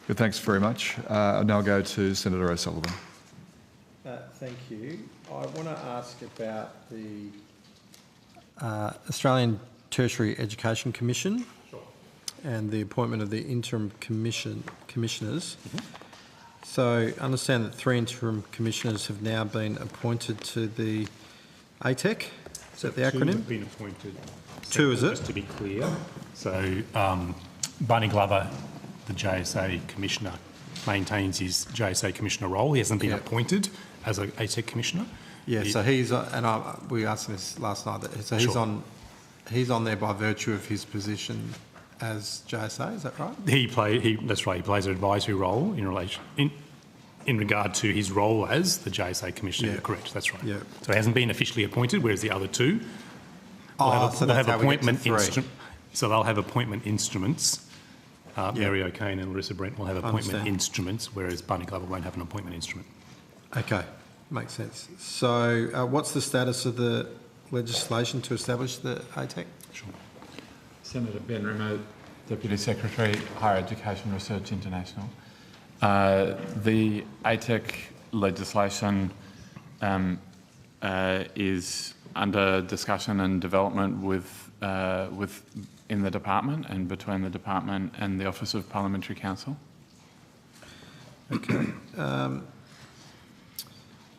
Good, thanks very much. I'll now go to Senator O'Sullivan. Thank you. I want to ask about the Australian Tertiary Education Commission and the appointment of the interim commissioners. So I understand that 3 interim commissioners have now been appointed to the ATEC. Is that the acronym? 2 have been appointed. 2, is it? Just to be clear. So Barney Glover, the JSA Commissioner, maintains his JSA Commissioner role. He hasn't been appointed as an ATEC Commissioner. Yeah, so he's, we asked him this last night, so he's on there by virtue of his position as JSA, is that right? That's right, he plays an advisory role in regard to his role as the JSA Commissioner. You're correct, that's right. Yeah. So he hasn't been officially appointed, whereas the other 2 will have appointment instruments. Mary O'Kane and Larissa Brent will have appointment instruments, whereas Barney Glover won't have an appointment instrument. Okay, makes sense. So what's the status of the legislation to establish the ATEC? Sure. Senator Ben Rimmer, Deputy Secretary, Higher Education Research International. The ATEC legislation is under discussion and development in the department and between the department and the Office of Parliamentary Counsel. Okay.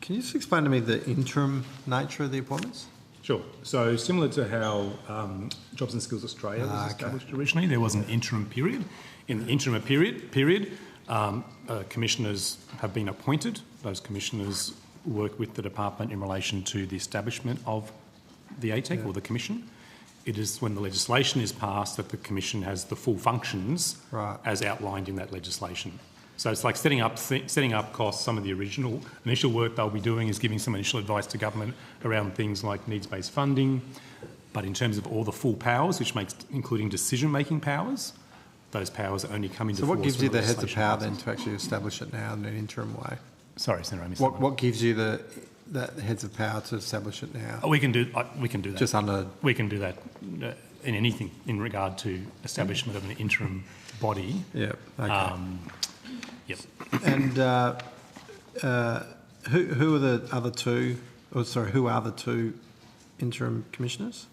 Can you just explain to me the interim nature of the appointments? Sure. So similar to how Jobs and Skills Australia was established originally, there was an interim period. In the interim period, commissioners have been appointed. Those commissioners work with the department in relation to the establishment of the ATEC or the commission. It is when the legislation is passed that the commission has the full functions as outlined in that legislation. So it's like setting up costs. Some of the initial work they'll be doing is giving some initial advice to government around things like needs-based funding. But in terms of all the full powers, which makes including decision-making powers, those powers only come into force. So what gives you the heads of power then to actually establish it now in an interim way? Sorry, Senator, I missed what gives you the heads of power to establish it now? We can do that. Just under. We can do that in anything in regard to establishment of an interim body. Yeah. Okay. Yep. And who are the other 2? Who are the 2 interim commissioners?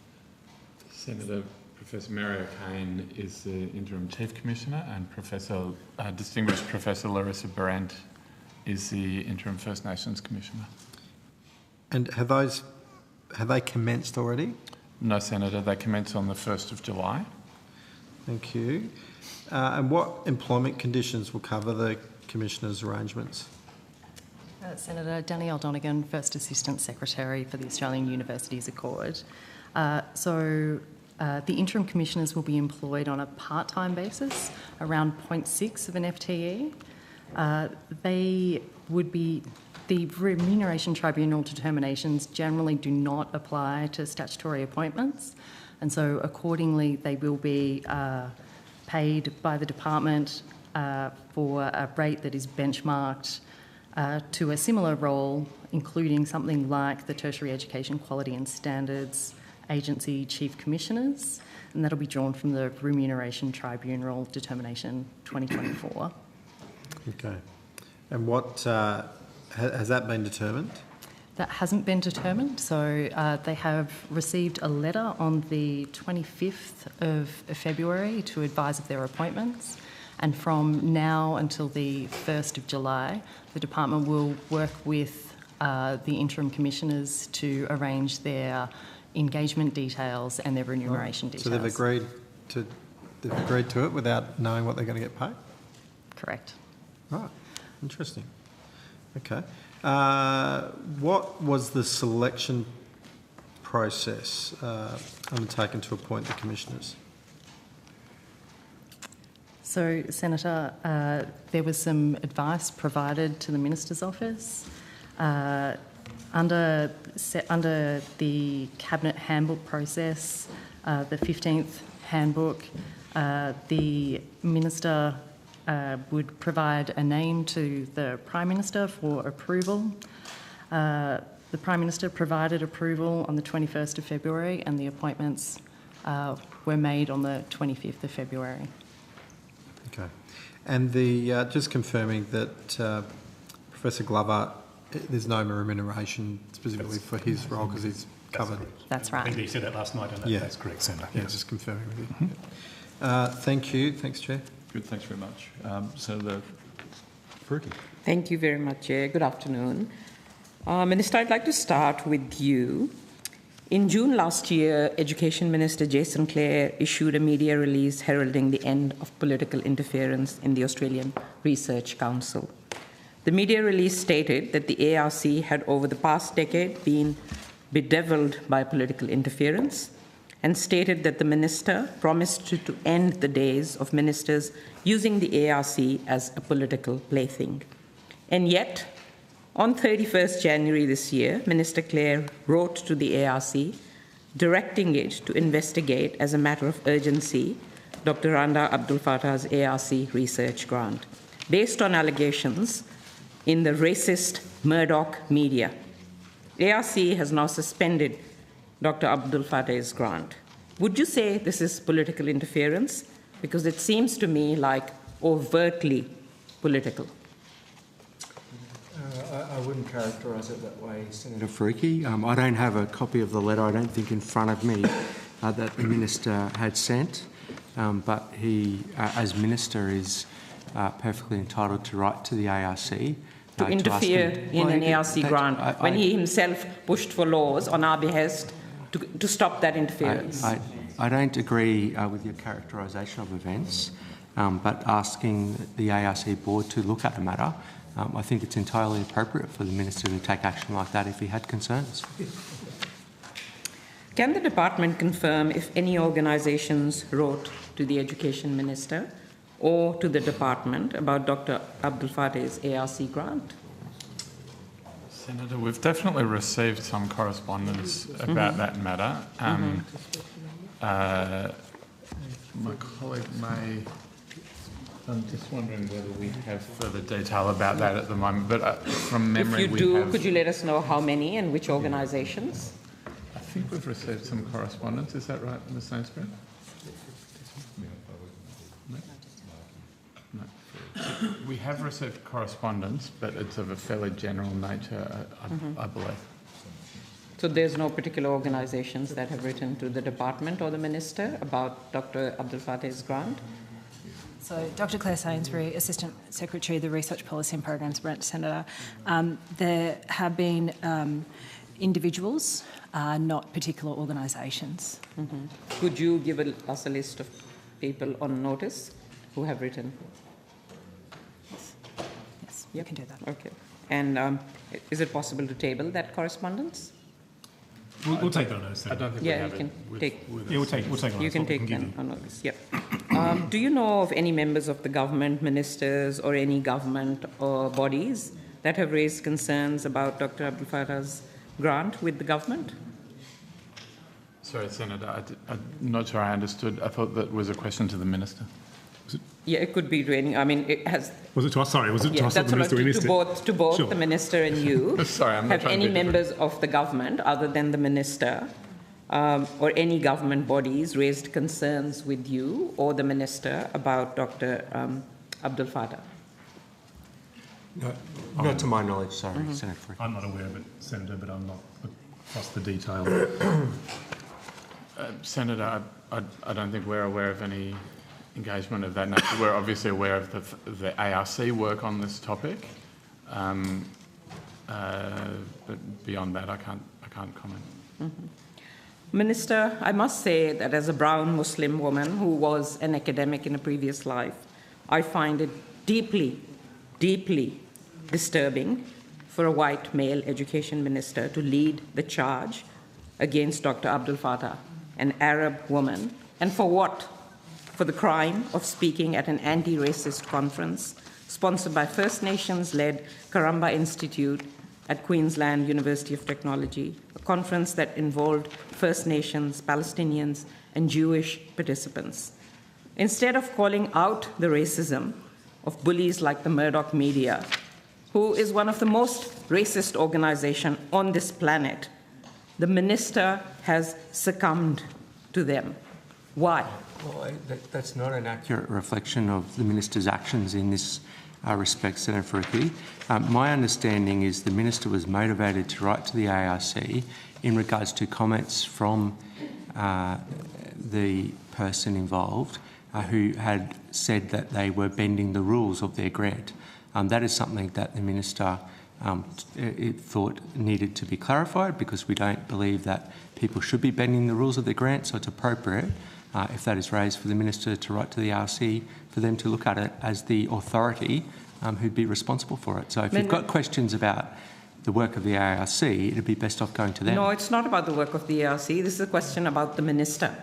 Senator Professor Mary O'Kane is the interim chief commissioner, and distinguished Professor Larissa Brent is the interim First Nations commissioner. And have they commenced already? No, Senator. They commence on the 1st of July. Thank you. And what employment conditions will cover the Commissioner's arrangements? Senator Danielle Donegan, First Assistant Secretary for the Australian Universities Accord. The interim commissioners will be employed on a part-time basis, around 0.6 of an FTE. The Remuneration Tribunal determinations generally do not apply to statutory appointments, and so accordingly they will be paid by the department for a rate that is benchmarked to a similar role, including something like the Tertiary Education Quality and Standards Agency Chief Commissioners, and that'll be drawn from the Remuneration Tribunal Determination 2024. Okay. And what has that been determined? That hasn't been determined. So they have received a letter on the 25th of February to advise of their appointments. And from now until the 1st of July, the department will work with the interim commissioners to arrange their engagement details and their remuneration details. So they've agreed to it without knowing what they're going to get paid? Correct. Right. Interesting. Okay. What was the selection process undertaken to appoint the commissioners? So, Senator, there was some advice provided to the Minister's Office. Under the Cabinet Handbook process, the 15th Handbook, the Minister would provide a name to the Prime Minister for approval. The Prime Minister provided approval on the 21st of February and the appointments were made on the 25th of February. Okay. And just confirming that Professor Glover, there's no remuneration specifically for his role because he's covered. That's I right. think you said that last night, and that's correct, Senator. Yeah, just confirming with you. Thank you. Thanks, Chair. Good, thanks very much. Senator Faruqi. Thank you very much, Chair. Good afternoon. Minister, I'd like to start with you. In June last year, Education Minister Jason Clare issued a media release heralding the end of political interference in the Australian Research Council. The media release stated that the ARC had over the past decade been bedeviled by political interference and stated that the minister promised to end the days of ministers using the ARC as a political plaything. And yet, on 31st January this year, Minister Clare wrote to the ARC directing it to investigate as a matter of urgency Dr. Randa Abdul Fattah's ARC research grant, based on allegations in the racist Murdoch media. ARC has now suspended Dr. Abdul Fattah's grant. Would you say this is political interference? Because it seems to me like overtly political. I wouldn't characterise it that way, Senator Faruqi. I don't have a copy of the letter, I don't think, in front of me that the Minister had sent, but he, as Minister, is perfectly entitled to write to the ARC. To interfere in an ARC grant when he himself pushed for laws on our behest to stop that interference. I don't agree with your characterisation of events, but asking the ARC board to look at the matter, I think it's entirely appropriate for the Minister to take action like that if he had concerns. Can the department confirm if any organisations wrote to the Education Minister or to the department about Dr. Abdul Fattah's ARC grant? Senator, we've definitely received some correspondence about that matter. My colleague may... I'm just wondering whether we have further detail about that at the moment, but from memory if you do, could you let us know how many and which organisations? I think we've received some correspondence, is that right, Ms Sainsbury? No. We have received correspondence, but it's of a fairly general nature, I believe. So there's no particular organisations that have written to the department or the Minister about Dr. Abdul Fattah's grant? So, Dr. Claire Sainsbury, Assistant Secretary of the Research Policy and Programs Branch, Senator. There have been individuals, not particular organisations. Could you give us a list of people on notice who have written? Yes, you can do that. Okay. And is it possible to table that correspondence? We'll take that on notice. I don't think Yeah, we you have can it take. Yeah, we'll take on You notice. can take them on notice. Yep. Do you know of any members of the government, ministers, or any government or bodies that have raised concerns about Dr. Abdul Fattah's grant with the government? Sorry, Senator, I'm not sure I understood. I thought that was a question to the Minister. Yeah, it could be to any. I mean, it has. Was it to us? Sorry, was it to us or the Minister? We missed it. To both Sure. the Minister and you. Sorry, I'm not have trying to any be different. members of the government, other than the Minister, or any government bodies raised concerns with you or the Minister about Dr. Abdul Fattah? No, not to my knowledge, sorry, Senator Faruqi. I'm not aware of it, Senator, but I'm not across the detail. Senator, I don't think we're aware of any engagement of that nature. We're obviously aware of the ARC work on this topic, but beyond that, I can't comment. Minister, I must say that as a brown Muslim woman who was an academic in a previous life, I find it deeply, deeply disturbing for a white male education minister to lead the charge against Dr. Abdul Fattah, an Arab woman, and for what? For the crime of speaking at an anti-racist conference sponsored by First Nations-led Karamba Institute at Queensland University of Technology, a conference that involved First Nations, Palestinians, and Jewish participants. Instead of calling out the racism of bullies like the Murdoch media, who is one of the most racist organizations on this planet, the minister has succumbed to them. Why? Well, that's not an accurate reflection of the Minister's actions in this respect, Senator Faruqi. My understanding is the Minister was motivated to write to the ARC in regards to comments from the person involved who had said that they were bending the rules of their grant. That is something that the Minister thought needed to be clarified, because we don't believe that people should be bending the rules of their grant, so it's appropriate, if that is raised, for the Minister to write to the ARC for them to look at it as the authority who'd be responsible for it. So if you've got questions about the work of the ARC, it'd be best off going to them. No, it's not about the work of the ARC. This is a question about the Minister,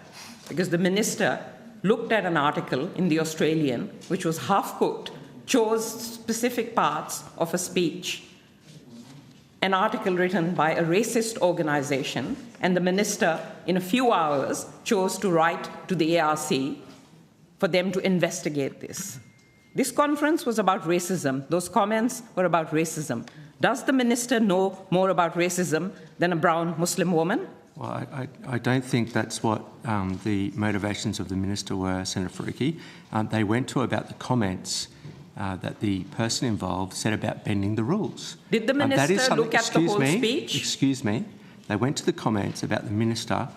because the Minister looked at an article in The Australian, which was half-cooked, chose specific parts of a speech, an article written by a racist organisation, and the Minister, in a few hours, chose to write to the ARC for them to investigate this. This conference was about racism. Those comments were about racism. Does the Minister know more about racism than a brown Muslim woman? Well, I don't think that's what the motivations of the Minister were, Senator Faruqi. They went to about the comments that the person involved said about bending the rules. Did the Minister look at the whole speech? Excuse me. They went to the comments about the Minister,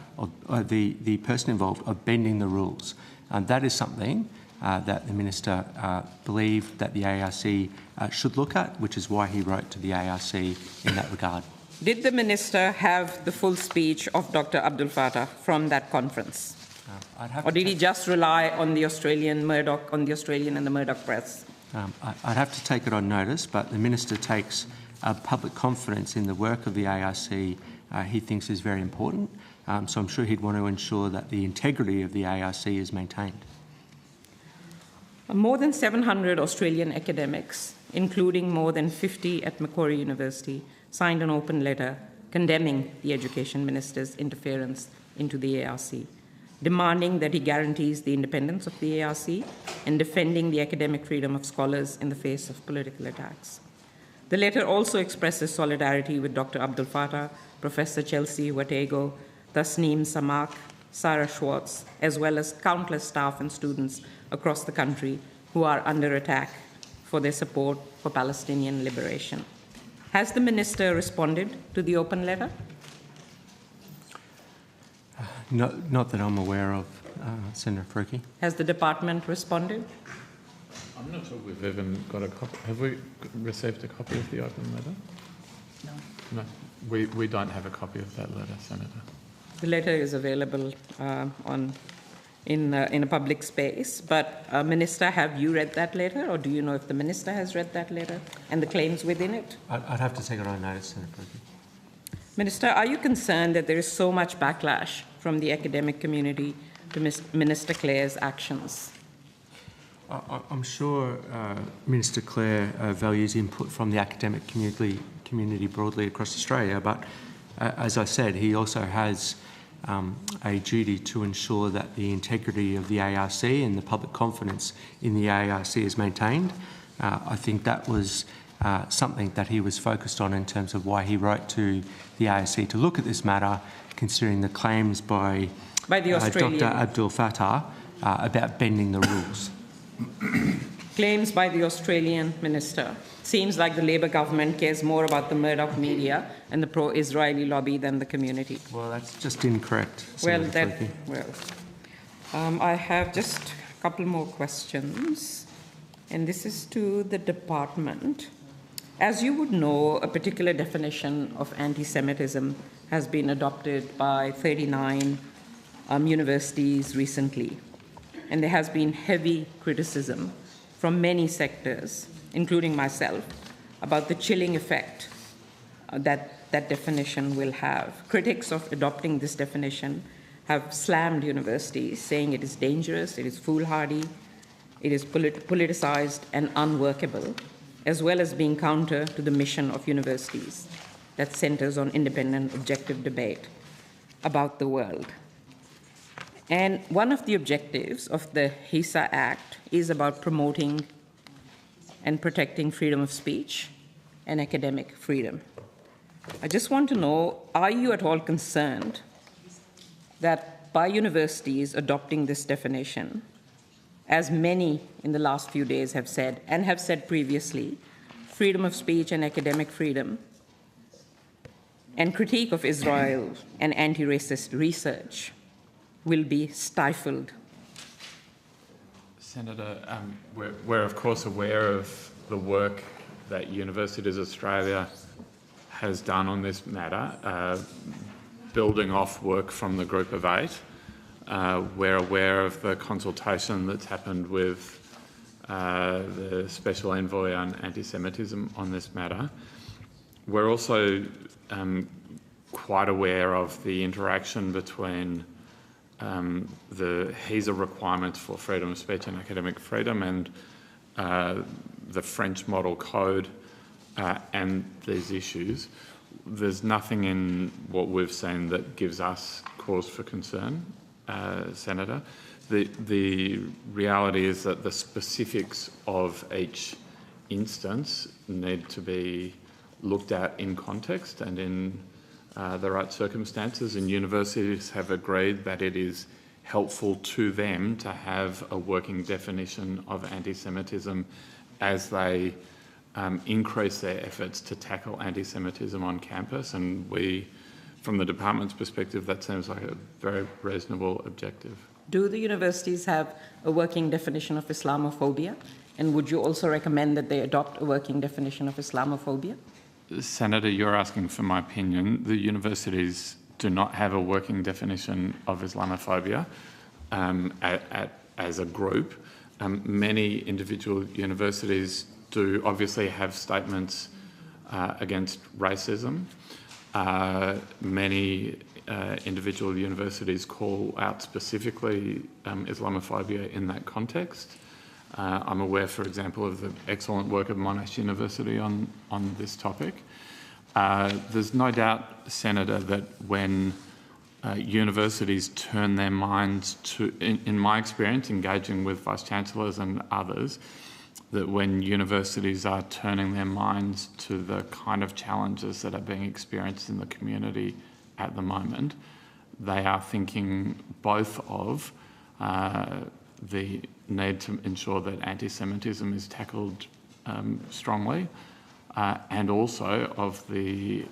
the person involved, of bending the rules. And that is something that the Minister believed that the ARC should look at, which is why he wrote to the ARC in that regard. Did the Minister have the full speech of Dr. Abdul Fattah from that conference? Or did he just rely on the Australian and the Murdoch press? I'd have to take it on notice, but the Minister takes public confidence in the work of the ARC he thinks is very important, so I'm sure he'd want to ensure that the integrity of the ARC is maintained. More than 700 Australian academics, including more than 50 at Macquarie University, signed an open letter condemning the Education Minister's interference into the ARC, demanding that he guarantees the independence of the ARC and defending the academic freedom of scholars in the face of political attacks. The letter also expresses solidarity with Dr. Abdul Fattah, Professor Chelsea Watego, Tasneem Samak, Sarah Schwartz, as well as countless staff and students across the country who are under attack for their support for Palestinian liberation. Has the Minister responded to the open letter? Not that I'm aware of, Senator Faruqi. Has the department responded? I'm not sure we've even got a copy. Have we received a copy of the open letter? No. No, we don't have a copy of that letter, Senator. The letter is available in a public space, but Minister, have you read that letter, or do you know if the Minister has read that letter and the claims within it? I'd have to take it on notice, Senator Faruqi. Minister, are you concerned that there is so much backlash from the academic community to Minister Clare's actions? I'm sure Minister Clare values input from the academic community broadly across Australia, but as I said, he also has a duty to ensure that the integrity of the ARC and the public confidence in the ARC is maintained. I think that was something that he was focused on in terms of why he wrote to the ARC to look at this matter, considering the claims by the Australian Dr. Abdul Fattah about bending the rules. Claims by the Australian Minister. Seems like the Labor government cares more about the Murdoch media and the pro-Israeli lobby than the community. Well, that's just incorrect. I have just a couple more questions, and this is to the department. As you would know, a particular definition of anti-Semitism has been adopted by 39 universities recently, and there has been heavy criticism from many sectors, including myself, about the chilling effect that definition will have. Critics of adopting this definition have slammed universities, saying it is dangerous, it is foolhardy, it is politicized and unworkable, as well as being counter to the mission of universities that centers on independent, objective debate about the world. And one of the objectives of the TEQSA Act is about promoting and protecting freedom of speech and academic freedom. I just want to know, are you at all concerned that by universities adopting this definition, as many in the last few days have said, and have said previously, freedom of speech and academic freedom, and critique of Israel and anti-racist research will be stifled. Senator, we're of course aware of the work that Universities Australia has done on this matter, building off work from the Group of 8. We're aware of the consultation that's happened with the Special Envoy on Anti-Semitism on this matter. We're also quite aware of the interaction between the HESA requirements for freedom of speech and academic freedom and the French Model Code and these issues. There's nothing in what we've seen that gives us cause for concern, Senator. The reality is that the specifics of each instance need to be looked at in context and in the right circumstances, and universities have agreed that it is helpful to them to have a working definition of anti-Semitism as they increase their efforts to tackle anti-Semitism on campus, and we, from the department's perspective, that seems like a very reasonable objective. Do the universities have a working definition of Islamophobia? And would you also recommend that they adopt a working definition of Islamophobia? Senator, you're asking for my opinion. The universities do not have a working definition of Islamophobia as a group. Many individual universities do obviously have statements against racism. Many individual universities call out specifically Islamophobia in that context. I'm aware, for example, of the excellent work of Monash University on this topic. There's no doubt, Senator, that when universities turn their minds to, in my experience, engaging with Vice-Chancellors and others, that when universities are turning their minds to the kind of challenges that are being experienced in the community at the moment, they are thinking both of the need to ensure that anti-Semitism is tackled strongly, and also of the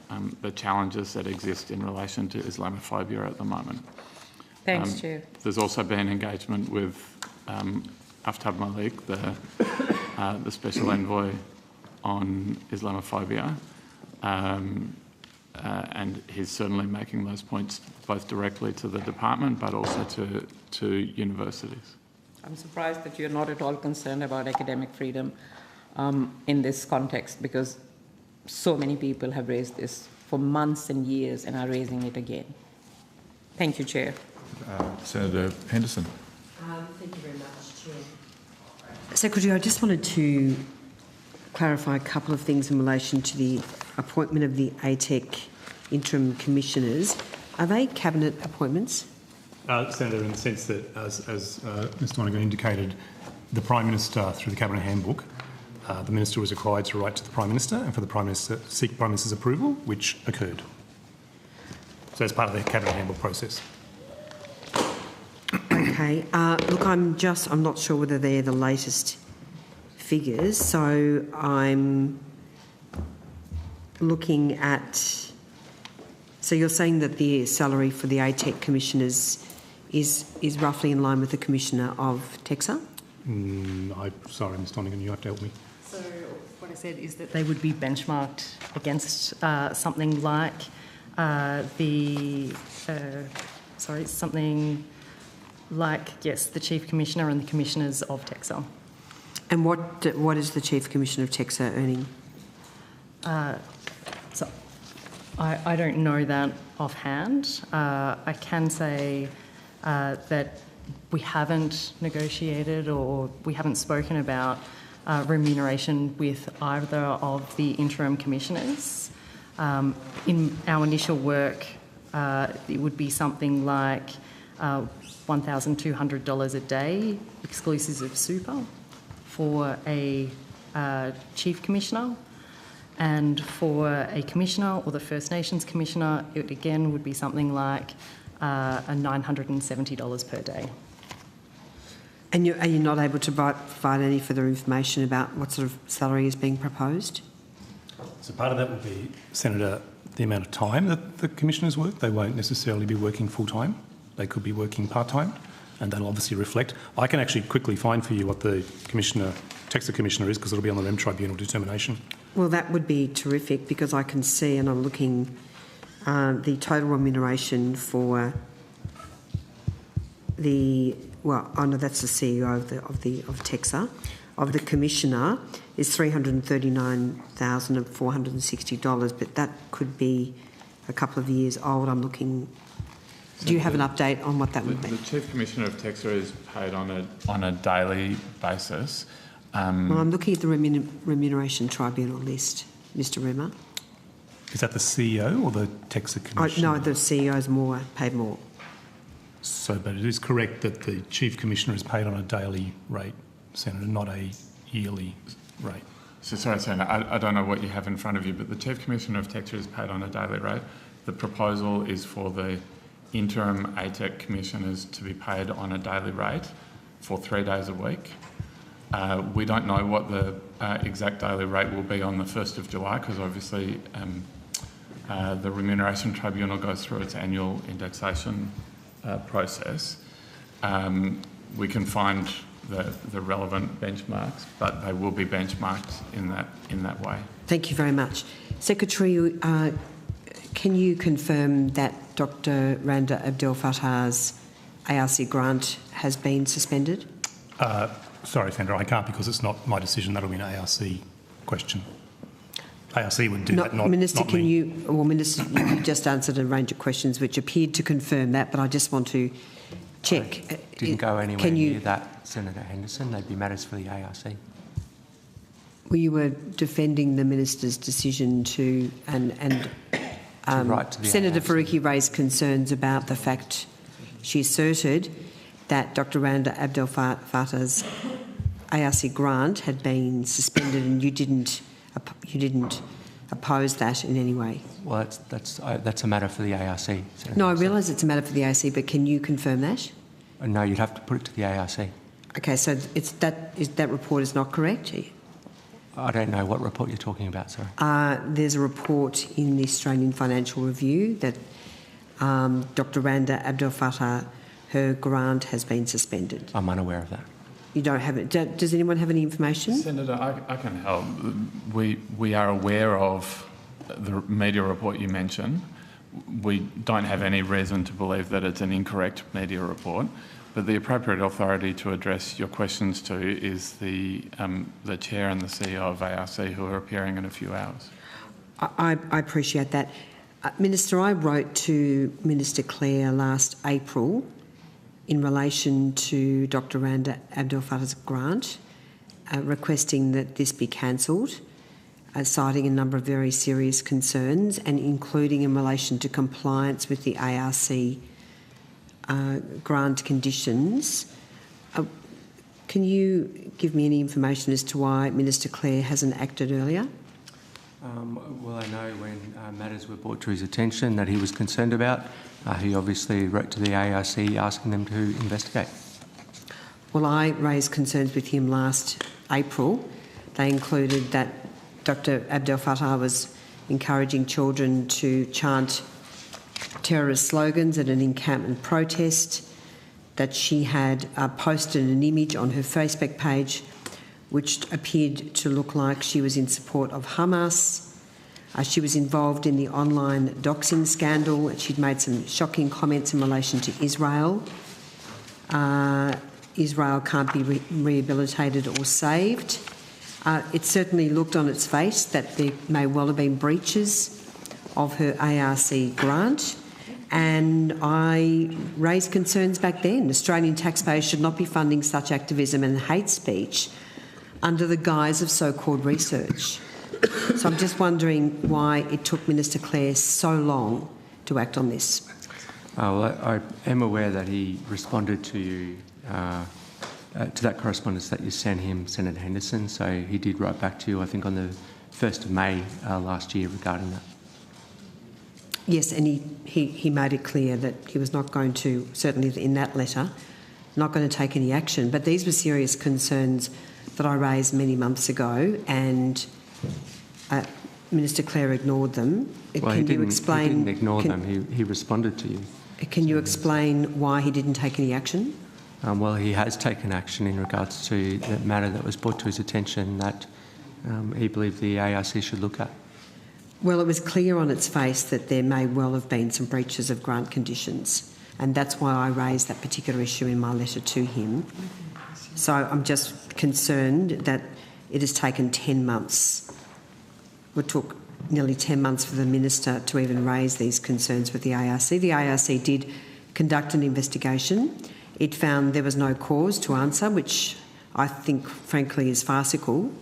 challenges that exist in relation to Islamophobia at the moment. Thanks, Chair. There's also been engagement with Aftab Malik, the Special Envoy on Islamophobia, and he's certainly making those points both directly to the department but also to universities. I'm surprised that you're not at all concerned about academic freedom in this context, because so many people have raised this for months and years and are raising it again. Thank you, Chair. Senator Henderson. Thank you very much, Chair. Secretary, I just wanted to clarify a couple of things in relation to the appointment of the ATEC interim commissioners. Are they cabinet appointments? Senator, in the sense that, as Mr Donegan indicated, the Prime Minister, through the Cabinet Handbook, the Minister was required to write to the Prime Minister and for the Prime Minister seek Prime Minister's approval, which occurred. So as part of the Cabinet Handbook process. Okay. Look, I'm not sure whether they're the latest figures, so I'm looking at... So you're saying that the salary for the ATEC commissioners is roughly in line with the Commissioner of TEQSA? Sorry, Ms Donegan, you have to help me. So what I said is that they would be benchmarked against something like the Chief Commissioner and the Commissioners of TEQSA. And what is the Chief Commissioner of TEQSA earning? So I don't know that offhand. I can say that we haven't negotiated or we haven't spoken about remuneration with either of the interim commissioners. In our initial work, it would be something like $1,200 a day, exclusive of super, for a Chief Commissioner. And for a Commissioner or the First Nations Commissioner, it again would be something like are $970 per day. And are you not able to provide any further information about what sort of salary is being proposed? So part of that will be, Senator, the amount of time that the commissioners work. They won't necessarily be working full-time. They could be working part-time, and that'll obviously reflect. I can actually quickly find for you what the TEQSA commissioner is, because it'll be on the Rem Tribunal determination. Well, that would be terrific, because I can see, and I'm looking, the total remuneration for the, well, I know that's the CEO of TEQSA, of the commissioner is $339,460, but that could be a couple of years old. I'm looking. Do you have an update on what that would be? The Chief Commissioner of TEQSA is paid on a daily basis. Well, I'm looking at the Remuneration Tribunal list, Mr. Rimmer. Is that the CEO or the TEQSA commissioner? No, the CEO is paid more. So, but it is correct that the Chief Commissioner is paid on a daily rate, Senator, not a yearly rate. So sorry, Senator, I don't know what you have in front of you, but the Chief Commissioner of TEQSA is paid on a daily rate. The proposal is for the Interim ACH commissioners to be paid on a daily rate for 3 days a week. We don't know what the exact daily rate will be on the 1st of July, because obviously the Remuneration Tribunal goes through its annual indexation process. We can find the relevant benchmarks, but they will be benchmarked in that way. Thank you very much. Secretary, can you confirm that Dr. Randa Abdel Fattah's ARC grant has been suspended? Sorry, Senator, I can't, because it's not my decision. That'll be an ARC question. ARC would do that, not Minister, not me. Minister, you just answered a range of questions which appeared to confirm that, but I just want to check. I didn't go anywhere near that, Senator Henderson. They'd be matters for the ARC. Well, you were defending the minister's decision to, Senator Faruqi raised concerns about the fact she asserted that Dr. Randa Abdel Fattah's ARC grant had been suspended, and you didn't oppose that in any way. Well, that's a matter for the ARC. Senator. No, I realise it's a matter for the ARC, but can you confirm that? No, you'd have to put it to the ARC. Okay, so that report is not correct? I don't know what report you're talking about, sorry. There's a report in the Australian Financial Review that Dr. Randa Abdel Fattah, her grant has been suspended. I'm unaware of that. You don't have it. Does anyone have any information? Senator, I can help. We are aware of the media report you mentioned. We don't have any reason to believe that it's an incorrect media report, but the appropriate authority to address your questions to is the Chair and the CEO of ARC, who are appearing in a few hours. I appreciate that. Minister, I wrote to Minister Clare last April in relation to Dr. Randa Abdel Fattah's grant, requesting that this be cancelled, citing a number of very serious concerns, and including in relation to compliance with the ARC grant conditions. Can you give me any information as to why Minister Clare hasn't acted earlier? Well, I know when matters were brought to his attention that he was concerned about, he obviously wrote to the ARC asking them to investigate. Well, I raised concerns with him last April. They included that Dr. Abdel Fattah was encouraging children to chant terrorist slogans at an encampment protest, that she had posted an image on her Facebook page which appeared to look like she was in support of Hamas. She was involved in the online doxing scandal, and she'd made some shocking comments in relation to Israel. Israel can't be rehabilitated or saved. It certainly looked on its face that there may well have been breaches of her ARC grant, and I raised concerns back then. Australian taxpayers should not be funding such activism and hate speech under the guise of so-called research. So I'm just wondering why it took Minister Clare so long to act on this. Well, I am aware that he responded to you, to that correspondence that you sent him, Senator Henderson, so he did write back to you, I think, on the 1st of May last year regarding that. Yes, and he made it clear that he was not going to, certainly in that letter, not going to take any action. But these were serious concerns that I raised many months ago, and Minister Clare ignored them. Well, he didn't ignore them. He responded to you. Can you explain why he didn't take any action? Well, he has taken action in regards to the matter that was brought to his attention that he believed the ARC should look at. Well, it was clear on its face that there may well have been some breaches of grant conditions, and that's why I raised that particular issue in my letter to him. So I'm just concerned that it has taken 10 months. It took nearly 10 months for the Minister to even raise these concerns with the ARC. The ARC did conduct an investigation. It found there was no cause to answer, which I think, frankly, is farcical.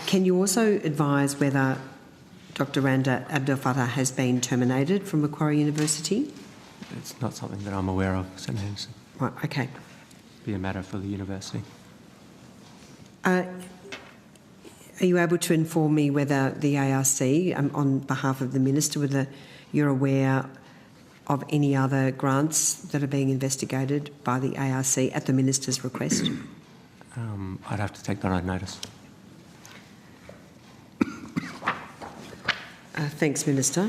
Can you also advise whether Dr Randa Abdel Fattah has been terminated from Macquarie University? It's not something that I'm aware of, Senator Henderson. Right, okay. It'd be a matter for the university. Are you able to inform me whether the ARC, on behalf of the Minister, whether you're aware of any other grants that are being investigated by the ARC at the Minister's request? I'd have to take that on notice. Thanks, Minister.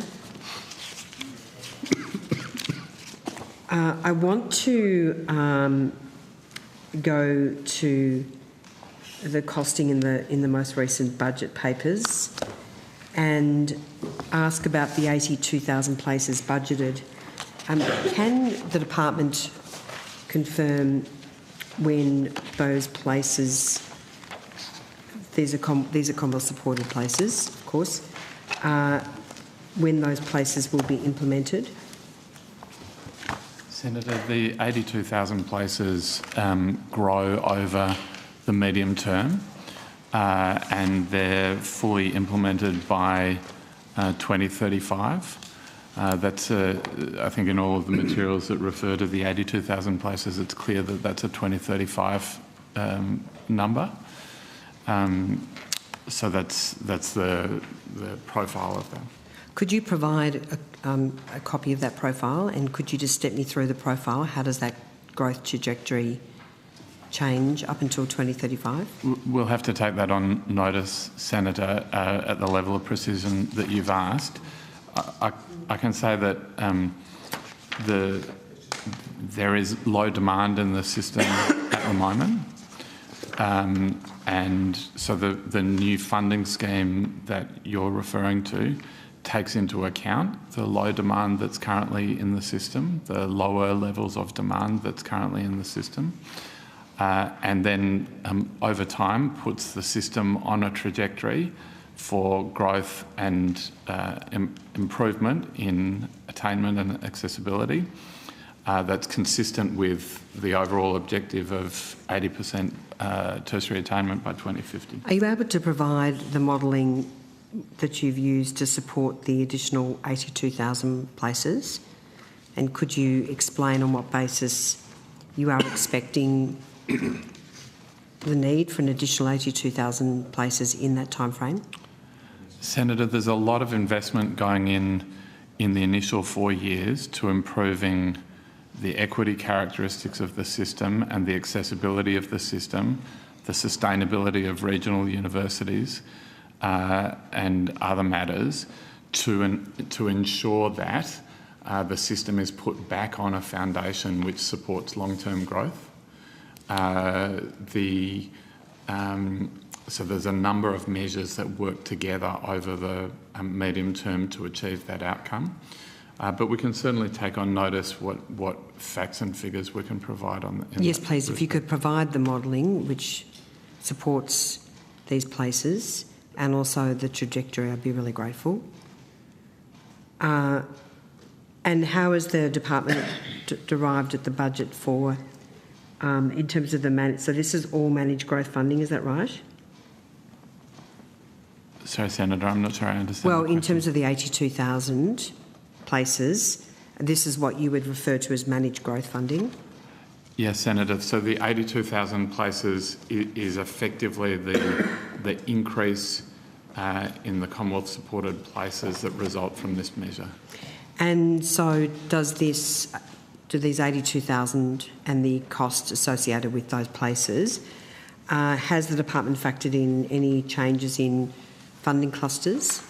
I want to go to the costing in the most recent budget papers and ask about the 82,000 places budgeted. Can the department confirm when those places, these are Commonwealth supported places, of course, when those places will be implemented? Senator, the 82,000 places grow over the medium term and they're fully implemented by 2035. That's, I think, in all of the materials that refer to the 82,000 places, it's clear that that's a 2035 number. So that's the profile of that. Could you provide a copy of that profile, and could you just step me through the profile? How does that growth trajectory change up until 2035? We'll have to take that on notice, Senator, at the level of precision that you've asked. I can say that there is low demand in the system at the moment. And so the new funding scheme that you're referring to takes into account the low demand that's currently in the system, the lower levels of demand that's currently in the system, and then over time puts the system on a trajectory for growth and improvement in attainment and accessibility that's consistent with the overall objective of 80% tertiary attainment by 2050. Are you able to provide the modelling that you've used to support the additional 82,000 places? And could you explain on what basis you are expecting the need for an additional 82,000 places in that timeframe? Senator, there's a lot of investment going in the initial 4 years to improving the equity characteristics of the system and the accessibility of the system, the sustainability of regional universities and other matters to ensure that the system is put back on a foundation which supports long-term growth. So there's a number of measures that work together over the medium term to achieve that outcome. But we can certainly take on notice what facts and figures we can provide on that. Yes, please. If you could provide the modelling which supports these places and also the trajectory, I'd be really grateful. And how has the department derived at the budget for, in terms of the so this is all managed growth funding, is that right? Sorry, Senator, I'm not sure I understand. Well, in terms of the 82,000 places, this is what you would refer to as managed growth funding? Yes, Senator. So the 82,000 places is effectively the increase in the Commonwealth-supported places that result from this measure. And so do these 82,000 and the costs associated with those places, has the department factored in any changes in funding clusters?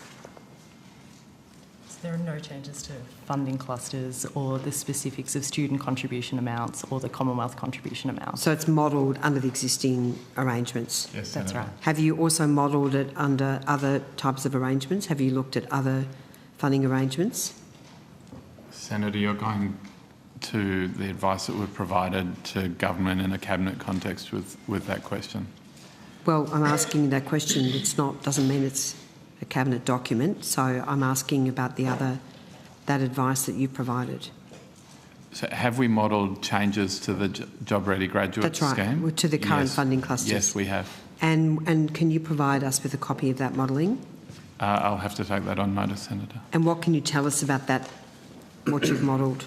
There are no changes to funding clusters or the specifics of student contribution amounts or the Commonwealth contribution amounts. So it's modelled under the existing arrangements? Yes, That's Senator. right. Have you also modelled it under other types of arrangements? Have you looked at other funding arrangements? Senator, you're going to the advice that we've provided to government in a cabinet context with that question. Well, I'm asking that question. Doesn't mean it's a cabinet document. So I'm asking about that advice that you provided. So have we modelled changes to the Job Ready Graduate That's right, scheme? to the current Yes. funding clusters. Yes, we have. And can you provide us with a copy of that modelling? I'll have to take that on notice, Senator. And what can you tell us about that, what you've modelled?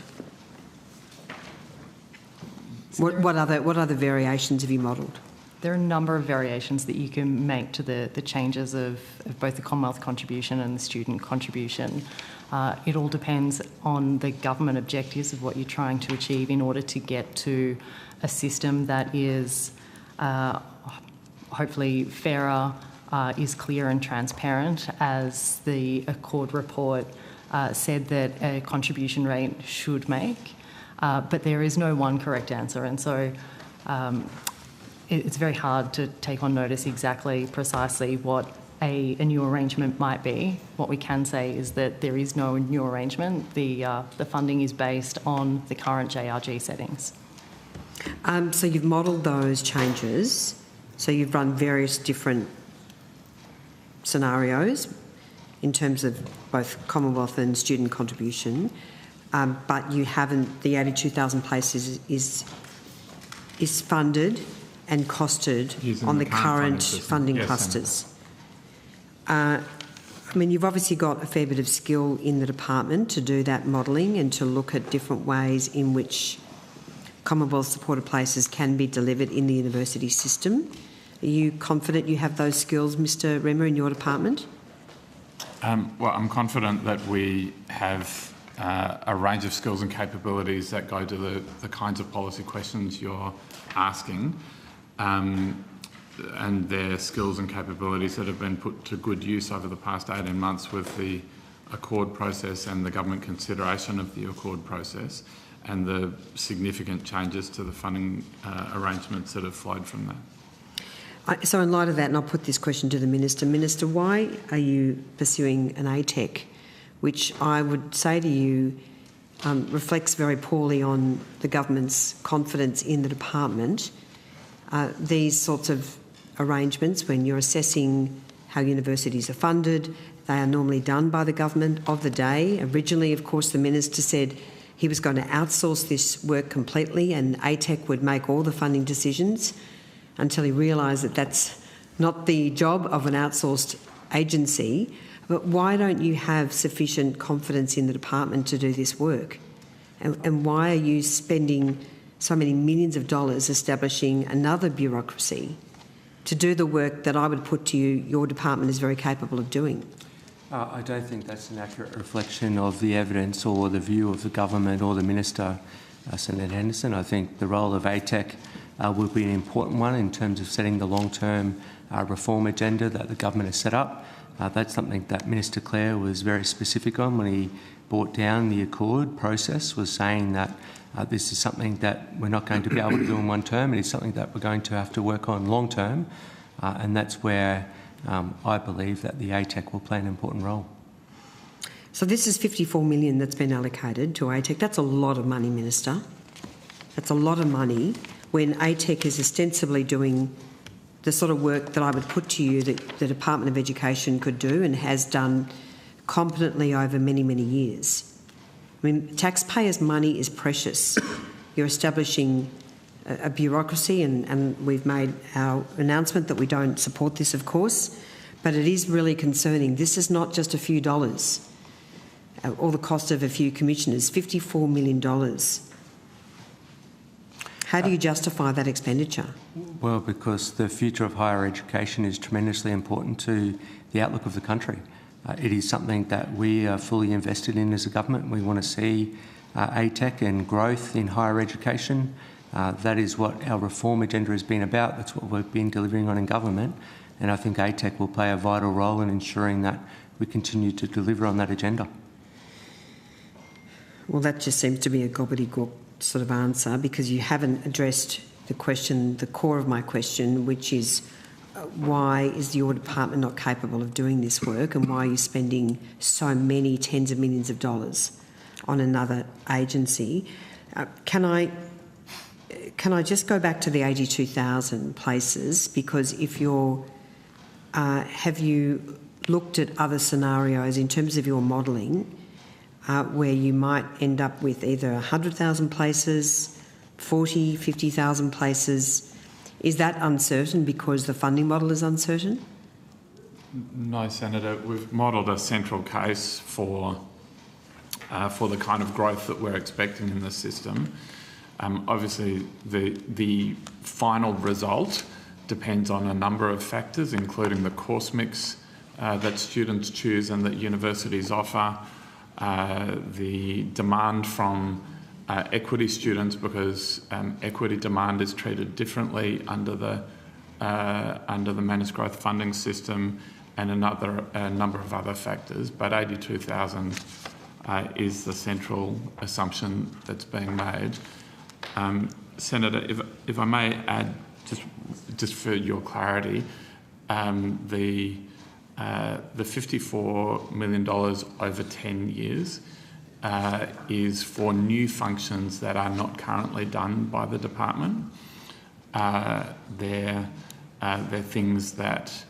What other variations have you modelled? There are a number of variations that you can make to the changes of both the Commonwealth contribution and the student contribution. It all depends on the government objectives of what you're trying to achieve in order to get to a system that is hopefully fairer, is clear and transparent, as the Accord report said that a contribution rate should make. But there is no one correct answer, and so it's very hard to take on notice exactly, precisely what a new arrangement might be. What we can say is that there is no new arrangement. The funding is based on the current JRG settings. So you've modelled those changes. So you've run various different scenarios in terms of both Commonwealth and student contribution, but you haven't. The 82,000 places is funded and costed Using on the the current current funding funding system. Yes, clusters. I mean, you've obviously got a fair bit of skill in the department to do that modelling and to look at different ways in which Commonwealth supported places can be delivered in the university system. Are you confident you have those skills, Mr. Remmer, in your department? Well, I'm confident that we have a range of skills and capabilities that go to the kinds of policy questions you're asking, and they're skills and capabilities that have been put to good use over the past 18 months with the Accord process and the government consideration of the Accord process and the significant changes to the funding arrangements that have flowed from that. So in light of that, and I'll put this question to the Minister. Minister, why are you pursuing an ATEC, which I would say to you reflects very poorly on the government's confidence in the department? These sorts of arrangements, when you're assessing how universities are funded, they are normally done by the government of the day. Originally, of course, the Minister said he was going to outsource this work completely and ATEC would make all the funding decisions, until he realised that that's not the job of an outsourced agency. But why don't you have sufficient confidence in the department to do this work? And why are you spending so many millions of dollars establishing another bureaucracy to do the work that I would put to you your department is very capable of doing? I don't think that's an accurate reflection of the evidence or the view of the government or the Minister, Senator Henderson. I think the role of ATEC will be an important one in terms of setting the long-term reform agenda that the government has set up. That's something that Minister Clare was very specific on when he brought down the Accord process, was saying that this is something that we're not going to be able to do in one term. It is something that we're going to have to work on long-term, and that's where I believe that the ATEC will play an important role. So this is $54 million that's been allocated to ATEC. That's a lot of money, Minister. That's a lot of money when ATEC is ostensibly doing the sort of work that I would put to you that the Department of Education could do and has done competently over many, many years. I mean, taxpayers' money is precious. You're establishing a bureaucracy and we've made our announcement that we don't support this, of course, but it is really concerning. This is not just a few dollars or the cost of a few commissioners, $54 million. How do you justify that expenditure? Well, because the future of higher education is tremendously important to the outlook of the country. It is something that we are fully invested in as a government. We want to see ATEC and growth in higher education. That is what our reform agenda has been about. That's what we've been delivering on in government. And I think ATEC will play a vital role in ensuring that we continue to deliver on that agenda. Well, that just seems to be a gobbledygook sort of answer, because you haven't addressed the question, the core of my question, which is why is your department not capable of doing this work, and why are you spending so many tens of millions of dollars on another agency? Can I just go back to the 82,000 places? Because if you're, have you looked at other scenarios in terms of your modelling where you might end up with either 100,000 places, 40, 50,000 places? Is that uncertain because the funding model is uncertain? No, Senator. We've modelled a central case for the kind of growth that we're expecting in the system. Obviously, the final result depends on a number of factors, including the course mix that students choose and that universities offer, the demand from equity students, because equity demand is treated differently under the managed growth funding system, and a number of other factors. But 82,000 is the central assumption that's being made. Senator, if I may add, just for your clarity, the $54 million over 10 years is for new functions that are not currently done by the department. They're things that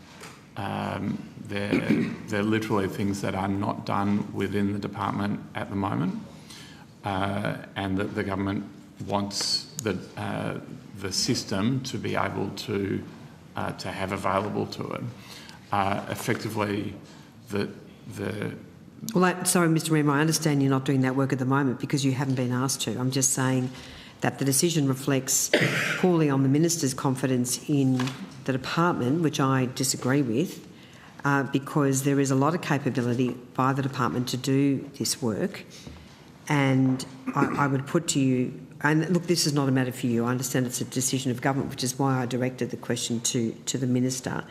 they're literally things that are not done within the department at the moment, and that the government wants the system to be able to have available to it. Effectively, Well, sorry, Mr Remo, I understand you're not doing that work at the moment because you haven't been asked to. I'm just saying that the decision reflects poorly on the Minister's confidence in the department, which I disagree with, because there is a lot of capability by the department to do this work. And I would put to you, and look, this is not a matter for you. I understand it's a decision of government, which is why I directed the question to the Minister.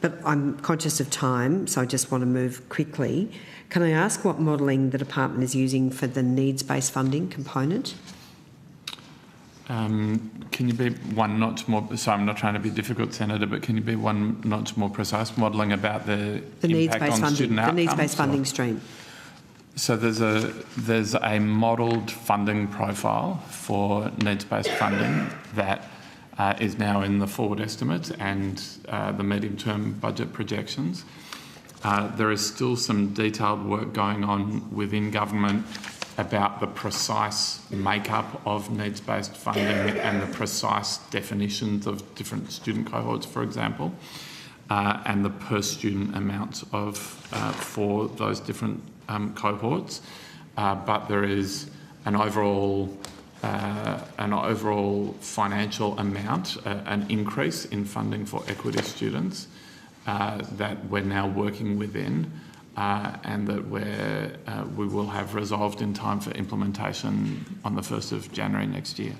But I'm conscious of time, so I just want to move quickly. Can I ask what modelling the department is using for the needs-based funding component? Can you be one notch more? So I'm not trying to be difficult, Senator, but can you be one notch more precise? Modelling about the impact on student outcomes? The needs-based funding stream. So there's a modelled funding profile for needs-based funding that is now in the forward estimates and the medium-term budget projections. There is still some detailed work going on within government about the precise makeup of needs-based funding and the precise definitions of different student cohorts, for example, and the per-student amounts of for those different cohorts. But there is an overall financial amount, an increase in funding for equity students that we're now working within, and that we will have resolved in time for implementation on the 1st of January next year.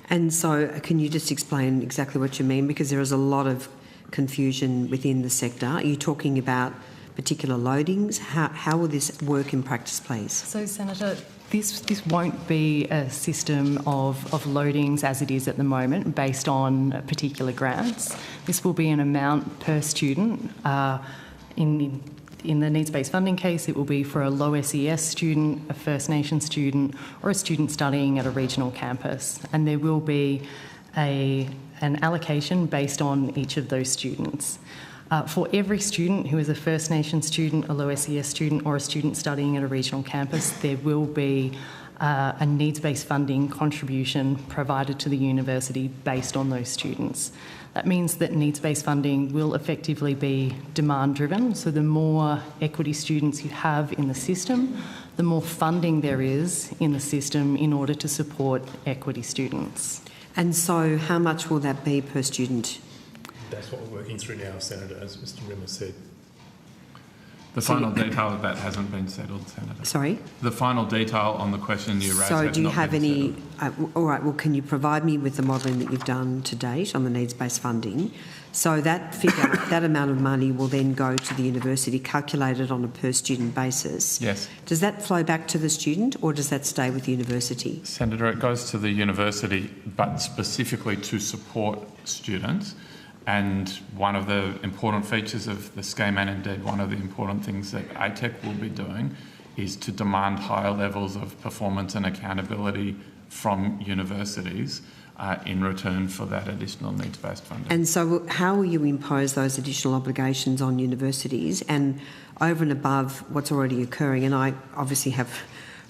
And so can you just explain exactly what you mean? Because there is a lot of confusion within the sector. Are you talking about particular loadings? How will this work in practice, please? So, Senator, this won't be a system of loadings as it is at the moment based on particular grants. This will be an amount per student. In the needs-based funding case, it will be for a low SES student, a First Nation student, or a student studying at a regional campus. And there will be an allocation based on each of those students. For every student who is a First Nation student, a low SES student, or a student studying at a regional campus, there will be a needs-based funding contribution provided to the university based on those students. That means that needs-based funding will effectively be demand-driven. So the more equity students you have in the system, the more funding there is in the system in order to support equity students. And so how much will that be per student? That's what we're working through now, Senator, as Mr Rimmer said. The final detail of that hasn't been settled, Senator. Sorry? The final detail on the question you raised. So do you have any... settled. all right, well, can you provide me with the modelling that you've done to date on the needs-based funding? So that figure, that amount of money will then go to the university, calculated on a per-student basis. Yes. Does that flow back to the student, or does that stay with the university? Senator, it goes to the university, but specifically to support students. And one of the important features of the scheme, and indeed one of the important things that ATEC will be doing, is to demand higher levels of performance and accountability from universities in return for that additional needs-based funding. And so how will you impose those additional obligations on universities, and over and above what's already occurring? And I obviously have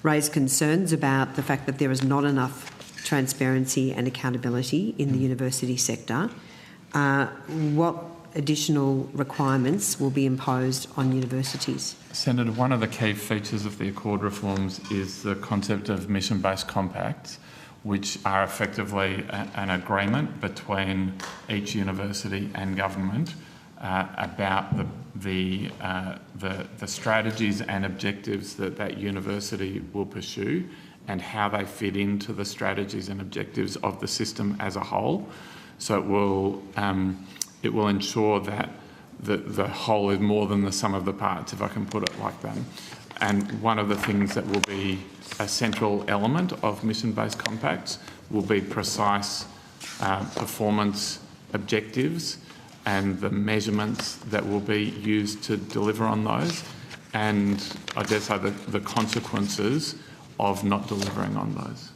raised concerns about the fact that there is not enough transparency and accountability in the university sector. What additional requirements will be imposed on universities? Senator, one of the key features of the Accord reforms is the concept of mission-based compacts, which are effectively an agreement between each university and government about the strategies and objectives that university will pursue and how they fit into the strategies and objectives of the system as a whole. So it will ensure that the whole is more than the sum of the parts, if I can put it like that. And one of the things that will be a central element of mission-based compacts will be precise performance objectives and the measurements that will be used to deliver on those, and I dare say the consequences of not delivering on those.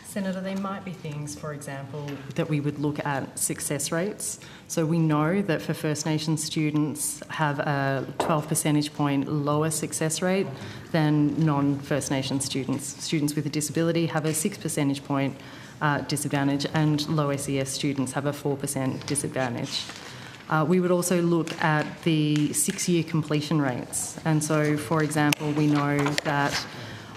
Senator, there might be things, for example, that we would look at success rates. So we know that for First Nations students have a 12 percentage point lower success rate than non-First Nations students. Students with a disability have a 6 percentage point disadvantage, and low SES students have a 4% disadvantage. We would also look at the 6-year completion rates. And so, for example, we know that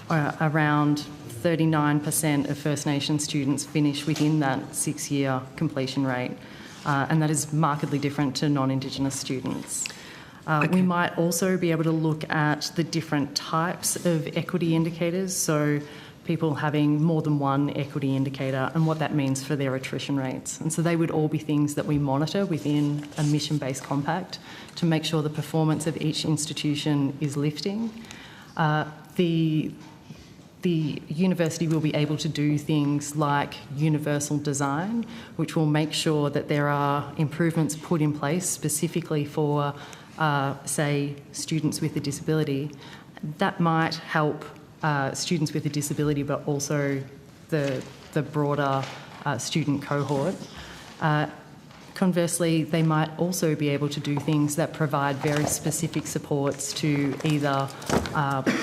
around 39% of First Nations students finish within that 6-year completion rate, and that is markedly different to non-Indigenous students. We might also be able to look at the different types of equity indicators, so people having more than one equity indicator and what that means for their attrition rates. And so they would all be things that we monitor within a mission-based compact to make sure the performance of each institution is lifting. The university will be able to do things like universal design, which will make sure that there are improvements put in place specifically for, say, students with a disability. That might help students with a disability, but also the broader student cohort. Conversely, they might also be able to do things that provide very specific supports to either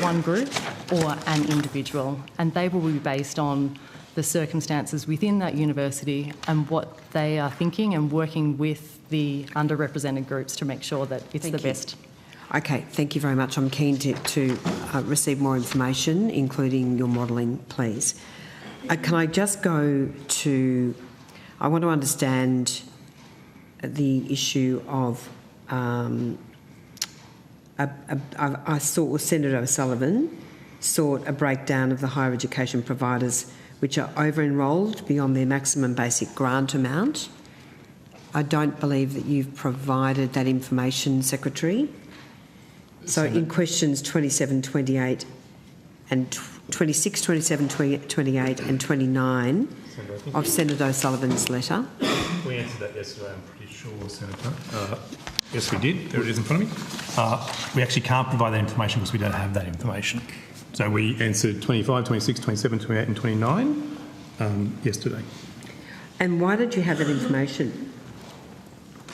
one group or an individual, and they will be based on the circumstances within that university and what they are thinking, and working with the underrepresented groups to make sure that it's the best. Okay, thank you very much. I'm keen to receive more information, including your modelling, please. Can I just go to... I want to understand the issue of... I saw Senator O'Sullivan sought a breakdown of the higher education providers which are over-enrolled beyond their maximum basic grant amount. I don't believe that you've provided that information, Secretary. So in questions 27, 28 and 26, 27, 28 and 29 of Senator O'Sullivan's letter. We answered that yesterday, I'm pretty sure, Senator. Yes, we did. There it is in front of me. We actually can't provide that information because we don't have that information. So we answered 25, 26, 27, 28 and 29 yesterday. And why did you have that information?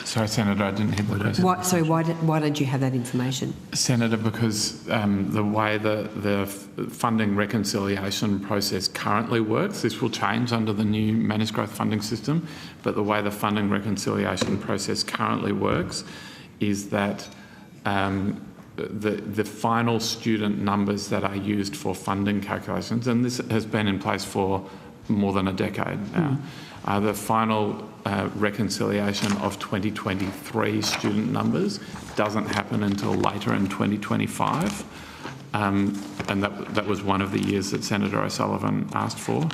Sorry, Senator, I didn't hear the question. Why don't you have that information? Senator, because the way the funding reconciliation process currently works, this will change under the new managed growth funding system, but the way the funding reconciliation process currently works is that the final student numbers that are used for funding calculations, and this has been in place for more than a decade now, the final reconciliation of 2023 student numbers doesn't happen until later in 2025. And that was one of the years that Senator O'Sullivan asked for.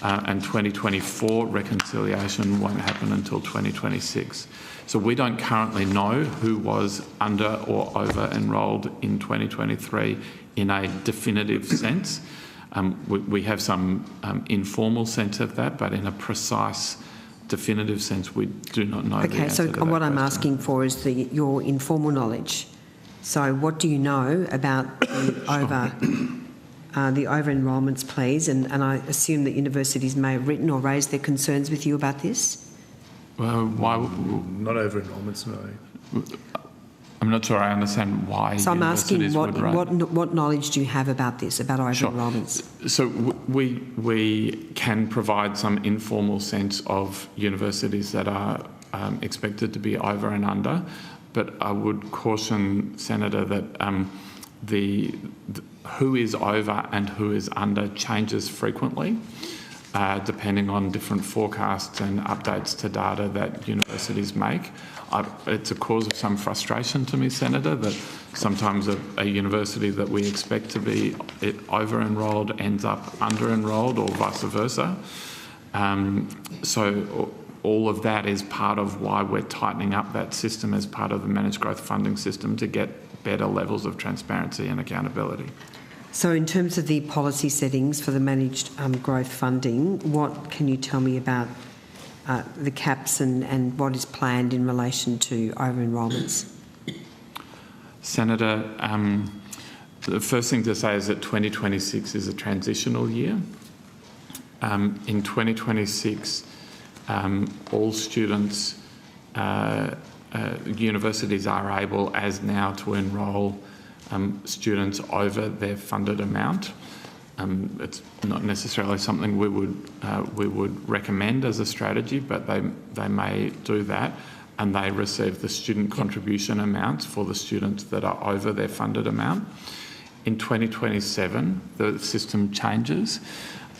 And 2024 reconciliation won't happen until 2026. So we don't currently know who was under or over enrolled in 2023 in a definitive sense. We have some informal sense of that, but in a precise definitive sense, we do not know the Okay, answer so to that what I'm question. asking for is your informal knowledge. So what do you know about the over-enrolments, please? And I assume that universities may have written or raised their concerns with you about this? Why? Not over enrolments, no. I'm not sure I understand why. So I'm asking universities would raise. what knowledge do you have about this, about over-enrolments? Sure. So we can provide some informal sense of universities that are expected to be over and under, but I would caution, Senator, that who is over and who is under changes frequently, depending on different forecasts and updates to data that universities make. It's a cause of some frustration to me, Senator, that sometimes a university that we expect to be over-enrolled ends up under-enrolled, or vice versa. So all of that is part of why we're tightening up that system as part of the managed growth funding system to get better levels of transparency and accountability. So in terms of the policy settings for the managed growth funding, what can you tell me about the caps and what is planned in relation to over-enrolments? Senator, the first thing to say is that 2026 is a transitional year. In 2026, all students, universities are able, as now, to enrol students over their funded amount. It's not necessarily something we would recommend as a strategy, but they may do that, and they receive the student contribution amounts for the students that are over their funded amount. In 2027, the system changes,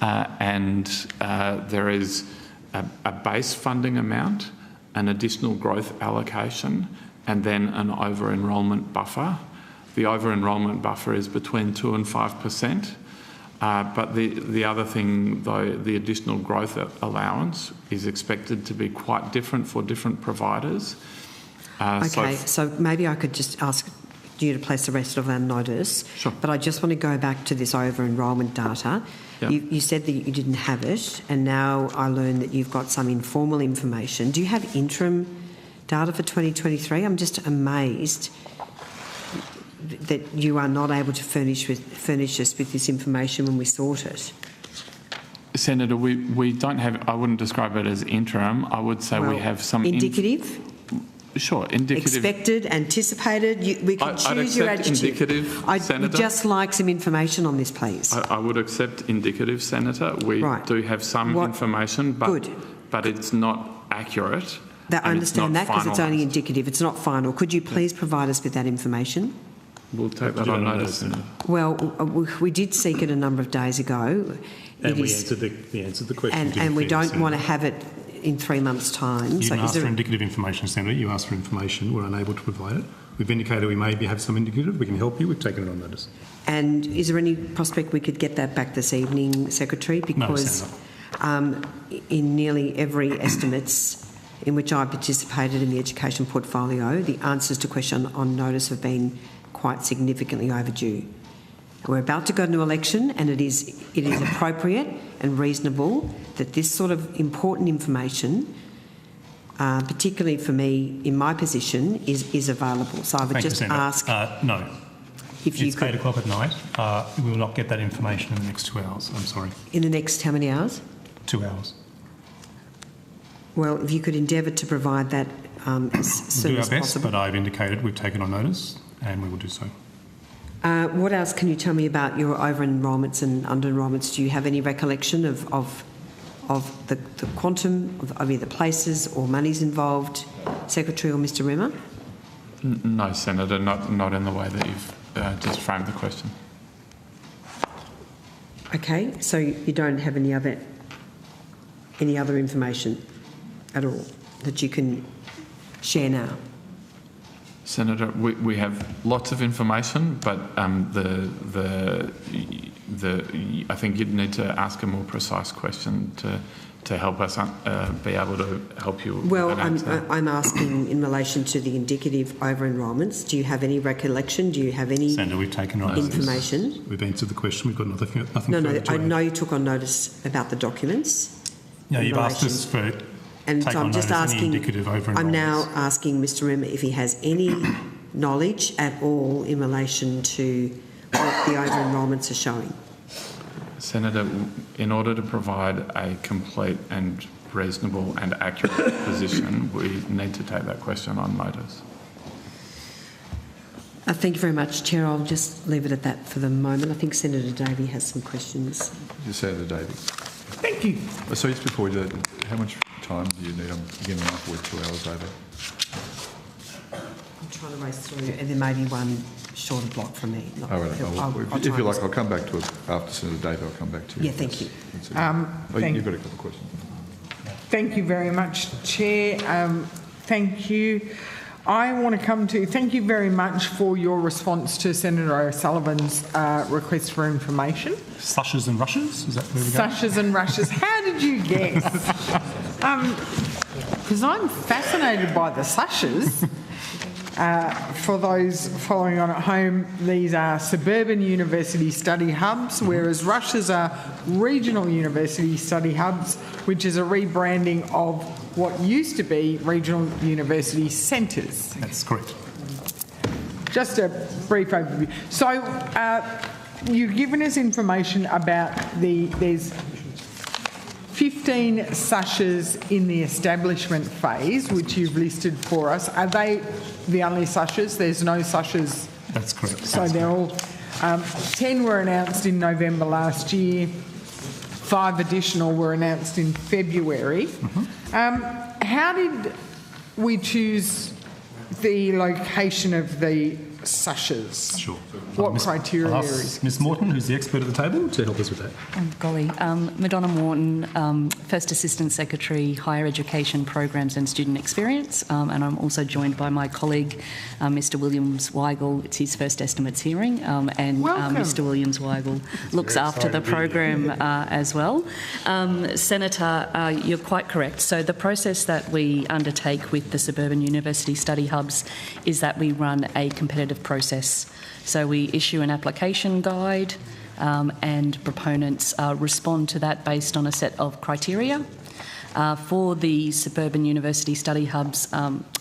and there is a base funding amount, an additional growth allocation, and then an over-enrolment buffer. The over-enrolment buffer is between 2% and 5%. But the other thing, though, the additional growth allowance is expected to be quite different for different providers. Okay, so maybe I could just ask you to place the rest of our notice. Sure. But I just want to go back to this over-enrolment data. Yeah. You said that you didn't have it, and now I learned that you've got some informal information. Do you have interim data for 2023? I'm just amazed that you are not able to furnish us with this information when we sought it. Senator, we don't have, I wouldn't describe it as interim. I would say we have some... Indicative? Sure, indicative. Expected, anticipated? We can choose your adjective. Indicative, Senator. I'd just like some information on this, please. I would accept indicative, Senator. We do have some information, but it's not accurate. I understand that because it's only indicative. It's not final. Could you please provide us with that information? We'll take that on notice. Well, we did seek it a number of days ago. And we answered the question. And we don't want to have it in 3 months' time. You so didn't ask for indicative information, Senator. You asked for information. We're unable to provide it. We've indicated we maybe have some indicative. We can help you. We've taken it on notice. And is there any prospect we could get that back this evening, Secretary? Because in nearly every estimates in which I participated in the education portfolio, the answers to question on notice have been quite significantly overdue. We're about to go to an election, and it is appropriate and reasonable that this sort of important information, particularly for me in my position, is available. So I would just ask... No. If you it's 8 o'clock at night. We will not get that information in the next 2 hours. I'm sorry. In the next how many hours? 2 hours. Well, if you could endeavour to provide that as soon as possible. We'll do our best, but I've indicated we've taken on notice, and we will do so. What else can you tell me about your over-enrolments and under-enrolments? Do you have any recollection of the quantum of either places or monies involved, Secretary or Mr Rimmer? No, Senator, not in the way that you've just framed the question. Okay, so you don't have any other information at all that you can share now? Senator, we have lots of information, but I think you'd need to ask a more precise question to help us be able to help you. Well, with an answer. I'm asking in relation to the indicative over-enrolments. Do you have any recollection? Do you have any Senator, we've taken notice. information? We've answered the question. We've got nothing No, further to I add. know you took on notice about the documents. No, in you've asked relation- us for And take so on I'm just notice any asking, indicative over-enrolments. I'm now asking Mr Rimmer if he has any knowledge at all in relation to what the over-enrolments are showing. Senator, in order to provide a complete and reasonable and accurate position, we need to take that question on notice. Thank you very much, Chair. I'll just leave it at that for the moment. I think Senator Davey has some questions. Senator Davey. Thank you. So just before we do that, how much time do you need? I'm getting enough with 2 hours over. I'm trying to race through, and there may be one shorter block from me. Oh, right. If you like, I'll come back to it after Senator Davey. I'll come back to you. Yeah, thank you. You've got a couple of questions. Thank you very much, Chair. Thank you. I want to come to thank you very much for your response to Senator O'Sullivan's request for information. Slushes and rushes? Is that where we go? Slushes and rushes. How did you guess? Because I'm fascinated by the slushes. For those following on at home, these are suburban university study hubs, whereas rushes are regional university study hubs, which is a rebranding of what used to be regional university centres. That's correct. Just a brief overview. So you've given us information about there's 15 sashes in the establishment phase, which you've listed for us. Are they the only sashes? There's no sashes? That's correct. So they're all... 10 were announced in November last year. 5 additional were announced in February. How did we choose the location of the sashes? Sure. What criteria I'll is? ask Ms Morton, who's the expert at the table, to help us with that. Madonna Morton, First Assistant Secretary, Higher Education Programs and Student Experience, and I'm also joined by my colleague, Mr Williams-Weigel. It's his first estimates hearing, and Mr Williams-Weigel looks after the program as well. Senator, you're quite correct. So the process that we undertake with the suburban university study hubs is that we run a competitive process. So we issue an application guide and proponents respond to that based on a set of criteria. For the suburban university study hubs,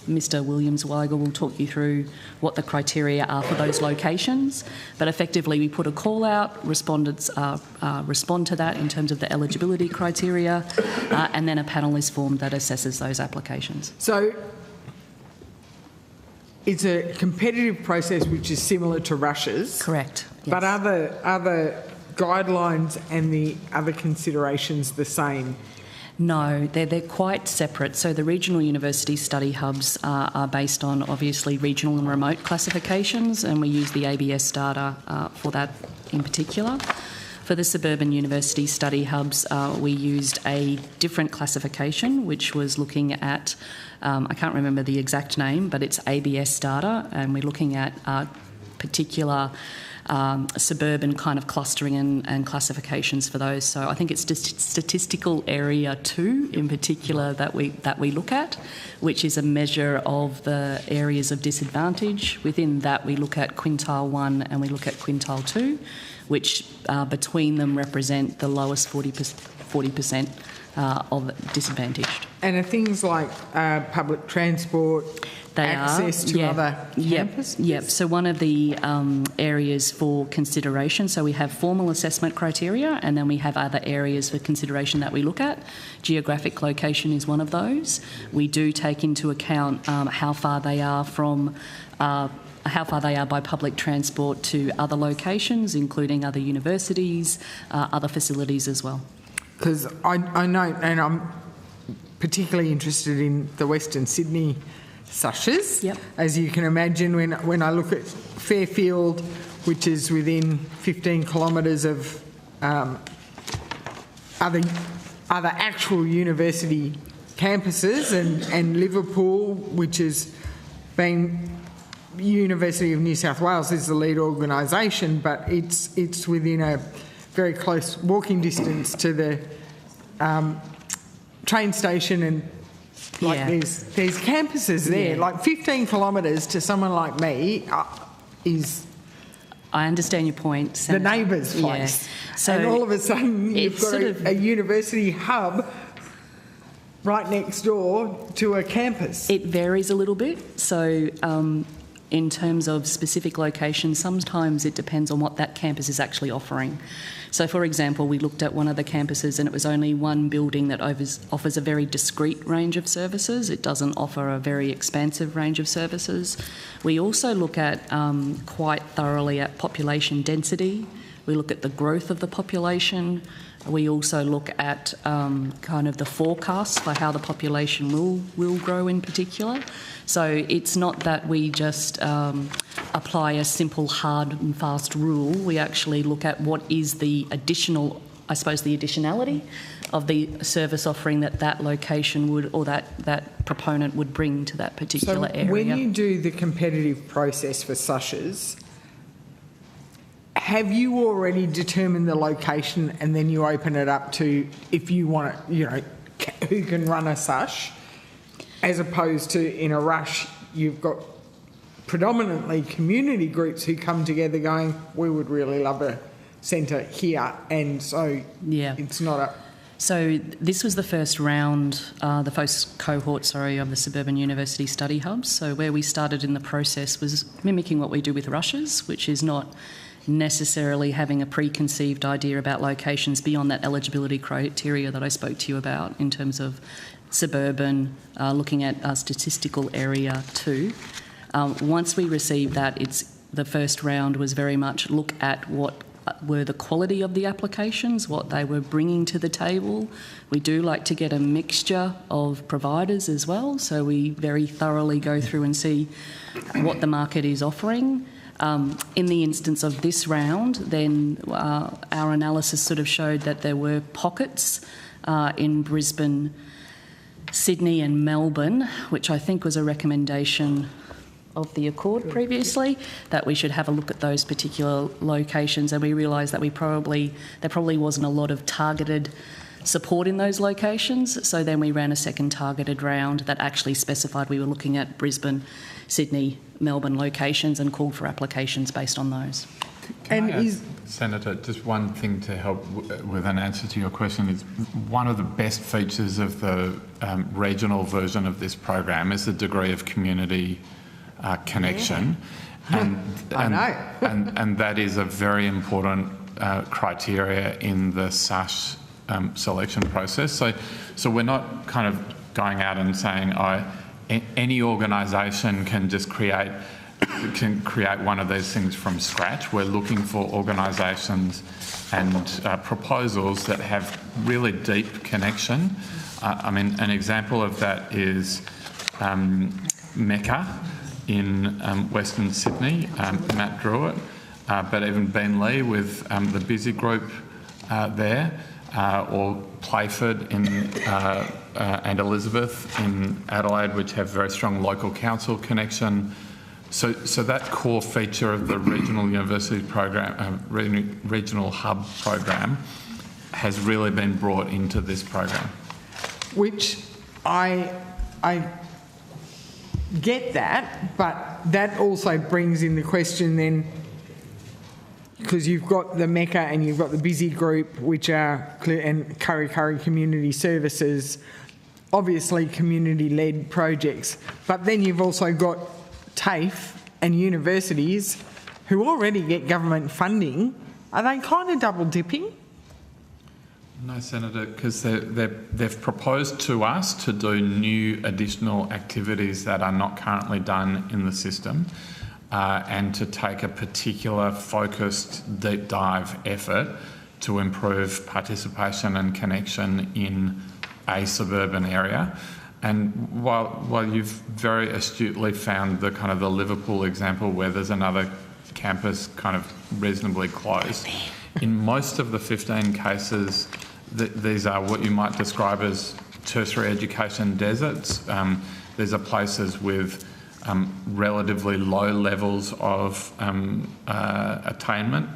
Mr Williams-Weigel will talk you through what the criteria are for those locations, but effectively we put a call out, respondents respond to that in terms of the eligibility criteria, and then a panel is formed that assesses those applications. So it's a competitive process which is similar to rushes. Correct. Yes. But are the guidelines and the other considerations the same? No, they're quite separate. So the regional university study hubs are based on obviously regional and remote classifications, and we use the ABS data for that in particular. For the suburban university study hubs, we used a different classification, which was looking at, I can't remember the exact name, but it's ABS data, and we're looking at particular suburban kind of clustering and classifications for those. So I think it's just statistical area 2 in particular that we look at, which is a measure of the areas of disadvantage. Within that we look at quintile 1 and we look at quintile 2, which between them represent the lowest 40% of disadvantaged. And are things like public transport, access to other campuses? Yep. So one of the areas for consideration, so we have formal assessment criteria and then we have other areas for consideration that we look at. Geographic location is one of those. We do take into account how far they are from by public transport to other locations, including other universities, other facilities as well. Because I know, and I'm particularly interested in the Western Sydney sashes. Yep. As you can imagine, when I look at Fairfield, which is within 15 kilometres of other actual university campuses, and Liverpool, which has been University of New South Wales is the lead organisation, but it's within a very close walking distance to the train station, and there's campuses there. Like 15 kilometres to someone like me is. I understand your point, Senator. The neighbour's place. Yeah. So and all of a sudden you've got a university hub right next door to a campus. It varies a little bit. So in terms of specific locations, sometimes it depends on what that campus is actually offering. So, for example, we looked at one of the campuses and it was only one building that offers a very discrete range of services. It doesn't offer a very expansive range of services. We also look at quite thoroughly at population density. We look at the growth of the population. We also look at kind of the forecast for how the population will grow in particular. So it's not that we just apply a simple hard and fast rule. We actually look at what is the additional, I suppose, the additionality of the service offering that location would, or that proponent would bring to that particular area. When you do the competitive process for SUSHs, have you already determined the location and then you open it up to, if you want it, who can run a SUSH, as opposed to in a rush you've got predominantly community groups who come together going, we would really love a centre here, and so it's not a... So this was the first round, the first cohort, of the Suburban University Study Hubs. So where we started in the process was mimicking what we do with rushes, which is not necessarily having a preconceived idea about locations beyond that eligibility criteria that I spoke to you about in terms of suburban, looking at a statistical area too. Once we received that, the first round was very much look at what were the quality of the applications, what they were bringing to the table. We do like to get a mixture of providers as well, so we very thoroughly go through and see what the market is offering. In the instance of this round, then our analysis sort of showed that there were pockets in Brisbane, Sydney and Melbourne, which I think was a recommendation of the Accord previously, that we should have a look at those particular locations, and we realised that there probably wasn't a lot of targeted support in those locations. So then we ran a second targeted round that actually specified we were looking at Brisbane, Sydney, Melbourne locations and called for applications based on those. Senator, just one thing to help with an answer to your question is one of the best features of the regional version of this program is the degree of community connection. And that is a very important criteria in the SUSH selection process. So we're not kind of going out and saying, any organisation can just create one of these things from scratch. We're looking for organisations and proposals that have really deep connection. I mean, an example of that is Mecca in Western Sydney, Matt Druitt, but even Ben Lee with the Busy Group there, or Playford and Elizabeth in Adelaide, which have very strong local council connection. So that core feature of the regional university program, regional hub program, has really been brought into this program. Which I get that, but that also brings in the question then, because you've got the Mecca and you've got the Busy Group, which are, and Curry Community Services, obviously community-led projects, but then you've also got TAFE and universities who already get government funding. Are they kind of double dipping? No, Senator, because they've proposed to us to do new additional activities that are not currently done in the system, and to take a particular focused deep dive effort to improve participation and connection in a suburban area. And while you've very astutely found the kind of the Liverpool example where there's another campus kind of reasonably close, in most of the 15 cases, these are what you might describe as tertiary education deserts. These are places with relatively low levels of attainment.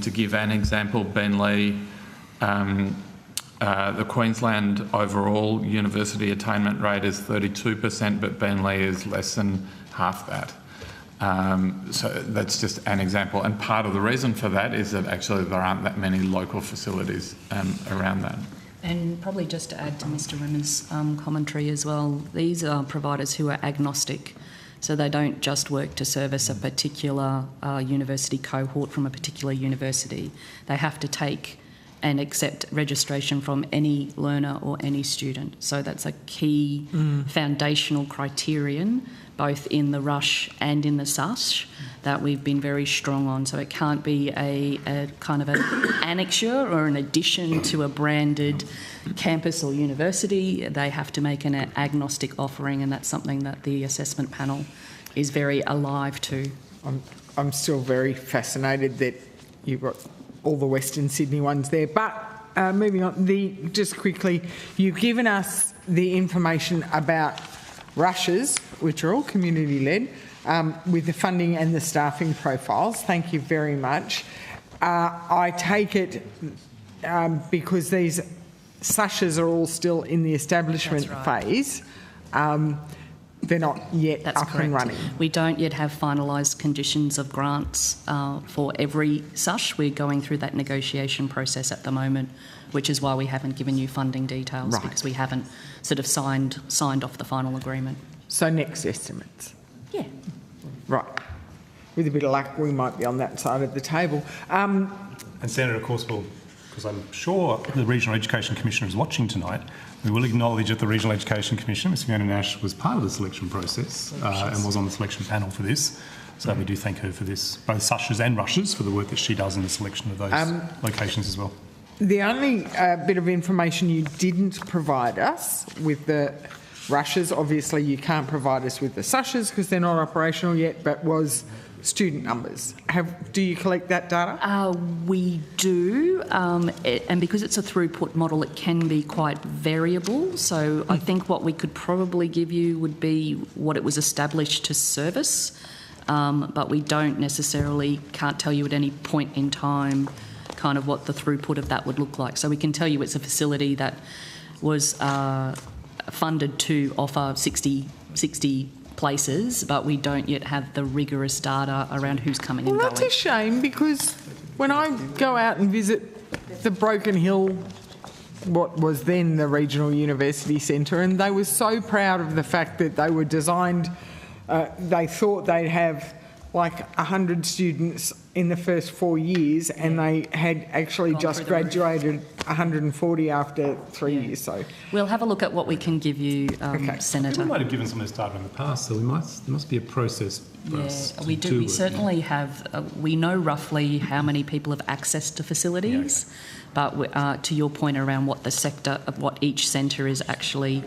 To give an example, Beenleigh, the Queensland overall university attainment rate is 32%, but Beenleigh is less than half that. So that's just an example. And part of the reason for that is that actually there aren't that many local facilities around that. And probably just to add to Mr Rimmer's commentary as well, these are providers who are agnostic. So they don't just work to service a particular university cohort from a particular university. They have to take and accept registration from any learner or any student. So that's a key foundational criterion, both in the rush and in the SUSH, that we've been very strong on. So it can't be a kind of an annexure or an addition to a branded campus or university. They have to make an agnostic offering, and that's something that the assessment panel is very alive to. I'm still very fascinated that you've got all the Western Sydney ones there. But moving on, just quickly, you've given us the information about rushes, which are all community-led, with the funding and the staffing profiles. Thank you very much. I take it because these SUSHs are all still in the establishment phase, they're not yet up and running. We don't yet have finalised conditions of grants for every SUSH. We're going through that negotiation process at the moment, which is why we haven't given you funding details, because we haven't sort of signed off the final agreement. So next estimates? Yeah. Right. With a bit of luck, we might be on that side of the table. And Senator, of course, because I'm sure the Regional Education Commissioner is watching tonight, we will acknowledge that the Regional Education Commissioner, Ms Fiona Nash, was part of the selection process and was on the selection panel for this. So we do thank her for this, both SUSHs and rushes, for the work that she does in the selection of those locations as well. The only bit of information you didn't provide us with the rushes, obviously you can't provide us with the SUSHs because they're not operational yet, but was student numbers. Do you collect that data? We do, and because it's a throughput model, it can be quite variable. So I think what we could probably give you would be what it was established to service, but we can't tell you at any point in time kind of what the throughput of that would look like. So we can tell you it's a facility that was funded to offer 60 places, but we don't yet have the rigorous data around who's coming and going. That's a shame, because when I go out and visit the Broken Hill, what was then the Regional University Centre, and they were so proud of the fact that they were designed, they thought they'd have like 100 students in the first 4 years, and they had actually just graduated 140 after 3 years. So we'll have a look at what we can give you, Senator. We might have given some of this data in the past, so there must be a process for us to we do. We certainly have. We know roughly how many people have access to facilities, but to your point around what the sector, what each centre is actually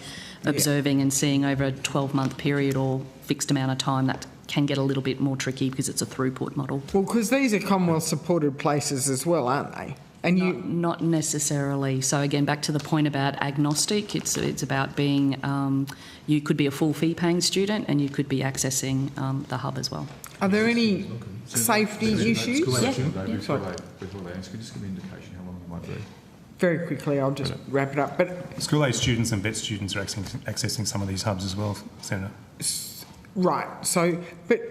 observing and seeing over a 12-month period or fixed amount of time, that can get a little bit more tricky because it's a throughput model. Well, because these are Commonwealth supported places as well, aren't they? And not necessarily. So again, back to the point about agnostic, it's about being, you could be a full fee paying student and you could be accessing the hub as well. Are there any safety issues? Before they ask, could you just give me an indication how long it might be? Very quickly, I'll just wrap it up. But school-age students and vet students are accessing some of these hubs as well, Senator. Right. So, but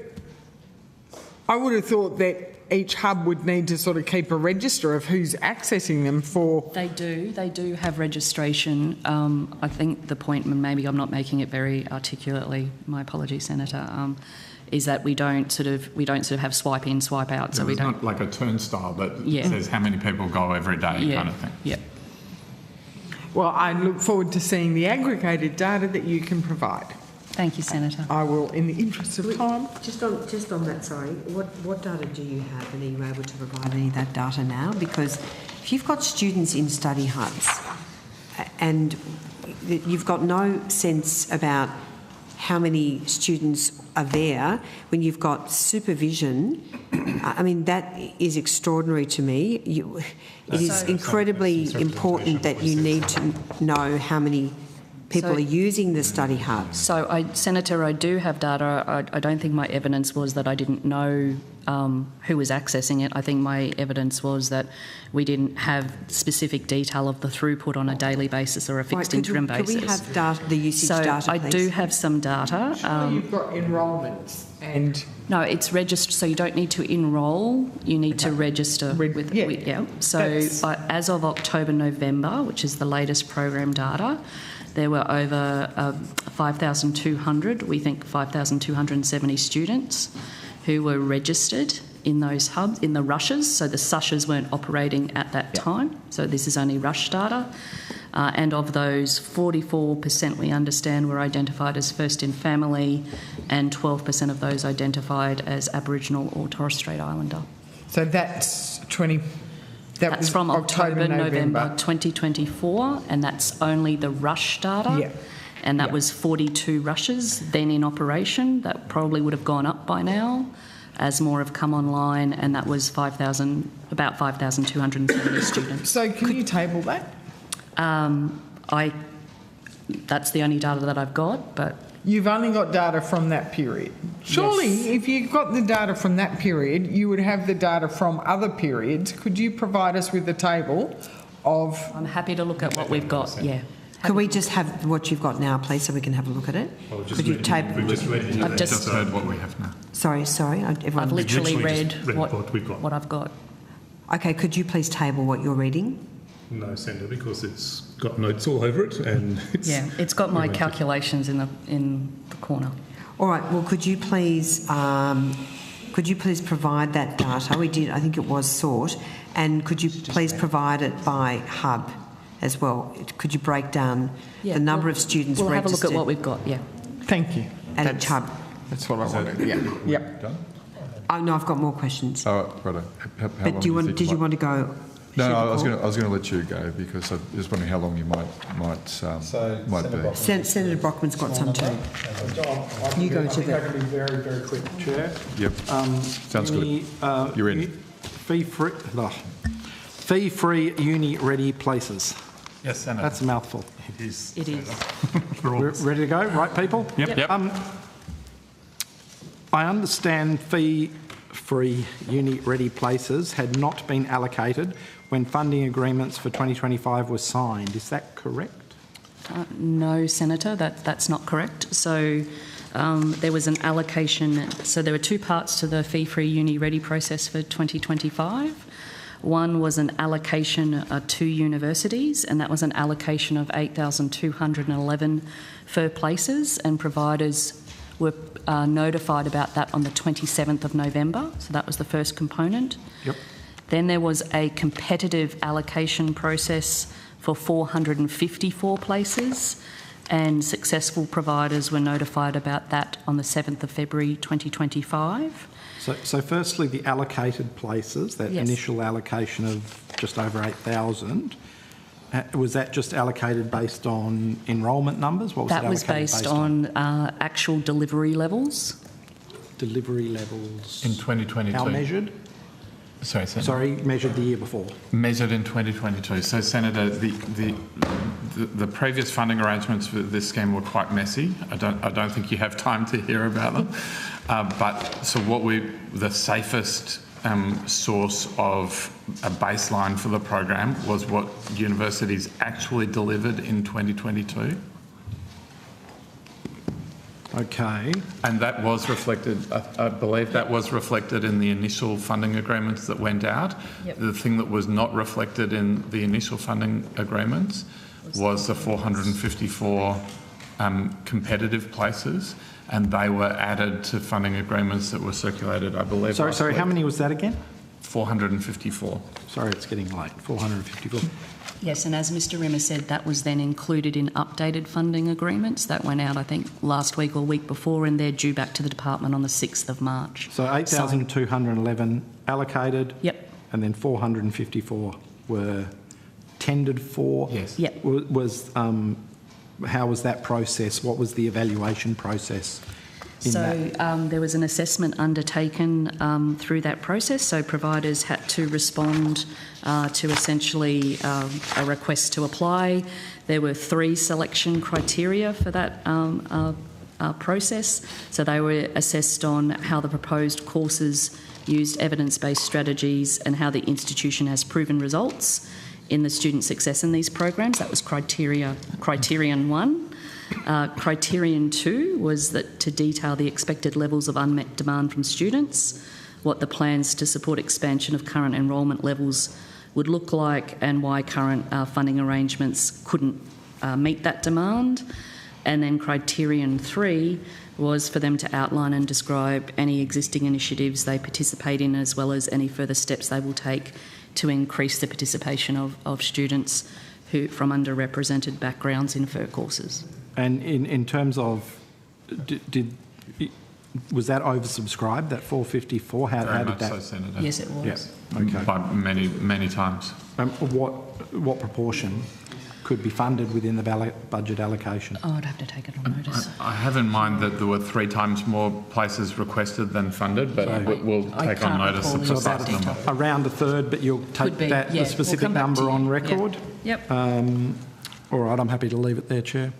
I would have thought that each hub would need to sort of keep a register of who's accessing them for... They do have registration. I think the point, and maybe I'm not making it very articulately, my apologies, Senator, is that we don't sort of have swipe in, swipe out. So we don't... Not like a turnstile that says how many people go every day kind of thing. Yeah. Well, I look forward to seeing the aggregated data that you can provide. Thank you, Senator. I will, in the interest of time... Just on that, sorry, what data do you have, and are you able to provide any of that data now? Because if you've got students in study hubs and you've got no sense about how many students are there, when you've got supervision, I mean, that is extraordinary to me. It is incredibly important that you need to know how many people are using the study hubs. So, Senator, I do have data. I don't think my evidence was that I didn't know who was accessing it. I think my evidence was that we didn't have specific detail of the throughput on a daily basis or a fixed interim basis. Could we have data, the usage data, please? I do have some data. You've got enrolments and... No, it's registered, so you don't need to enrol, you need to register So as of October, November, which is the latest program data, there were over 5,200, we think 5,270 students who were registered in those hubs, in the rushes, so the SUSHs weren't operating at that time, so this is only rush data. And of those, 44% we understand were identified as first in family and 12% of those identified as Aboriginal or Torres Strait Islander. So that's That's from October, November 2024, and that's only the rush data. Yeah. And that was 42 rushes then in operation. That probably would have gone up by now as more have come online, and that was about 5,270 students. So can you table that? That's the only data that I've got, but... You've only got data from that period. Surely, if you've got the data from that period, you would have the data from other periods. Could you provide us with the table of... I'm happy to look at what we've got, yeah. Could we just have what you've got now, please, so we can have a look at it? Could you table... I've just heard what we have now. Sorry. I've literally read what I've got. Okay, could you please table what you're reading? No, Senator, because it's got notes all over it, and it's got my calculations in the corner. All right. Well, could you please provide that data? We did. I think it was sought, and could you please provide it by hub as well? Could you break down the number of students we'll registered? We'll have a look at what we've got. Yeah. Thank you. At each hub. That's what I wanted. Yeah. Yep. Done? Oh no, I've got more questions. Oh, right. But did you want to go? No, I was going to let you go because I was wondering how long you might be. Senator Brockman's got some too. You go to that. Can be very, very quick, Chair. Yep. Sounds good. You're in. Fee-free uni-ready places. Yes, Senator. That's a mouthful. It is. It is. We're ready to go, right, people? Yep. I understand fee-free uni-ready places had not been allocated when funding agreements for 2025 were signed. Is that correct? No, Senator, that's not correct. So there was an allocation. So there were two parts to the fee-free uni-ready process for 2025. One was an allocation to universities, and that was an allocation of 8,211 FIR places, and providers were notified about that on the 27th of November. So that was the first component. Yep. Then there was a competitive allocation process for 454 places, and successful providers were notified about that on the 7th of February 2025. So firstly, the allocated places, that initial allocation of just over 8,000, was that just allocated based on enrolment numbers? What was that was based on actual delivery levels. Delivery levels? In 2022. How measured? Sorry, Senator. Sorry, measured the year before. Measured in 2022. So, Senator, the previous funding arrangements for this scheme were quite messy. I don't think you have time to hear about them. The safest source of a baseline for the program was what universities actually delivered in 2022. Okay. And that was reflected, I believe that was reflected in the initial funding agreements that went out. Yep. The thing that was not reflected in the initial funding agreements was the 454 competitive places, and they were added to funding agreements that were circulated, I believe. Sorry, how many was that again? 454. Sorry, it's getting late. 454. Yes, and as Mr Rimmer said, that was then included in updated funding agreements. That went out, I think, last week or week before, and they're due back to the department on the 6th of March. So 8,211 allocated. Yep. And then 454 were tendered for. Yes. Yep. How was that process? What was the evaluation process? There was an assessment undertaken through that process. So providers had to respond to essentially a request to apply. There were 3 selection criteria for that process. So they were assessed on how the proposed courses used evidence-based strategies and how the institution has proven results in the student success in these programs. That was criterion 1. Criterion 2 was that to detail the expected levels of unmet demand from students, what the plans to support expansion of current enrolment levels would look like, and why current funding arrangements couldn't meet that demand. And then criterion 3 was for them to outline and describe any existing initiatives they participate in, as well as any further steps they will take to increase the participation of students who from underrepresented backgrounds in FER courses. And in terms of, was that oversubscribed, that 454? How did that? So, Senator. Yes, it was. Yeah. Okay. By many times. What proportion could be funded within the budget allocation? Oh, I'd have to take it on notice. I have in mind that there were 3 times more places requested than funded, but we'll take on notice the precise number. Around a third, but you'll take the specific number on record? Yep. All right, I'm happy to leave it there, Chair.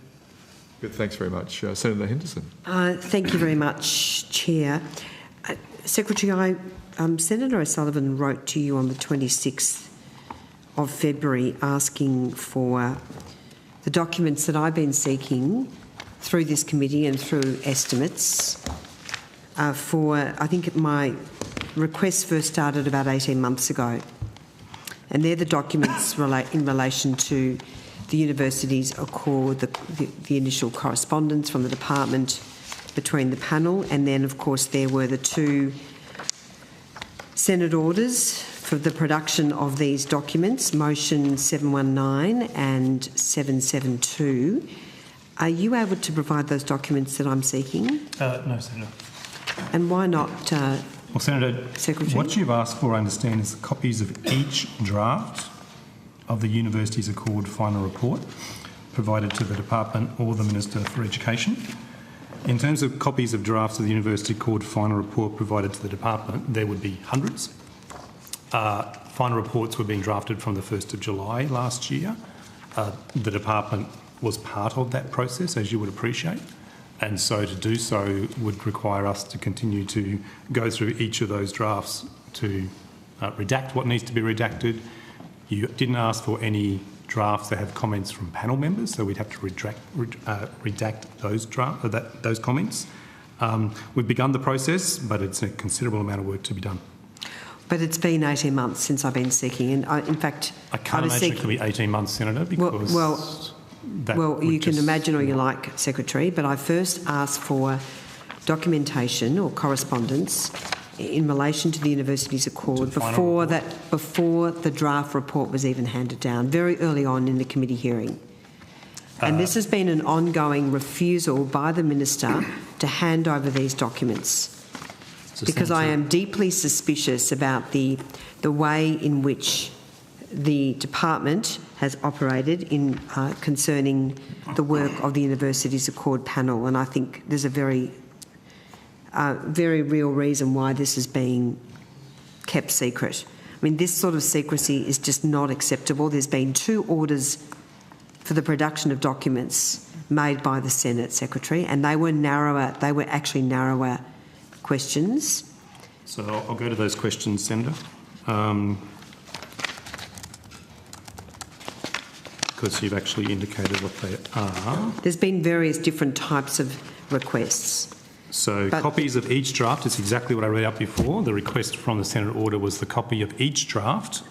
Good, thanks very much. Senator Henderson. Thank you very much, Chair. Secretary, Senator O'Sullivan wrote to you on the 26th of February asking for the documents that I've been seeking through this committee and through estimates I think my request first started about 18 months ago. And they're the documents in relation to the university's accord, the initial correspondence from the department between the panel, and then, of course, there were the 2 Senate orders for the production of these documents, Motion 719 and 772. Are you able to provide those documents that I'm seeking? No, Senator. And why not, Well, Senator, Secretary? what you've asked for, I understand, is copies of each draft of the University's Accord final report provided to the Department or the Minister for Education. In terms of copies of drafts of the University Accord final report provided to the Department, there would be hundreds. Final reports were being drafted from the 1st of July last year. The Department was part of that process, as you would appreciate, and so to do so would require us to continue to go through each of those drafts to redact what needs to be redacted. You didn't ask for any drafts that have comments from panel members, so we'd have to redact those comments. We've begun the process, but it's a considerable amount of work to be done. But it's been 18 months since I've been seeking, and in fact, I can't imagine it could be 18 months, Senator, because you can imagine all you like, Secretary, but I first asked for documentation or correspondence in relation to the university's accord before the draft report was even handed down, very early on in the committee hearing. And this has been an ongoing refusal by the Minister to hand over these documents, because I am deeply suspicious about the way in which the department has operated in concerning the work of the university's accord panel, and I think there's a very real reason why this is being kept secret. I mean, this sort of secrecy is just not acceptable. There's been 2 orders for the production of documents made by the Senate, Secretary, and they were narrower. They were actually narrower questions. So I'll go to those questions, Senator. Because you've actually indicated what they are. There's been various different types of requests. So copies of each draft is exactly what I read out before. The request from the Senate order was the copy of each draft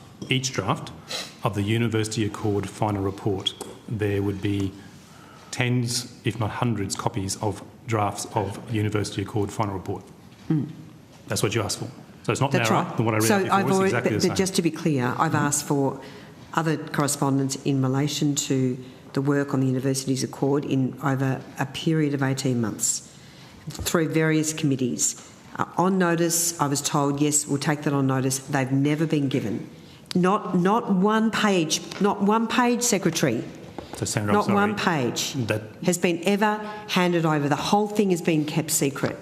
of the University Accord final report. There would be tens, if not hundreds, copies of drafts of University Accord final report. That's what you asked for. So it's not narrower than what I read out before. It's exactly the same. But just to be clear, I've asked for other correspondence in relation to the work on the university's accord in over a period of 18 months through various committees. On notice, I was told, yes, we'll take that on notice. They've never been given. Not one page, Secretary. So, Senator, Not I'm sorry. one page That has been ever handed over. The whole thing has been kept secret.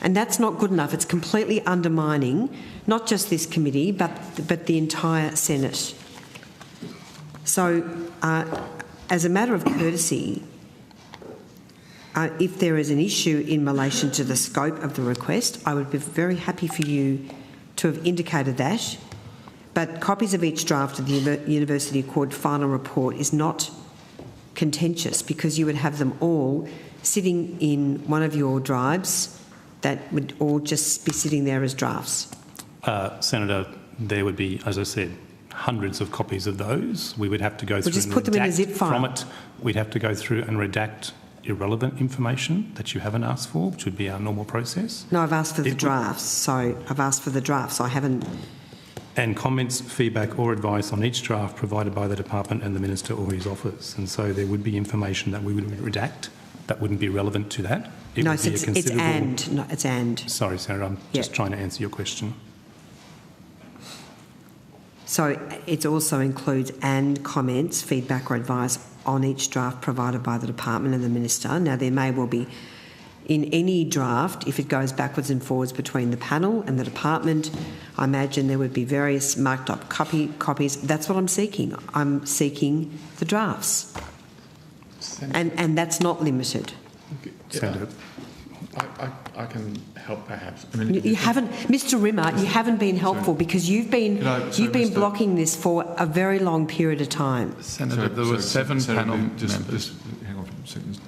And that's not good enough. It's completely undermining not just this committee, but the entire Senate. So, as a matter of courtesy, if there is an issue in relation to the scope of the request, I would be very happy for you to have indicated that. But copies of each draft of the University Accord final report is not contentious, because you would have them all sitting in one of your drives that would all just be sitting there as drafts. Senator, there would be, as I said, hundreds of copies of those. We would have to go through just and put them in a redact zip file. from it. We'd have to go through and redact irrelevant information that you haven't asked for, which would be our normal process. No, I've asked for the drafts. So I've asked for the drafts. I haven't. And comments, feedback or advice on each draft provided by the department and the minister or his office. And so there would be information that we would redact that wouldn't be relevant to that. It No, would be a it's considerable... and. No, it's and. Sorry, Senator, I'm just trying to answer your question. So it also includes and comments, feedback or advice on each draft provided by the department and the minister. Now, there may well be, in any draft, if it goes backwards and forwards between the panel and the department, I imagine there would be various marked up copies. That's what I'm seeking. I'm seeking the drafts. And that's not limited. Senator. I can help perhaps. I mean, you haven't, Mr. Rimmer. You haven't been helpful, because you've been blocking this for a very long period of time. Senator, there were seven panel members. Just hang on for a second.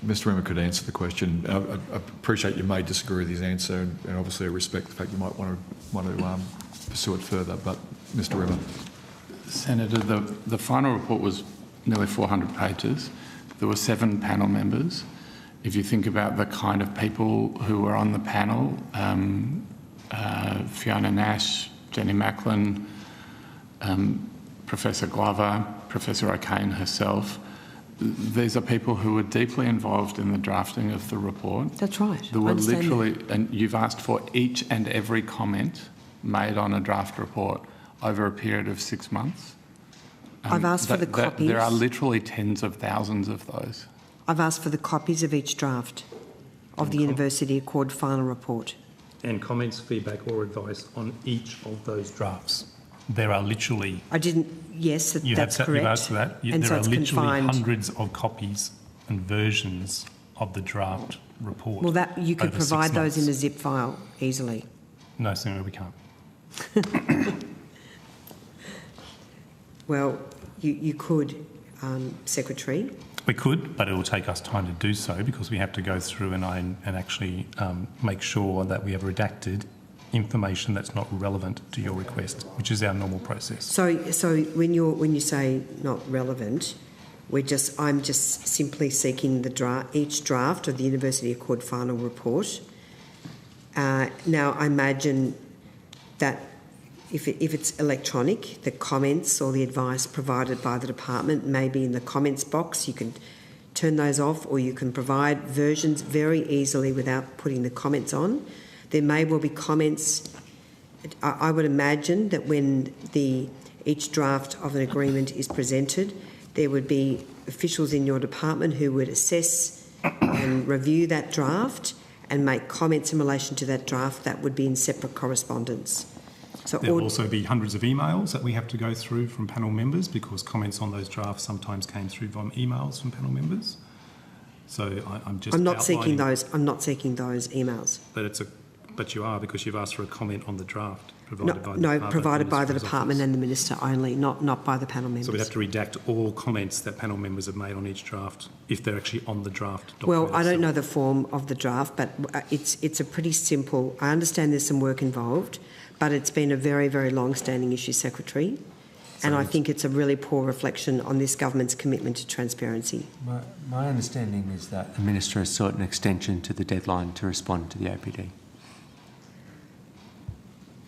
Mr. Rimmer could answer the question. I appreciate you may disagree with his answer, and obviously I respect the fact you might want to pursue it further. But Mr. Rimmer, Senator, the final report was nearly 400 pages. There were 7 panel members. If you think about the kind of people who were on the panel, Fiona Nash, Jenny Macklin, Professor Glover, Professor O'Kane herself, these are people who were deeply involved in the drafting of the report. That's right. There were literally, and you've asked for each and every comment made on a draft report over a period of 6 months. I've asked for the copies. There are literally tens of thousands of those. I've asked for the copies of each draft of the University Accord final report. And comments, feedback or advice on each of those drafts. There are literally... I didn't... Yes, that's correct. You've asked for that. And there so are literally confined. hundreds of copies and versions of the draft report. Well, that you could over 6 provide those months. in a zip file easily. No, Senator, we can't. Well, you could, Secretary. We could, but it will take us time to do so, because we have to go through and actually make sure that we have redacted information that's not relevant to your request, which is our normal process. So when you say not relevant, I'm just simply seeking each draft of the University Accord final report. Now, I imagine that if it's electronic, the comments or the advice provided by the department may be in the comments box. You can turn those off, or you can provide versions very easily without putting the comments on. There may well be comments. I would imagine that when each draft of an agreement is presented, there would be officials in your department who would assess and review that draft and make comments in relation to that draft. That would be in separate correspondence. So there will also be hundreds of emails that we have to go through from panel members, because comments on those drafts sometimes came through from emails from panel members. So I'm not seeking those. I'm not seeking those emails. But you are, because you've asked for a comment on the draft provided by the department. No, provided by the department and the minister only, not by the panel members. So we'd have to redact all comments that panel members have made on each draft if they're actually on the draft document. Well, I don't know the form of the draft, but it's a pretty simple. I understand there's some work involved, but it's been a very, very long-standing issue, Secretary, and I think it's a really poor reflection on this government's commitment to transparency. My understanding is that the minister has sought an extension to the deadline to respond to the APD.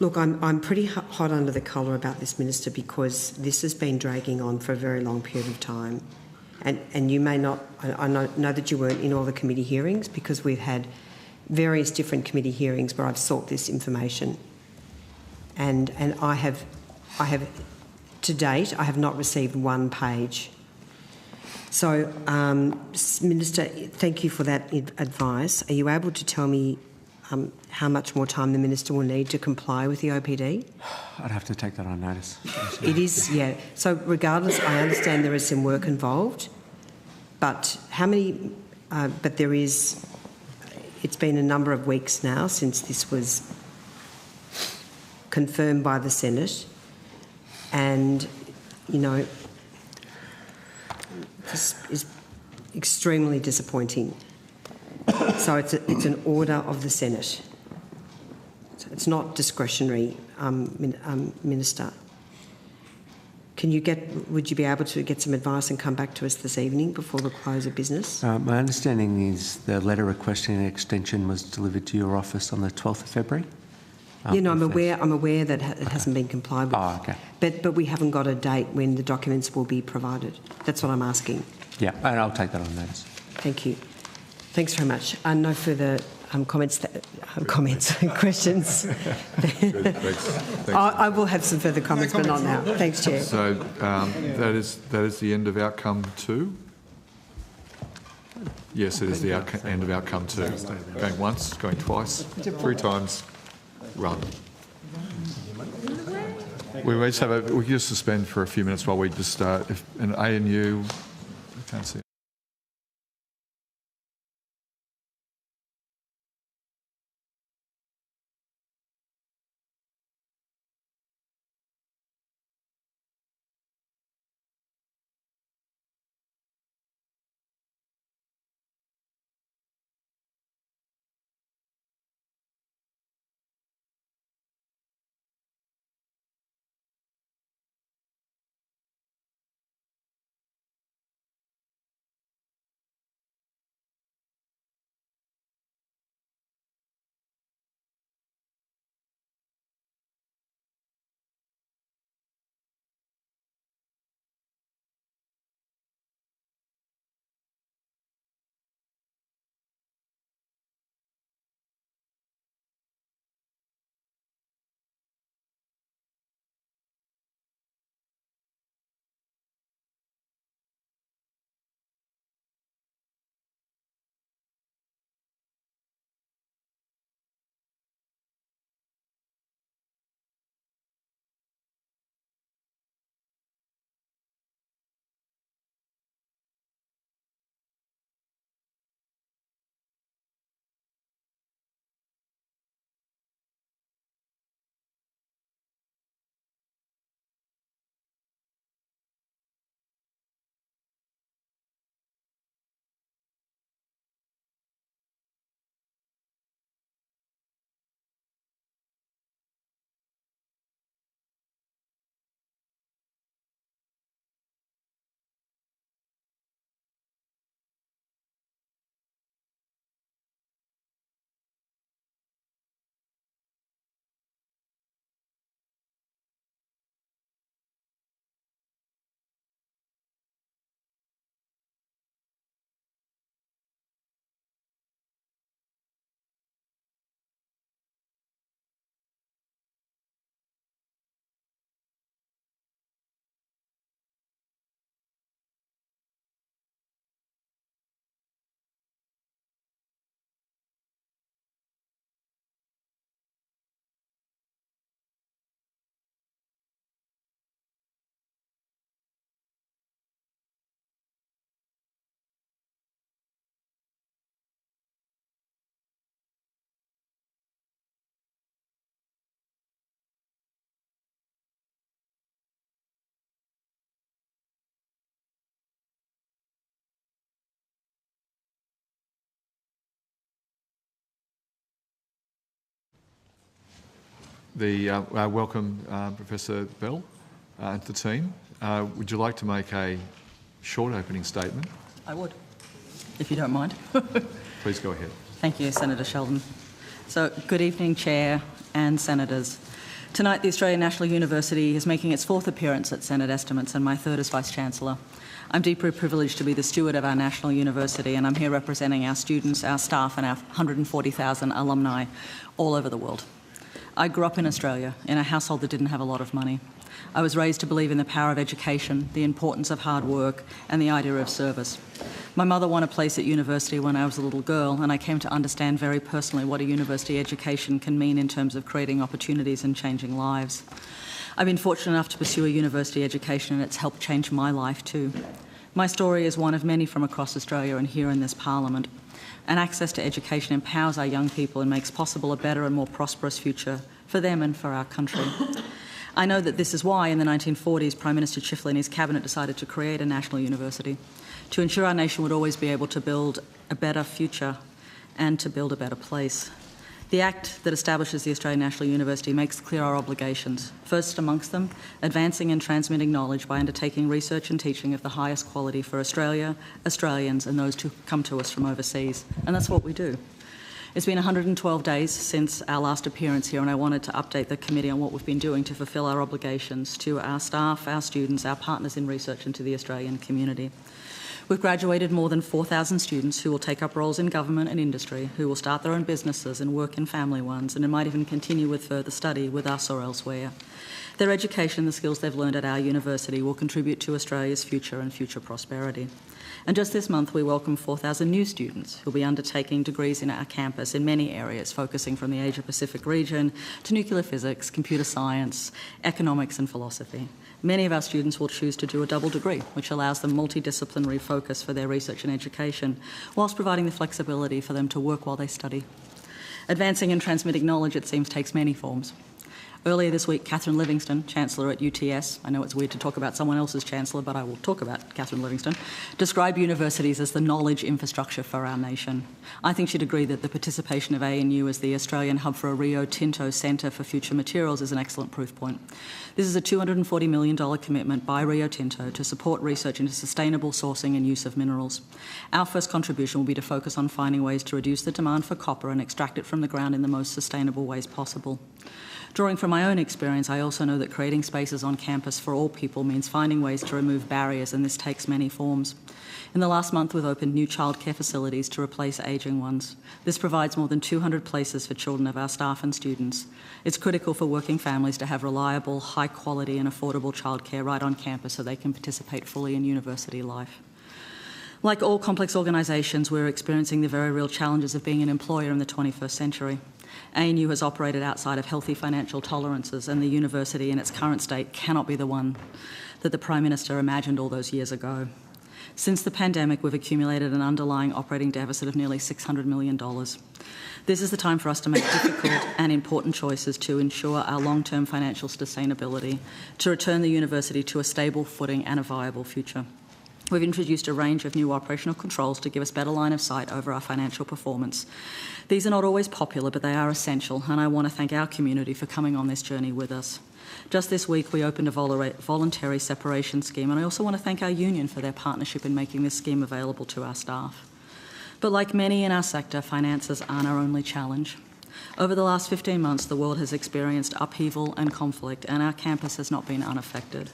Look, I'm pretty hot under the collar about this, Minister, because this has been dragging on for a very long period of time. And you may not... I know that you weren't in all the committee hearings, because we've had various different committee hearings where I've sought this information. And I have to date, I have not received one page So, Minister, thank you for that advice. Are you able to tell me how much more time the Minister will need to comply with the OPD? I'd have to take that on notice. It is, yeah. So regardless, I understand there is some work involved, but how many, but there is, it's been a number of weeks now since this was confirmed by the Senate, and, you know, this is extremely disappointing. So it's an order of the Senate. So it's not discretionary, Minister. Would you be able to get some advice and come back to us this evening before the close of business? My understanding is the letter requesting an extension was delivered to your office on the 12th of February. Yeah, no, I'm aware that it hasn't been complied with. Oh, okay. But we haven't got a date when the documents will be provided. That's what I'm asking. Yeah, and I'll take that on notice. Thank you. Thanks very much. No further comments, questions. Good, thanks. I will have some further comments, but not now. Thanks, Chair. So that is the end of outcome 2. Yes, it is the end of outcome 2. Going once, going twice, 3 times. Run. We can just suspend for a few minutes while we just start. If an ANU, I can't see. Welcome Professor Bell and the team. Would you like to make a short opening statement? I would, if you don't mind. Please go ahead. Thank you, Senator Sheldon. So, good evening, Chair and Senators. Tonight, the Australian National University is making its 4th appearance at Senate estimates and my 3rd as Vice-Chancellor. I'm deeply privileged to be the steward of our National University, and I'm here representing our students, our staff and our 140,000 alumni all over the world. I grew up in Australia in a household that didn't have a lot of money. I was raised to believe in the power of education, the importance of hard work, and the idea of service. My mother won a place at university when I was a little girl, and I came to understand very personally what a university education can mean in terms of creating opportunities and changing lives. I've been fortunate enough to pursue a university education, and it's helped change my life too. My story is one of many from across Australia and here in this Parliament. And access to education empowers our young people and makes possible a better and more prosperous future for them and for our country. I know that this is why in the 1940s Prime Minister Chifley and his cabinet decided to create a national university to ensure our nation would always be able to build a better future and to build a better place. The Act that establishes the Australian National University makes clear our obligations, first amongst them, advancing and transmitting knowledge by undertaking research and teaching of the highest quality for Australia, Australians and those who come to us from overseas. And that's what we do. It's been 112 days since our last appearance here, and I wanted to update the committee on what we've been doing to fulfil our obligations to our staff, our students, our partners in research and to the Australian community. We've graduated more than 4,000 students who will take up roles in government and industry, who will start their own businesses and work in family ones, and who might even continue with further study with us or elsewhere. Their education and the skills they've learned at our university will contribute to Australia's future and future prosperity. And just this month we welcome 4,000 new students who will be undertaking degrees in our campus in many areas, focusing from the Asia Pacific region to nuclear physics, computer science, economics and philosophy. Many of our students will choose to do a double degree, which allows them multidisciplinary focus for their research and education, whilst providing the flexibility for them to work while they study. Advancing and transmitting knowledge, it seems, takes many forms. Earlier this week, Catherine Livingstone, Chancellor at UTS, I know it's weird to talk about someone else's Chancellor, but I will talk about Catherine Livingstone, described universities as the knowledge infrastructure for our nation. I think she'd agree that the participation of ANU as the Australian hub for a Rio Tinto Centre for Future Materials is an excellent proof point. This is a $240 million commitment by Rio Tinto to support research into sustainable sourcing and use of minerals. Our first contribution will be to focus on finding ways to reduce the demand for copper and extract it from the ground in the most sustainable ways possible. Drawing from my own experience, I also know that creating spaces on campus for all people means finding ways to remove barriers, and this takes many forms. In the last month, we've opened new childcare facilities to replace ageing ones. This provides more than 200 places for children of our staff and students. It's critical for working families to have reliable, high quality and affordable childcare right on campus so they can participate fully in university life. Like all complex organisations, we're experiencing the very real challenges of being an employer in the 21st century. ANU has operated outside of healthy financial tolerances, and the university in its current state cannot be the one that the Prime Minister imagined all those years ago. Since the pandemic, we've accumulated an underlying operating deficit of nearly $600 million. This is the time for us to make difficult and important choices to ensure our long-term financial sustainability, to return the university to a stable footing and a viable future. We've introduced a range of new operational controls to give us better line of sight over our financial performance. These are not always popular, but they are essential, and I want to thank our community for coming on this journey with us. Just this week, we opened a voluntary separation scheme, and I also want to thank our union for their partnership in making this scheme available to our staff. But like many in our sector, finances aren't our only challenge. Over the last 15 months, the world has experienced upheaval and conflict, and our campus has not been unaffected.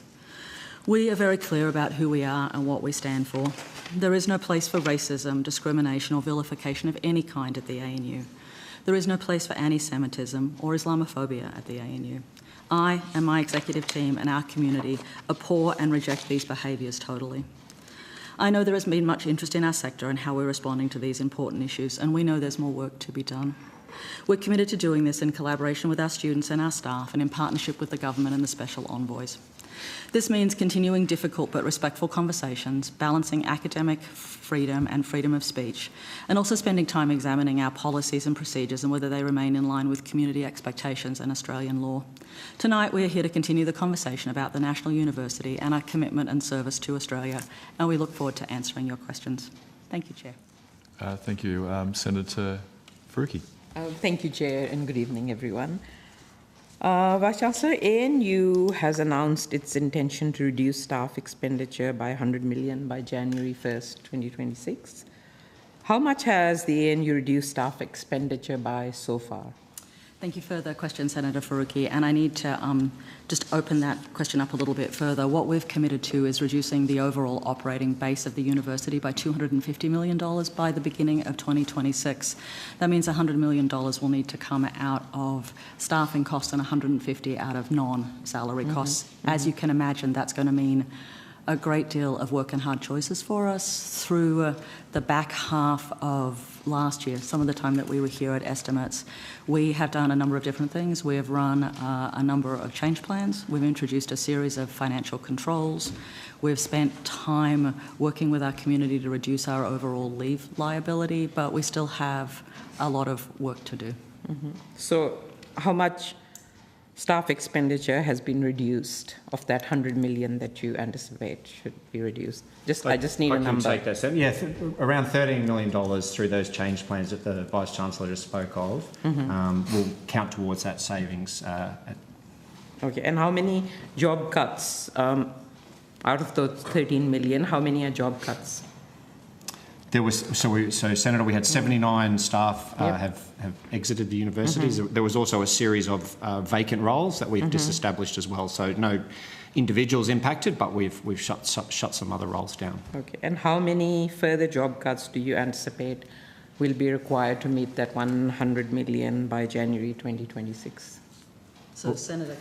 We are very clear about who we are and what we stand for. There is no place for racism, discrimination or vilification of any kind at the ANU. There is no place for anti-Semitism or Islamophobia at the ANU. I and my executive team and our community abhor and reject these behaviours totally. I know there has been much interest in our sector and how we're responding to these important issues, and we know there's more work to be done. We're committed to doing this in collaboration with our students and our staff and in partnership with the government and the special envoys. This means continuing difficult but respectful conversations, balancing academic freedom and freedom of speech, and also spending time examining our policies and procedures and whether they remain in line with community expectations and Australian law. Tonight we are here to continue the conversation about the National University and our commitment and service to Australia, and we look forward to answering your questions. Thank you, Chair. Thank you. Senator Faruqi. Thank you, Chair, and good evening, everyone. Vice-Chancellor, ANU has announced its intention to reduce staff expenditure by $100 million by January 1st, 2026. How much has the ANU reduced staff expenditure by so far? Thank you for the question, Senator Faruqi. And I need to just open that question up a little bit further. What we've committed to is reducing the overall operating base of the university by $250 million by the beginning of 2026. That means $100 million will need to come out of staffing costs and $150 out of non-salary costs. As you can imagine, that's going to mean a great deal of work and hard choices for us through the back half of last year, some of the time that we were here at Estimates. We have done a number of different things. We have run a number of change plans. We've introduced a series of financial controls. We've spent time working with our community to reduce our overall leave liability, but we still have a lot of work to do. So how much staff expenditure has been reduced of that 100 million that you anticipate should be reduced? I just need a number. Take that. So, yeah, around $13 million through those change plans that the Vice-Chancellor just spoke of will count towards that savings. Okay, and how many job cuts out of those 13 million, how many are job cuts? There was Senator, we had 79 staff have exited the universities. There was also a series of vacant roles that we've disestablished as well. So no individuals impacted, but we've shut some other roles down. Okay, and how many further job cuts do you anticipate will be required to meet that 100 million by January 2026? So, Senator,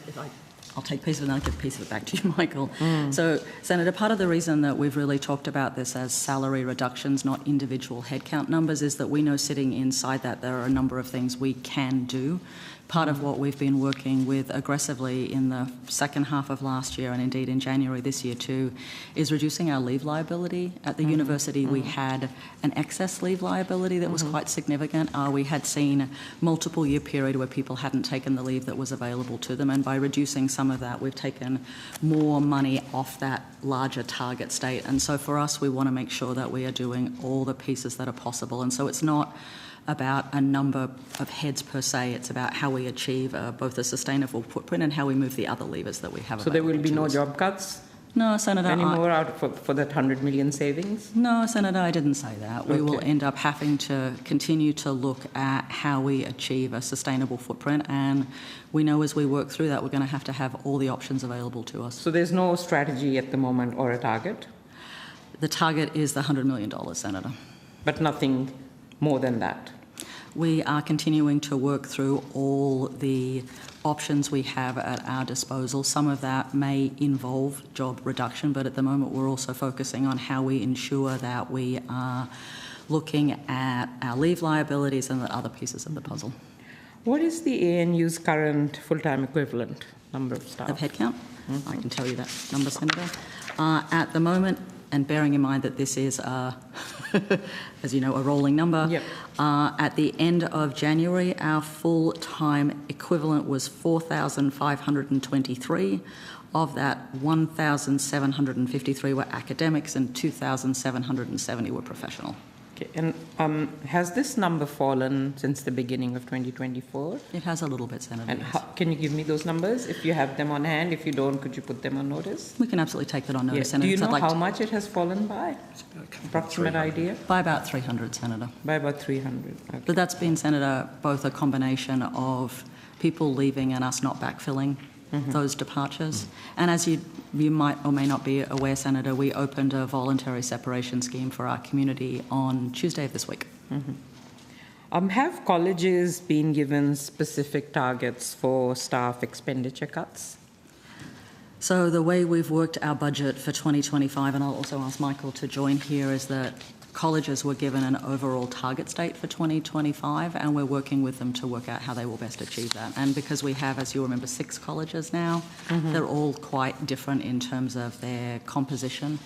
I'll take a piece of it and I'll give a piece of it back to you, Michael. So, Senator, part of the reason that we've really talked about this as salary reductions, not individual headcount numbers, is that we know sitting inside that there are a number of things we can do. Part of what we've been working with aggressively in the second half of last year and indeed in January this year too is reducing our leave liability. At the university we had an excess leave liability that was quite significant. We had seen multiple year period where people hadn't taken the leave that was available to them, and by reducing some of that we've taken more money off that larger target state. And so for us we want to make sure that we are doing all the pieces that are possible, and so it's not about a number of heads per se, it's about how we achieve both a sustainable footprint and how we move the other levers that we have. So there will be no job cuts? No, Senator. Any more out for that 100 million savings? No, Senator, I didn't say that. We will end up having to continue to look at how we achieve a sustainable footprint, and we know as we work through that we're going to have all the options available to us. So there's no strategy at the moment or a target? The target is the $100 million, Senator. But nothing more than that? We are continuing to work through all the options we have at our disposal. Some of that may involve job reduction, but at the moment we're also focusing on how we ensure that we are looking at our leave liabilities and the other pieces of the puzzle. What is the ANU's current full-time equivalent number of staff? Of headcount? I can tell you that number, Senator. At the moment, and bearing in mind that this is, as you know, a rolling number, at the end of January, our full-time equivalent was 4,523. Of that, 1,753 were academics and 2,770 were professional. Okay, and has this number fallen since the beginning of 2024? It has a little bit, Senator. And can you give me those numbers? If you have them on hand, if you don't, could you put them on notice? We can absolutely take that on notice, Senator. Do you know how much it has fallen by? Approximate idea? By about 300, Senator. By about 300. Okay. But that's been, Senator, both a combination of people leaving and us not backfilling those departures. And as you might or may not be aware, Senator, we opened a voluntary separation scheme for our community on Tuesday of this week. Have colleges been given specific targets for staff expenditure cuts? So the way we've worked our budget for 2025, and I'll also ask Michael to join here, is that colleges were given an overall target state for 2025, and we're working with them to work out how they will best achieve that. And because we have, as you remember, 6 colleges now, they're all quite different in terms of their composition.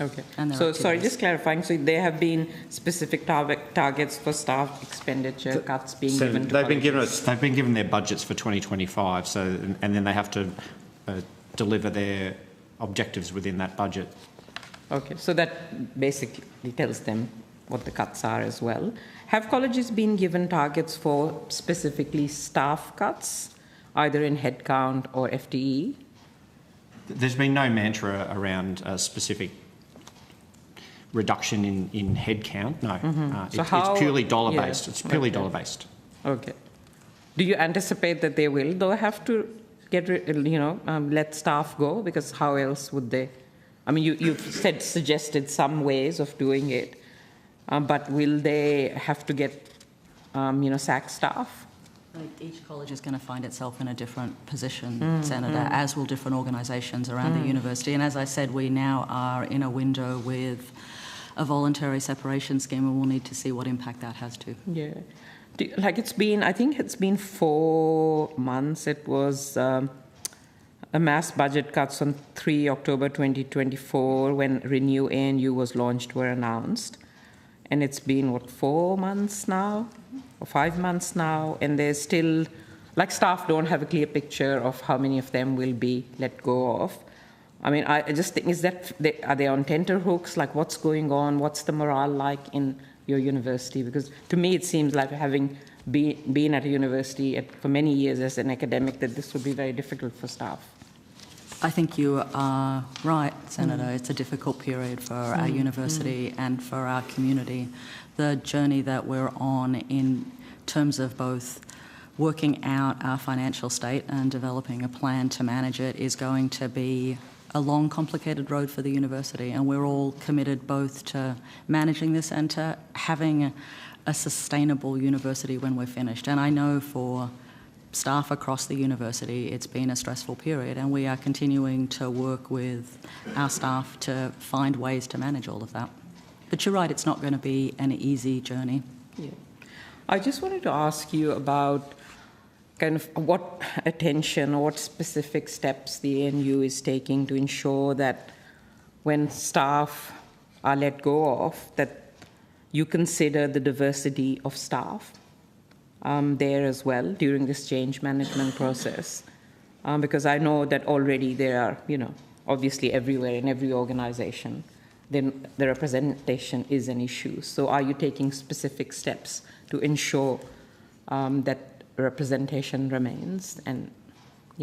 Okay. And so, sorry, just clarifying. So there have been specific targets for staff expenditure cuts being given to colleges? They've been given their budgets for 2025, so and then they have to deliver their objectives within that budget. Okay, so that basically tells them what the cuts are as well. Have colleges been given targets for specifically staff cuts, either in headcount or FTE? There's been no mantra around a specific reduction in headcount, no. So it's purely dollar-based. It's purely dollar-based. Okay. Do you anticipate that they will, though, have to let staff go? Because how else would they? I mean, you've suggested some ways of doing it, but will they have to get, sack staff? Each college is going to find itself in a different position, Senator, as will different organisations around the university. And as I said, we now are in a window with a voluntary separation scheme, and we'll need to see what impact that has too. Yeah. I think it's been 4 months. It was a mass budget cuts on 3 October 2024 when Renew ANU was launched were announced. And it's been, 4 months now? Or 5 months now, and there's still, staff don't have a clear picture of how many of them will be let go of. I mean, I just think, are they on tenterhooks? What's going on? What's the morale like in your university? Because to me, it seems like, having been at a university for many years as an academic, that this would be very difficult for staff. I think you are right, Senator. It's a difficult period for our university and for our community. The journey that we're on in terms of both working out our financial state and developing a plan to manage it is going to be a long, complicated road for the university, and we're all committed both to managing this and to having a sustainable university when we're finished. And I know for staff across the university, it's been a stressful period, and we are continuing to work with our staff to find ways to manage all of that. But you're right, it's not going to be an easy journey. Yeah. I just wanted to ask you about kind of what attention or what specific steps the ANU is taking to ensure that when staff are let go of, that you consider the diversity of staff there as well during this change management process. Because I know that already there are, obviously everywhere in every organisation, then the representation is an issue. So are you taking specific steps to ensure that representation remains? And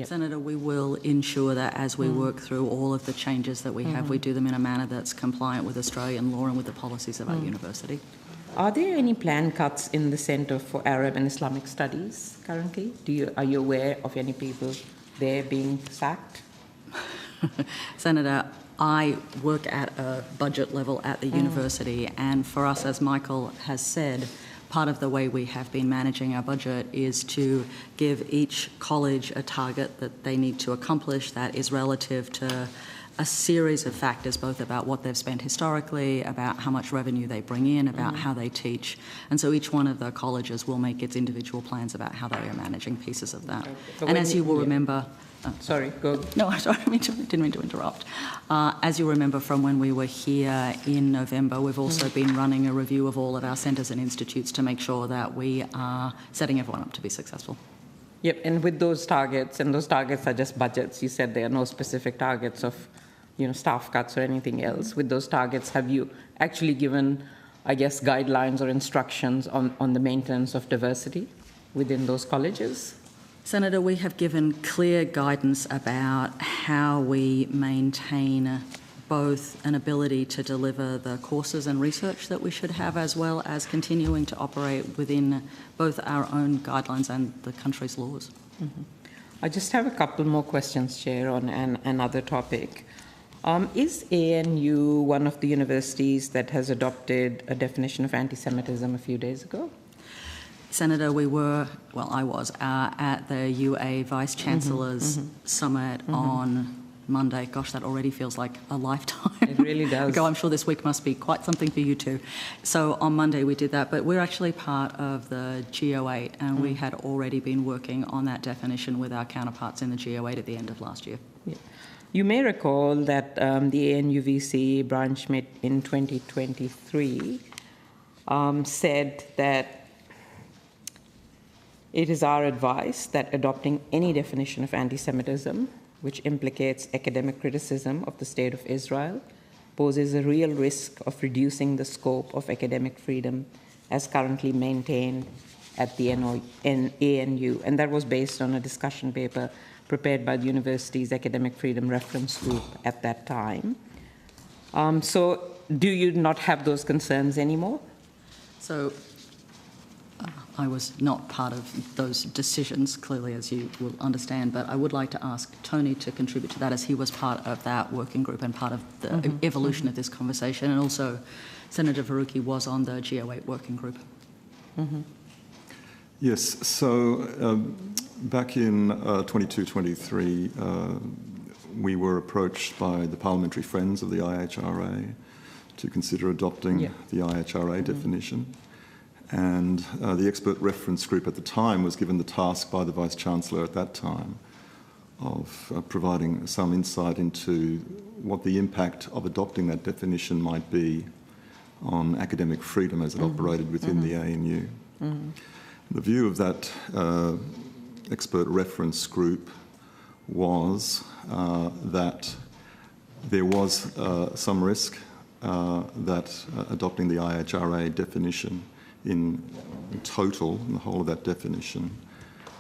Senator, we will ensure that as we work through all of the changes that we have, we do them in a manner that's compliant with Australian law and with the policies of our university. Are there any planned cuts in the Centre for Arab and Islamic Studies currently? Are you aware of any people there being sacked? Senator, I work at a budget level at the university, and for us, as Michael has said, part of the way we have been managing our budget is to give each college a target that they need to accomplish that is relative to a series of factors, both about what they've spent historically, about how much revenue they bring in, about how they teach. And so each one of the colleges will make its individual plans about how they are managing pieces of that. Okay. And as you will remember... Sorry, go. No, I didn't mean to interrupt. As you remember from when we were here in November, we've also been running a review of all of our centres and institutes to make sure that we are setting everyone up to be successful. Yep, and with those targets, and those targets are just budgets, you said there are no specific targets of staff cuts or anything else. With those targets, have you actually given, I guess, guidelines or instructions on the maintenance of diversity within those colleges? Senator, we have given clear guidance about how we maintain both an ability to deliver the courses and research that we should have, as well as continuing to operate within both our own guidelines and the country's laws. I just have a couple more questions, Chair, on another topic. Is ANU one of the universities that has adopted a definition of anti-Semitism a few days ago? Senator, I was at the UA Vice-Chancellor's Summit on Monday. Gosh, that already feels like a lifetime. It really does. I'm sure this week must be quite something for you too. So on Monday we did that, but we're actually part of the GO8, and we had already been working on that definition with our counterparts in the GO8 at the end of last year. Yeah. You may recall that the ANUVC branch met in 2023 said that it is our advice that adopting any definition of anti-Semitism which implicates academic criticism of the State of Israel poses a real risk of reducing the scope of academic freedom as currently maintained at the ANU. And that was based on a discussion paper prepared by the university's Academic Freedom Reference Group at that time. So do you not have those concerns anymore? So I was not part of those decisions, clearly, as you will understand, but I would like to ask Tony to contribute to that, as he was part of that working group and part of the evolution of this conversation, and also Senator Faruqi was on the G08 working group. Yes, so back in 22-23, we were approached by the parliamentary friends of the IHRA to consider adopting the IHRA definition. And the expert reference group at the time was given the task by the Vice-Chancellor at that time of providing some insight into what the impact of adopting that definition might be on academic freedom as it operated within the ANU. The view of that expert reference group was that there was some risk that adopting the IHRA definition in total, in the whole of that definition,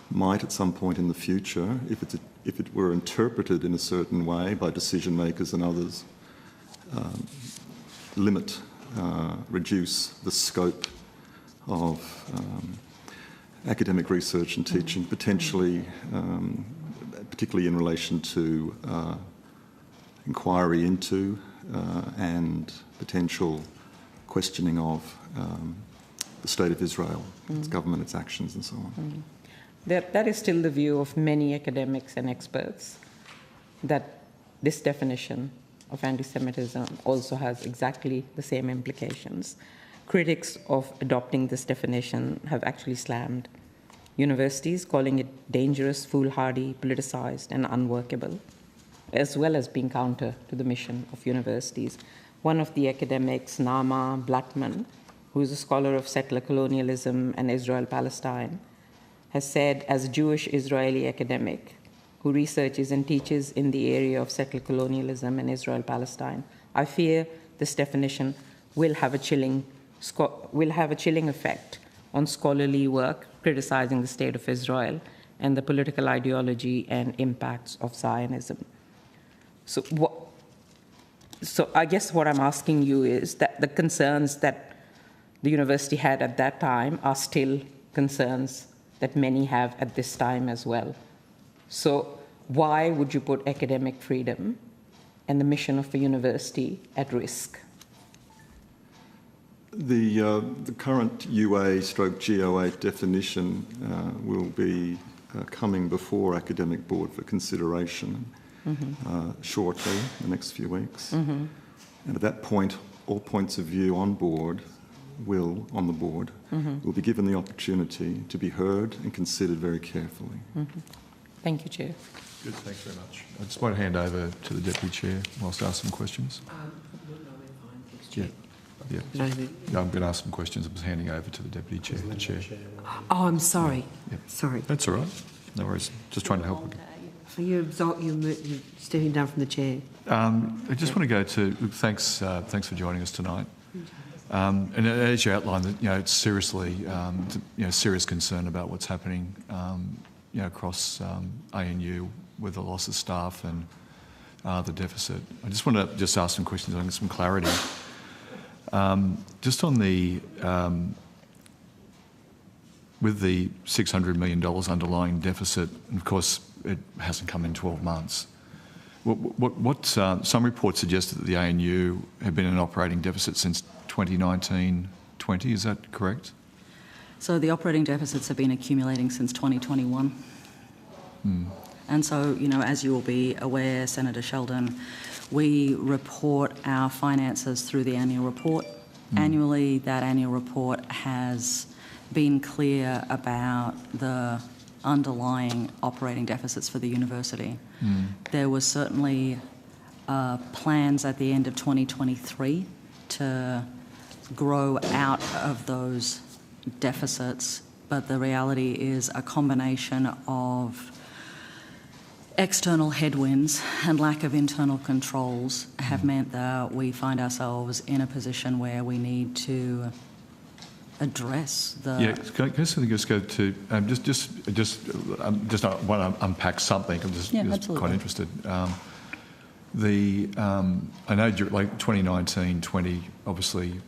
might at some point in the future, if it were interpreted in a certain way by decision makers and others, limit, reduce the scope of academic research and teaching, potentially, particularly in relation to inquiry into and potential questioning of the State of Israel, its government, its actions, and so on. That is still the view of many academics and experts, that this definition of anti-Semitism also has exactly the same implications. Critics of adopting this definition have actually slammed universities, calling it dangerous, foolhardy, politicized, and unworkable, as well as being counter to the mission of universities. One of the academics, Nama Blattman, who is a scholar of settler colonialism and Israel-Palestine, has said, as a Jewish Israeli academic who researches and teaches in the area of settler colonialism and Israel-Palestine, I fear this definition will have a chilling effect on scholarly work criticizing the state of Israel and the political ideology and impacts of Zionism. So I guess what I'm asking you is that the concerns that the university had at that time are still concerns that many have at this time as well. So why would you put academic freedom and the mission of a university at risk? The current UA/G08 definition will be coming before Academic Board for consideration shortly, in the next few weeks. And at that point, all points of view on the board will be given the opportunity to be heard and considered very carefully. Thank you, Chair. Good, thanks very much. I just want to hand over to the Deputy Chair whilst I ask some questions. Yeah, I'm going to ask some questions. I was handing over to the Deputy Chair. The Chair. Oh, I'm sorry. Sorry. That's all right. No worries. Just trying to help. So you're stepping down from the chair. I just want to go to thanks for joining us tonight. And as you outlined, it's seriously serious concern about what's happening across ANU with the loss of staff and the deficit. I just want to ask some questions and get some clarity. Just on the with the $600 million underlying deficit, and of course it hasn't come in 12 months. Some reports suggest that the ANU have been in an operating deficit since 2019-20. Is that correct? So the operating deficits have been accumulating since 2021. And so, as you will be aware, Senator Sheldon, we report our finances through the annual report. Annually, that annual report has been clear about the underlying operating deficits for the university. There was certainly plans at the end of 2023 to grow out of those deficits, but the reality is a combination of external headwinds and lack of internal controls have meant that we find ourselves in a position where we need to address the... Yeah, can I just go to... just want to unpack something. I'm just quite interested. I know like 2019-20, obviously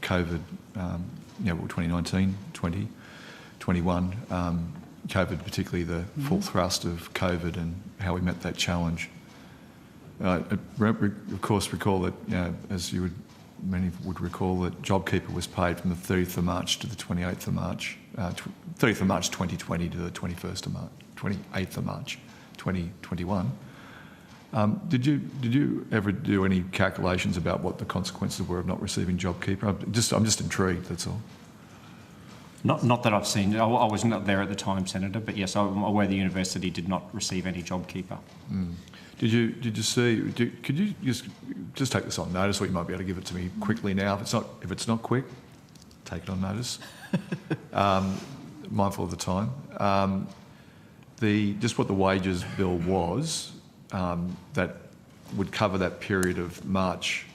COVID, 2019-20, 21, COVID, particularly the full thrust of COVID and how we met that challenge. Of course, recall that, as many would recall, that JobKeeper was paid from the 30th of March to the 28th of March, 30th of March 2020 to the 28th of March 2021. Did you ever do any calculations about what the consequences were of not receiving JobKeeper? I'm just intrigued, that's all. Not that I've seen. I was not there at the time, Senator, but yes, I'm aware the university did not receive any JobKeeper. Did you see? Could you just take this on notice, or you might be able to give it to me quickly now? If it's not quick, take it on notice. Mindful of the time. Just what the wages bill was that would cover that period of March,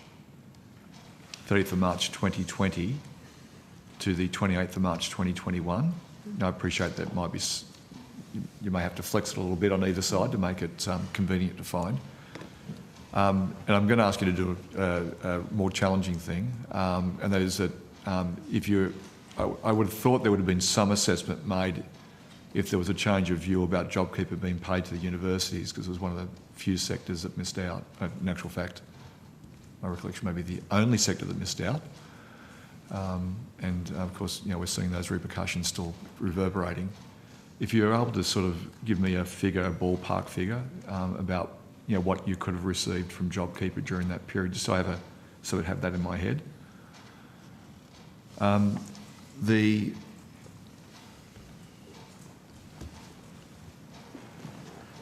30th of March 2020 to the 28th of March 2021. I appreciate that might be. You may have to flex it a little bit on either side to make it convenient to find. And I'm going to ask you to do a more challenging thing, and that is that I would have thought there would have been some assessment made if there was a change of view about JobKeeper being paid to the universities, because it was one of the few sectors that missed out. In actual fact, my recollection may be the only sector that missed out. And of course, we're seeing those repercussions still reverberating. If you're able to sort of give me a ballpark figure about what you could have received from JobKeeper during that period, just so I have that in my head. I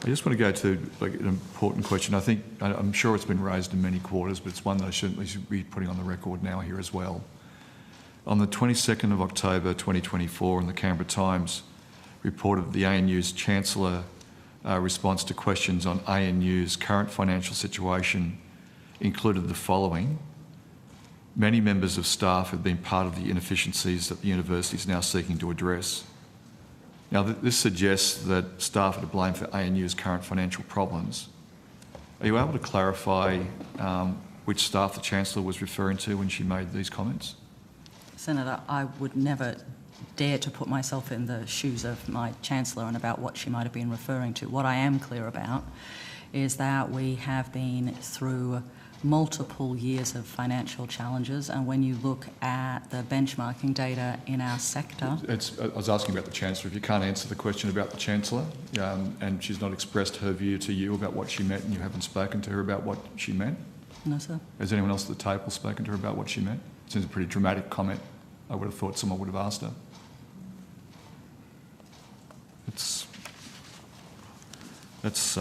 just want to go to an important question. I'm sure it's been raised in many quarters, but it's one that I should be putting on the record now here as well. On the 22nd of October 2024, in the Canberra Times, reported the ANU's Chancellor response to questions on ANU's current financial situation included the following: many members of staff have been part of the inefficiencies that the university is now seeking to address. Now, this suggests that staff are to blame for ANU's current financial problems. Are you able to clarify which staff the Chancellor was referring to when she made these comments? Senator, I would never dare to put myself in the shoes of my Chancellor and about what she might have been referring to. What I am clear about is that we have been through multiple years of financial challenges, and when you look at the benchmarking data in our sector... I was asking about the Chancellor. If you can't answer the question about the Chancellor, and she's not expressed her view to you about what she meant, and you haven't spoken to her about what she meant? No, sir. Has anyone else at the table spoken to her about what she meant? It seems a pretty dramatic comment. I would have thought someone would have asked her. That's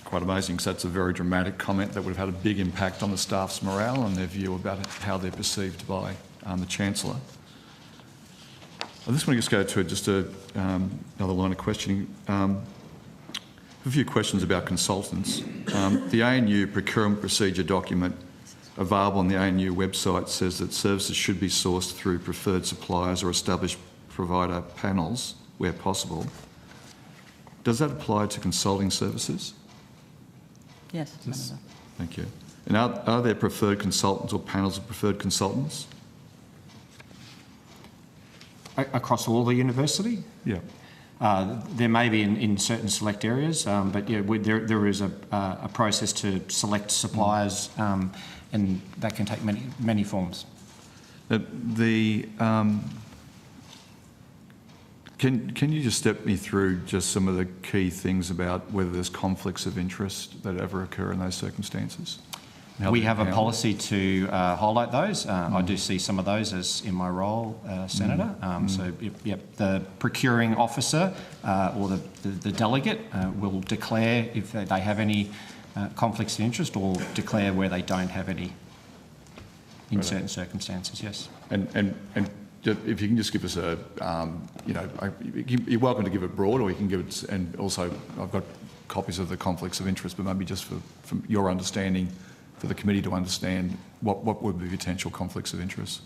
quite amazing, because that's a very dramatic comment that would have had a big impact on the staff's morale and their view about how they're perceived by the Chancellor. I just want to go to another line of questioning. A few questions about consultants. The ANU procurement procedure document available on the ANU website says that services should be sourced through preferred suppliers or established provider panels where possible. Does that apply to consulting services? Yes, Senator. Thank you. And are there preferred consultants or panels of preferred consultants? Across all the university? Yeah. There may be in certain select areas, but yeah, there is a process to select suppliers, and that can take many forms. Can you just step me through just some of the key things about whether there's conflicts of interest that ever occur in those circumstances? We have a policy to highlight those. I do see some of those as in my role, Senator. So, the procuring officer or the delegate will declare if they have any conflicts of interest, or declare where they don't have any in certain circumstances. Yes. And if you can just give us you're welcome to give it broad, or you can give it, and also I've got copies of the conflicts of interest, but maybe just from your understanding, for the committee to understand what would be potential conflicts of interest.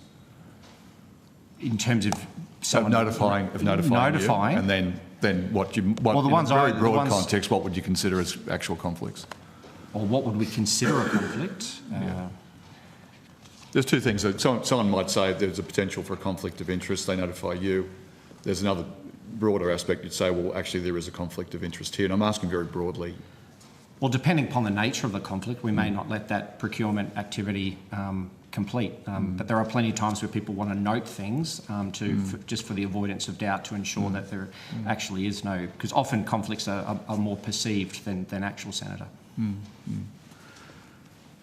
In terms of someone notifying you, and then what in a very broad context, what would you consider as actual conflicts? Or what would we consider a conflict? There's two things. Someone might say there's a potential for a conflict of interest. They notify you. there's another broader aspect. You'd say, well, actually there is a conflict of interest here, and I'm asking very broadly. Well, depending upon the nature of the conflict, we may not let that procurement activity complete. But there are plenty of times where people want to note things just for the avoidance of doubt to ensure that there actually is no... Because often conflicts are more perceived than actual, Senator. And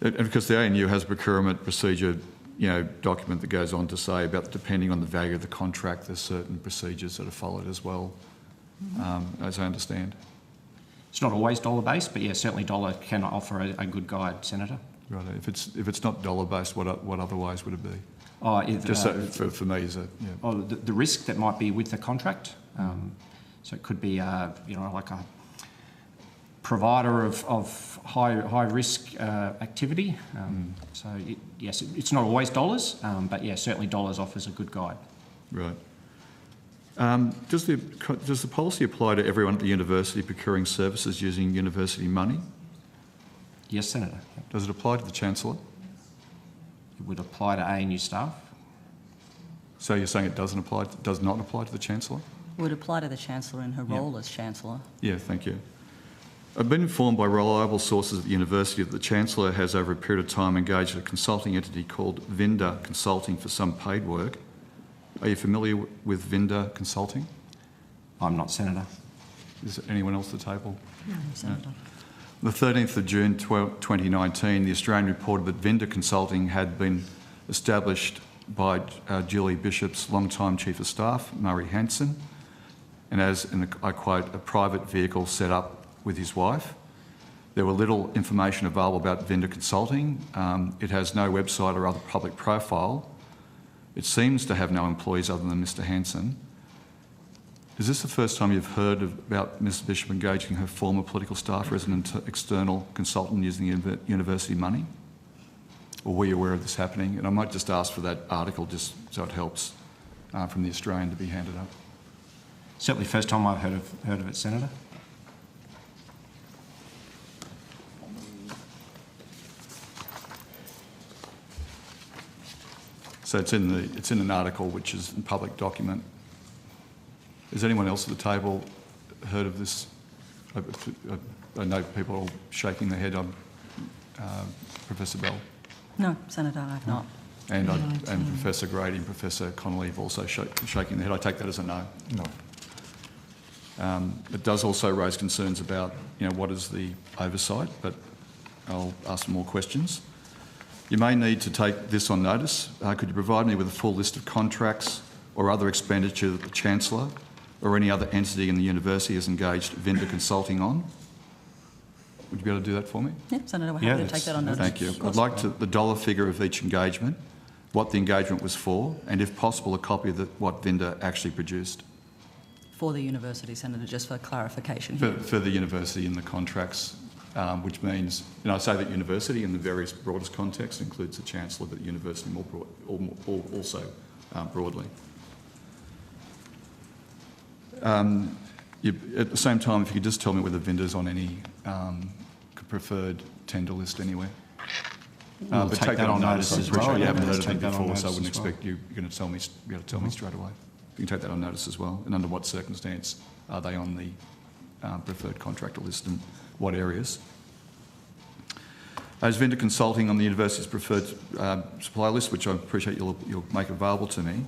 because the ANU has a procurement procedure, document that goes on to say about depending on the value of the contract, there's certain procedures that are followed as well, as I understand. It's not always dollar-based, but yeah, certainly dollar can offer a good guide, Senator. Right. If it's not dollar-based, what otherwise would it be? Oh, for me, is it? Yeah. Oh, the risk that might be with the contract. So it could be, like a provider of high risk activity. So yes, it's not always dollars, but yeah, certainly dollars offers a good guide. Right. Does the policy apply to everyone at the university procuring services using university money? Yes, Senator. Does it apply to the Chancellor? It would apply to ANU staff. So you're saying it does not apply to the Chancellor? Would apply to the Chancellor in her role as Chancellor. Yeah, thank you. I've been informed by reliable sources at the university that the Chancellor has over a period of time engaged a consulting entity called Vinda Consulting for some paid work. Are you familiar with Vinda Consulting? I'm not, Senator. Is there anyone else at the table? No, Senator. On the 13th of June 2019, the Australian reported that Vinda Consulting had been established by Julie Bishop's long-time Chief of Staff, Murray Hanson, and as, I quote, a private vehicle set up with his wife. There were little information available about Vinda Consulting. It has no website or other public profile. It seems to have no employees other than Mr Hanson. Is this the first time you've heard about Ms Bishop engaging her former political staff as an external consultant using university money? Or were you aware of this happening? And I might just ask for that article just so it helps from the Australian to be handed up. Certainly first time I've heard of it, Senator. So it's in an article which is a public document. Has anyone else at the table heard of this? I know people are shaking their head. Professor Bell. No, Senator, I have not. And Professor Grady and Professor Connolly have also shaking their head. I take that as a no. No. It does also raise concerns about, what is the oversight, but I'll ask some more questions. You may need to take this on notice. Could you provide me with a full list of contracts or other expenditure that the Chancellor or any other entity in the university has engaged Vinda Consulting on? Would you be able to do that for me? Yeah, Senator, we're happy to take that on notice. Thank you. I'd like the dollar figure of each engagement, what the engagement was for, and if possible, a copy of what Vinda actually produced. For the university, Senator, just for clarification. For the university in the contracts, which means, I say that university in the various broadest context includes the Chancellor, but the university also broadly. At the same time, if you could just tell me whether Vinda's on any preferred tender list anywhere. We'll but take that on notice as well. You haven't heard of it before, so I wouldn't expect you're going to be able to tell me straight away. You can take that on notice as well. And under what circumstance are they on the preferred contractor list and what areas? As Vinda Consulting on the university's preferred supplier list, which I appreciate you'll make available to me.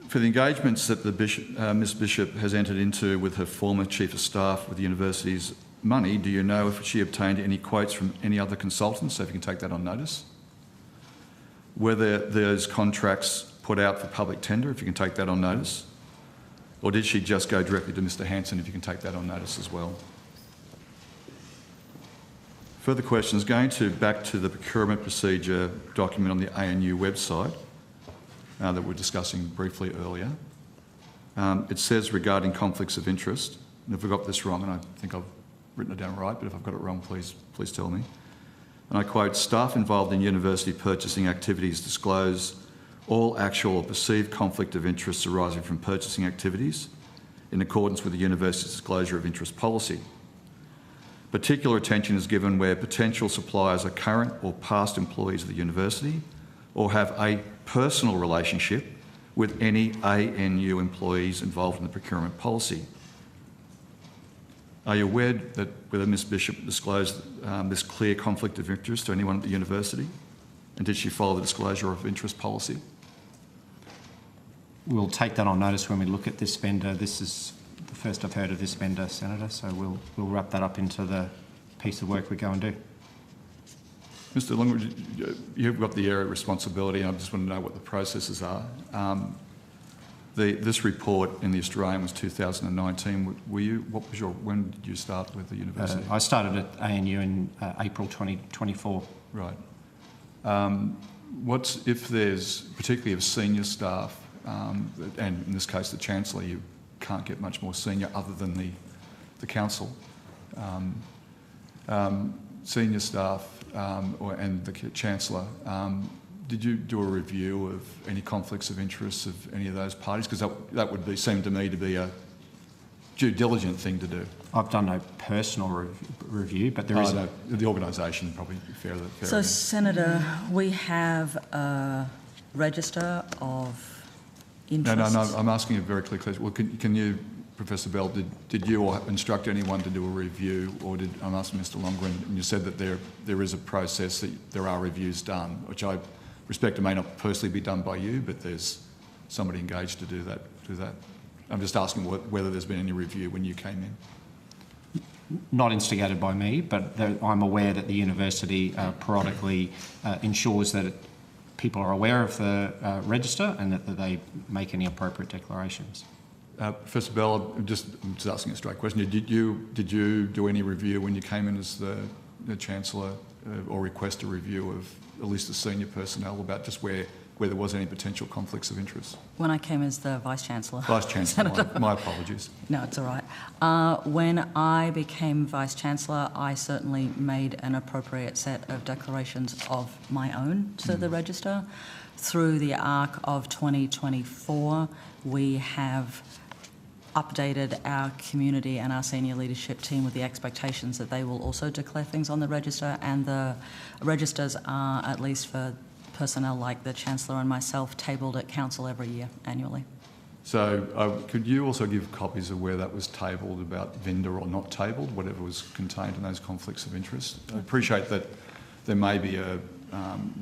For the engagements that Ms Bishop has entered into with her former Chief of Staff with the university's money, do you know if she obtained any quotes from any other consultants? So if you can take that on notice. Were those contracts put out for public tender, if you can take that on notice? Or did she just go directly to Mr Hanson, if you can take that on notice as well? Further questions, back to the procurement procedure document on the ANU website that we were discussing briefly earlier. It says regarding conflicts of interest, and if I got this wrong, and I think I've written it down right, but if I've got it wrong, please tell me. And I quote, staff involved in university purchasing activities disclose all actual or perceived conflict of interest arising from purchasing activities in accordance with the university's disclosure of interest policy. Particular attention is given where potential suppliers are current or past employees of the university or have a personal relationship with any ANU employees involved in the procurement policy. Are you aware that whether Ms Bishop disclosed this clear conflict of interest to anyone at the university? And did she follow the disclosure of interest policy? We'll take that on notice when we look at this vendor. This is the first I've heard of this vendor, Senator, so we'll wrap that up into the piece of work we go and do. Mr Longwood, you've got the area of responsibility, and I just want to know what the processes are. This report in the Australian was 2019. When did you start with the university? I started at ANU in April 2024. Right. If there's, particularly of senior staff, and in this case the Chancellor, you can't get much more senior other than the Council. Senior staff and the Chancellor, did you do a review of any conflicts of interest of any of those parties? Because that would seem to me to be a due diligent thing to do. I've done no personal review, but there is the organisation probably fair. So, Senator, we have a register of interests. No, I'm asking a very clear question. Well, can you, Professor Bell, did you instruct anyone to do a review, or I'm asking Mr Longren, and you said that there is a process, that there are reviews done, which I respect it may not personally be done by you, but there's somebody engaged to do that. I'm just asking whether there's been any review when you came in. Not instigated by me, but I'm aware that the university periodically ensures that people are aware of the register and that they make any appropriate declarations. Professor Bell, I'm just asking a straight question. Did you do any review when you came in as the Chancellor, or request a review of at least the senior personnel about just where there was any potential conflicts of interest? When I came as the Vice-Chancellor. Vice-Chancellor, my apologies. No, it's all right. When I became Vice-Chancellor, I certainly made an appropriate set of declarations of my own to the register. Through the arc of 2024, we have updated our community and our senior leadership team with the expectations that they will also declare things on the register, and the registers are, at least for personnel like the Chancellor and myself, tabled at Council every year, annually. So could you also give copies of where that was tabled, about vendor or not tabled, whatever was contained in those conflicts of interest? I appreciate that there may be a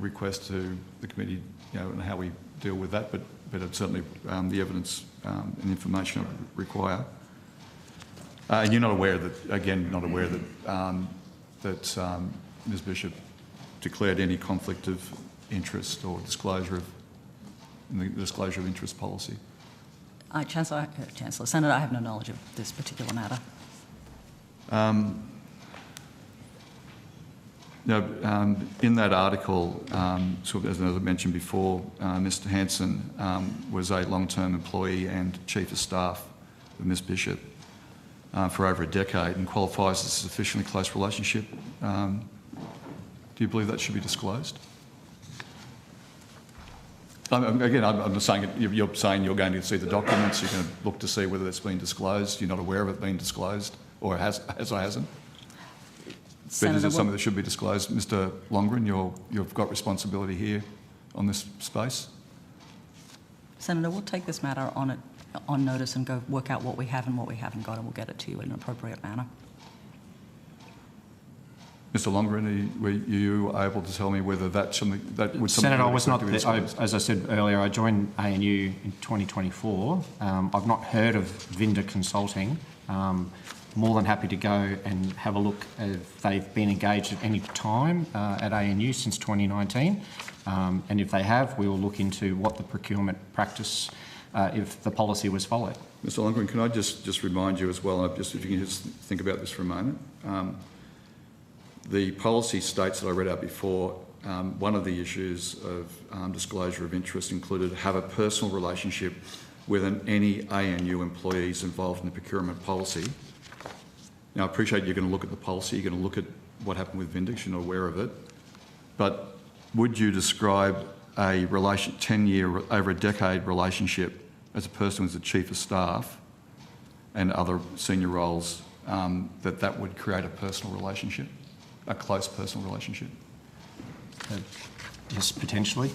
request to the committee, and how we deal with that, but it's certainly the evidence and information I require. And you're not aware that, that Ms Bishop declared any conflict of interest or disclosure in the disclosure of interest policy? Chancellor, Senator, I have no knowledge of this particular matter. In that article, sort of as I mentioned before, Mr Hanson was a long-term employee and Chief of Staff of Ms Bishop for over a decade and qualifies as a sufficiently close relationship. Do you believe that should be disclosed? Again, I'm just saying, you're saying you're going to see the documents, you're going to look to see whether it's been disclosed, you're not aware of it being disclosed, or has or hasn't? But is it something that should be disclosed? Mr Longren, you've got responsibility here on this space. Senator, we'll take this matter on notice and go work out what we have and what we haven't got, and we'll get it to you in an appropriate manner. Mr Longren, were you able to tell me whether that's something that would... Senator, I was not... as I said earlier, I joined ANU in 2024. I've not heard of Vinda Consulting. More than happy to go and have a look if they've been engaged at any time at ANU since 2019. And if they have, we will look into what the procurement practice, if the policy was followed. Mr Longren, can I just remind you as well, if you can just think about this for a moment. The policy states that I read out before, one of the issues of disclosure of interest included have a personal relationship with any ANU employees involved in the procurement policy. Now, I appreciate you're going to look at the policy, you're going to look at what happened with Vindex, you're not aware of it, but would you describe a 10-year, over a decade relationship as a person who's the Chief of Staff and other senior roles, that would create a personal relationship, a close personal relationship? Yes, potentially.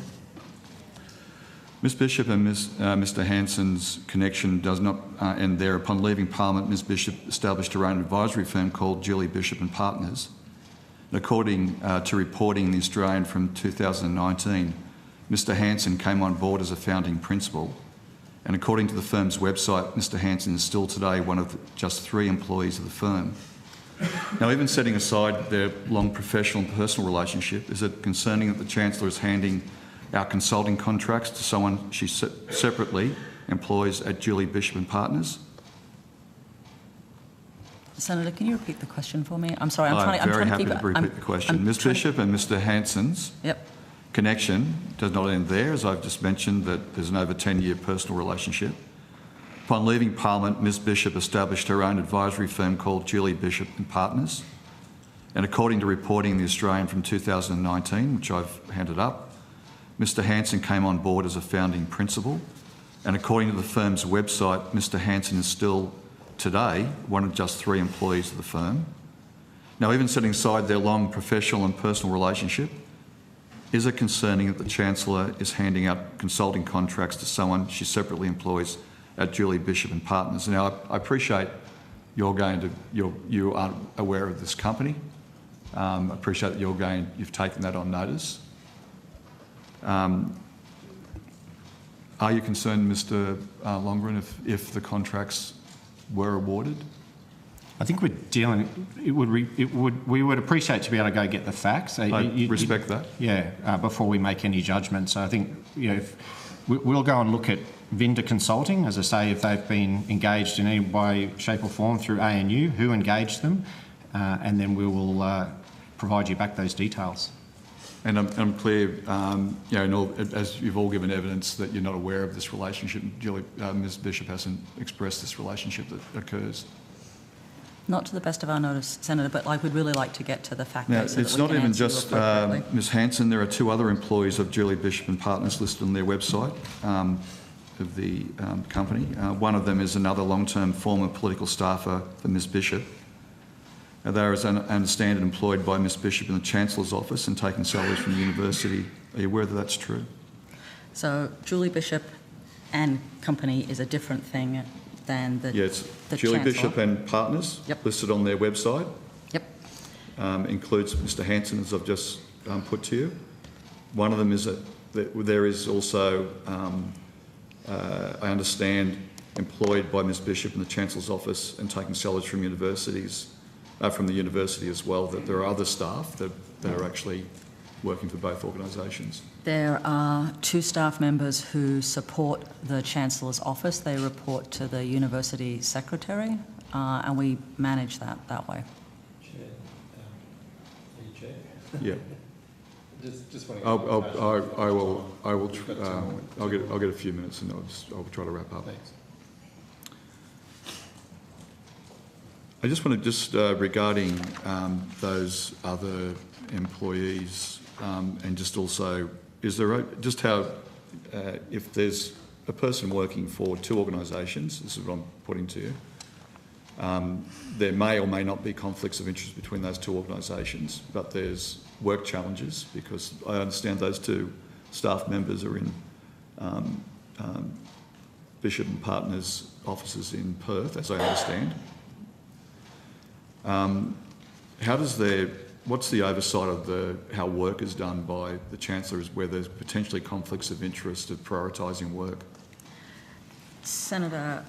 Ms Bishop and Mr Hanson's connection does not end there. Upon leaving Parliament, Ms Bishop established her own advisory firm called Julie Bishop and Partners. And according to reporting in The Australian from 2019, Mr Hanson came on board as a founding principal. And according to the firm's website, Mr Hanson is still today one of just 3 employees of the firm. Now, even setting aside their long professional and personal relationship, is it concerning that the Chancellor is handing out consulting contracts to someone she separately employs at Julie Bishop and Partners? Senator, can you repeat the question for me? I'm sorry, I'm very trying to happy keep to repeat the question. Ms Bishop and Mr Hanson's connection does not end there, as I've just mentioned that there's an over 10-year personal relationship. Upon leaving Parliament, Ms Bishop established her own advisory firm called Julie Bishop and Partners. And according to reporting in The Australian from 2019, which I've handed up, Mr Hanson came on board as a founding principal. And according to the firm's website, Mr Hanson is still today one of just 3 employees of the firm. Now, even setting aside their long professional and personal relationship, is it concerning that the Chancellor is handing out consulting contracts to someone she separately employs at Julie Bishop and Partners? Now, I appreciate you aren't aware of this company. I appreciate that you've taken that on notice. Are you concerned, Mr Longren, if the contracts were awarded? I think we're dealing. We would appreciate to be able to go get the facts. I respect that. Yeah, before we make any judgment. So I think we'll go and look at vendor consulting, as I say, if they've been engaged in any way, shape, or form through ANU, who engaged them, and then we will provide you back those details. And I'm clear, as you've all given evidence that you're not aware of this relationship. Ms Bishop hasn't expressed this relationship that occurs. Not to the best of our notice, Senator, but I would really like to get to the fact Now, so that it's we not can even answer you just appropriately. Ms Hanson. There are 2 other employees of Julie Bishop and Partners listed on their website of the company. One of them is another long-term former political staffer for Ms Bishop. They are, as I understand it, employed by Ms Bishop in the Chancellor's office and taking salaries from the university. Are you aware that that's true? So Julie Bishop and company is a different thing than the it's the Julie Chancellor. Bishop and Partners, listed on their website. Yep. Includes Mr Hanson, as I've just put to you. One of them is that there is also, I understand, employed by Ms Bishop in the Chancellor's office and taking salaries from universities, from the university as well, that there are other staff that are actually working for both organisations. There are 2 staff members who support the Chancellor's office. They report to the University Secretary, and we manage that way. Chair. Yeah. I'll get a few minutes and I'll try to wrap up. Thanks. I just want to regarding those other employees and just also, is there just how if there's a person working for 2 organisations, this is what I'm putting to you, there may or may not be conflicts of interest between those 2 organisations, but there's work challenges because I understand those 2 staff members are in Bishop and Partners offices in Perth, as I understand. What's the oversight of how work is done by the Chancellor where there's potentially conflicts of interest of prioritising work? Senator,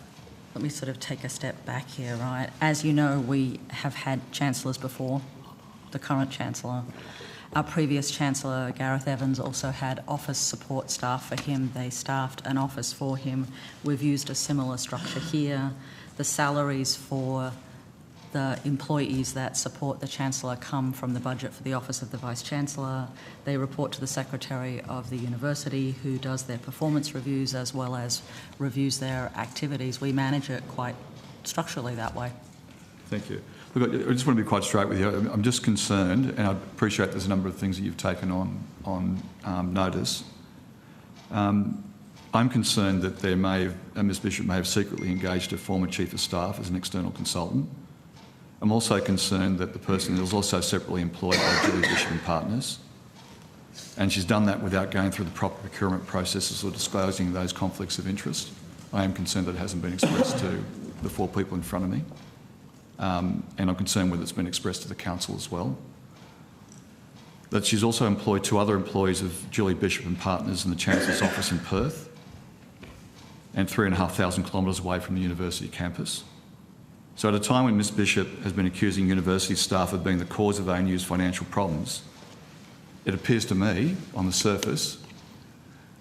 let me sort of take a step back here, right? As you know, we have had Chancellors before, the current Chancellor. Our previous Chancellor, Gareth Evans, also had office support staff for him. They staffed an office for him. We've used a similar structure here. The salaries for the employees that support the Chancellor come from the budget for the Office of the Vice-Chancellor. They report to the Secretary of the University, who does their performance reviews as well as reviews their activities. We manage it quite structurally that way. Thank you. Look, I just want to be quite straight with you. I'm just concerned, and I appreciate there's a number of things that you've taken on notice. I'm concerned that Ms Bishop may have secretly engaged a former Chief of Staff as an external consultant. I'm also concerned that the person is also separately employed by Julie Bishop and Partners. And she's done that without going through the proper procurement processes or disclosing those conflicts of interest. I am concerned that it hasn't been expressed to the 4 people in front of me. And I'm concerned whether it's been expressed to the council as well. That she's also employed 2 other employees of Julie Bishop and Partners in the Chancellor's office in Perth and 3,500 kilometres away from the university campus. So at a time when Ms Bishop has been accusing university staff of being the cause of ANU's financial problems, it appears to me, on the surface,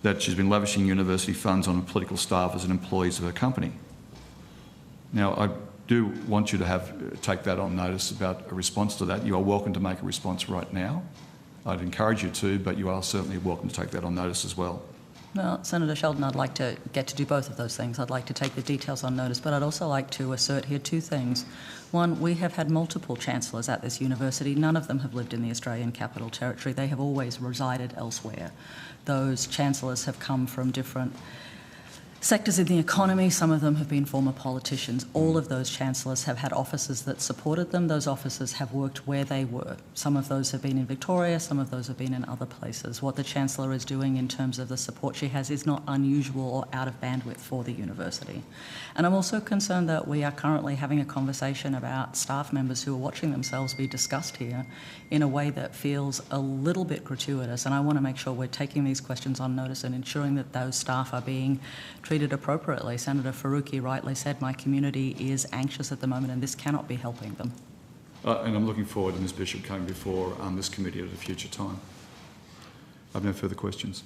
that she's been lavishing university funds on political staffers and employees of her company. Now, I do want you to take that on notice about a response to that. You are welcome to make a response right now. I'd encourage you to, but you are certainly welcome to take that on notice as well. Well, Senator Sheldon, I'd like to get to do both of those things. I'd like to take the details on notice, but I'd also like to assert here 2 things. One, we have had multiple chancellors at this university. None of them have lived in the Australian Capital Territory. They have always resided elsewhere. Those chancellors have come from different sectors in the economy. Some of them have been former politicians. All of those chancellors have had offices that supported them. Those offices have worked where they were. Some of those have been in Victoria, some of those have been in other places. What the Chancellor is doing in terms of the support she has is not unusual or out of bandwidth for the university. And I'm also concerned that we are currently having a conversation about staff members who are watching themselves be discussed here in a way that feels a little bit gratuitous, and I want to make sure we're taking these questions on notice and ensuring that those staff are being treated appropriately. Senator Faruqi rightly said my community is anxious at the moment and this cannot be helping them. And I'm looking forward to Ms Bishop coming before this committee at a future time. I have no further questions.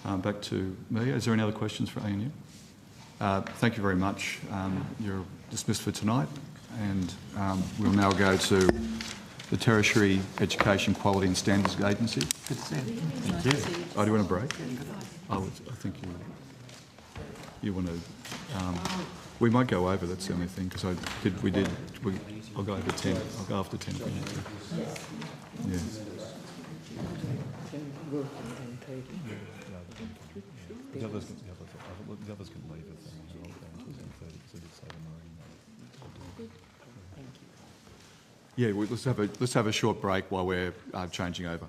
Back to me. Is there any other questions for ANU? Thank you very much. You're dismissed for tonight, and we'll now go to the Tertiary Education Quality and Standards Agency. Good to see you. Thank you. Oh, do you want a break? I think you want to. We might go over. That's the only thing, because I'll go over 10. I'll go after 10 if we need to. Yeah. The others can leave it. Yeah, let's have a short break while we're changing over.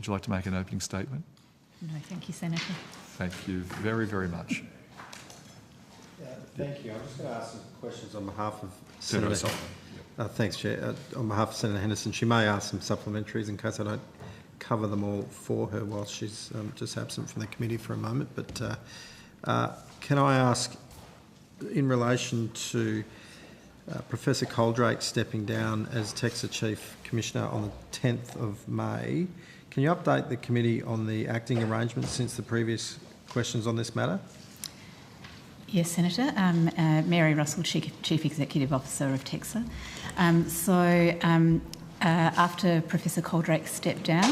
would you like to make an opening statement? No, thank you, Senator. Thank you very, very much. Thank you. I'm just going to ask some questions on behalf of Senator. Thanks, Chair. On behalf of Senator Henderson, she may ask some supplementaries in case I don't cover them all for her while she's just absent from the committee for a moment. But can I ask, in relation to Professor Coldrake stepping down as TEQSA Chief Commissioner on the 10th of May, can you update the committee on the acting arrangements since the previous questions on this matter? Yes, Senator. Mary Russell, Chief Executive Officer of TEQSA. After Professor Coldrake stepped down,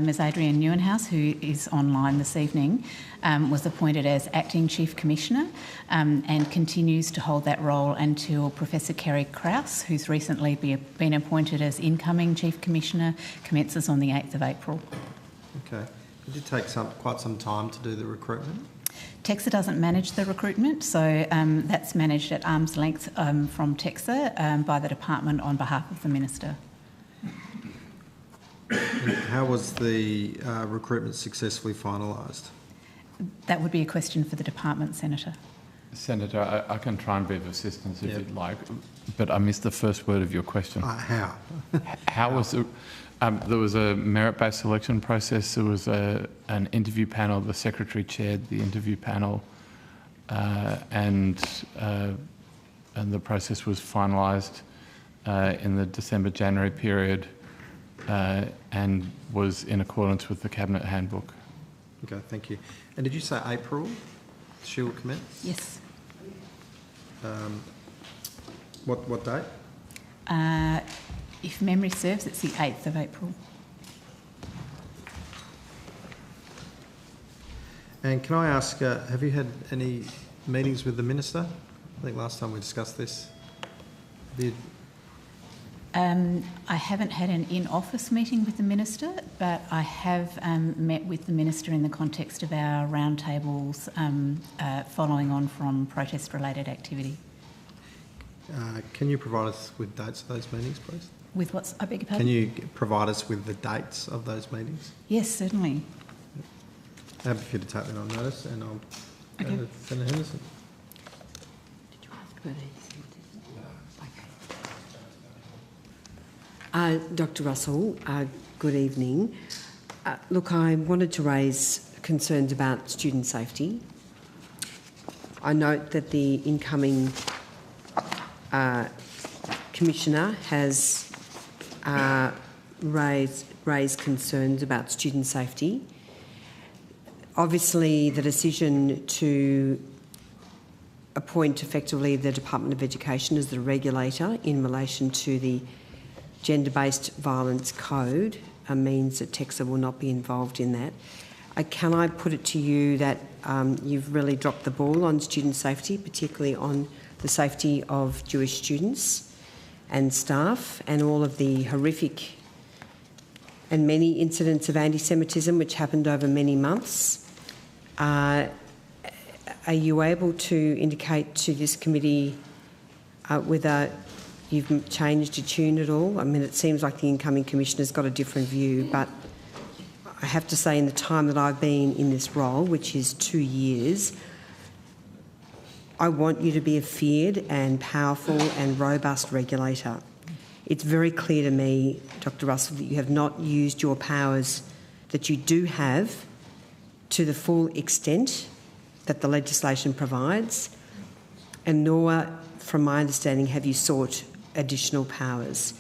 Ms Adrienne Neuenhuis, who is online this evening, was appointed as Acting Chief Commissioner and continues to hold that role until Professor Kerry Krause, who's recently been appointed as Incoming Chief Commissioner, commences on the 8th of April. Okay. It did take quite some time to do the recruitment. TEQSA doesn't manage the recruitment, so that's managed at arm's length from TEQSA by the department on behalf of the Minister. And how was the recruitment successfully finalised? That would be a question for the department, Senator. Senator, I can try and be of assistance if you'd like, but I missed the first word of your question. How? How was it? There was a merit-based selection process. There was an interview panel. The Secretary chaired the interview panel, and the process was finalised in the December-January period and was in accordance with the Cabinet Handbook. Okay, thank you. And did you say April she will commence? Yes. What date? If memory serves, it's the 8th of April. And can I ask, have you had any meetings with the Minister? I think last time we discussed this. I haven't had an in-office meeting with the Minister, but I have met with the Minister in the context of our roundtables following on from protest-related activity. Can you provide us with dates of those meetings, please? With what's, I beg your pardon? Can you provide us with the dates of those meetings? Yes, certainly. Happy for you to take that on notice, and I'll go to Senator Henderson. Did you ask for these? Dr Russell, good evening. Look, I wanted to raise concerns about student safety. I note that the incoming Commissioner has raised concerns about student safety. Obviously, the decision to appoint effectively the Department of Education as the regulator in relation to the Gender-Based Violence Code means that TEQSA will not be involved in that. Can I put it to you that you've really dropped the ball on student safety, particularly on the safety of Jewish students and staff, and all of the horrific and many incidents of anti-Semitism which happened over many months? Are you able to indicate to this committee whether you've changed your tune at all? I mean, it seems like the incoming Commissioner's got a different view, but I have to say in the time that I've been in this role, which is 2 years, I want you to be a feared and powerful and robust regulator. It's very clear to me, Dr Russell, that you have not used your powers that you do have to the full extent that the legislation provides, and nor, from my understanding, have you sought additional powers.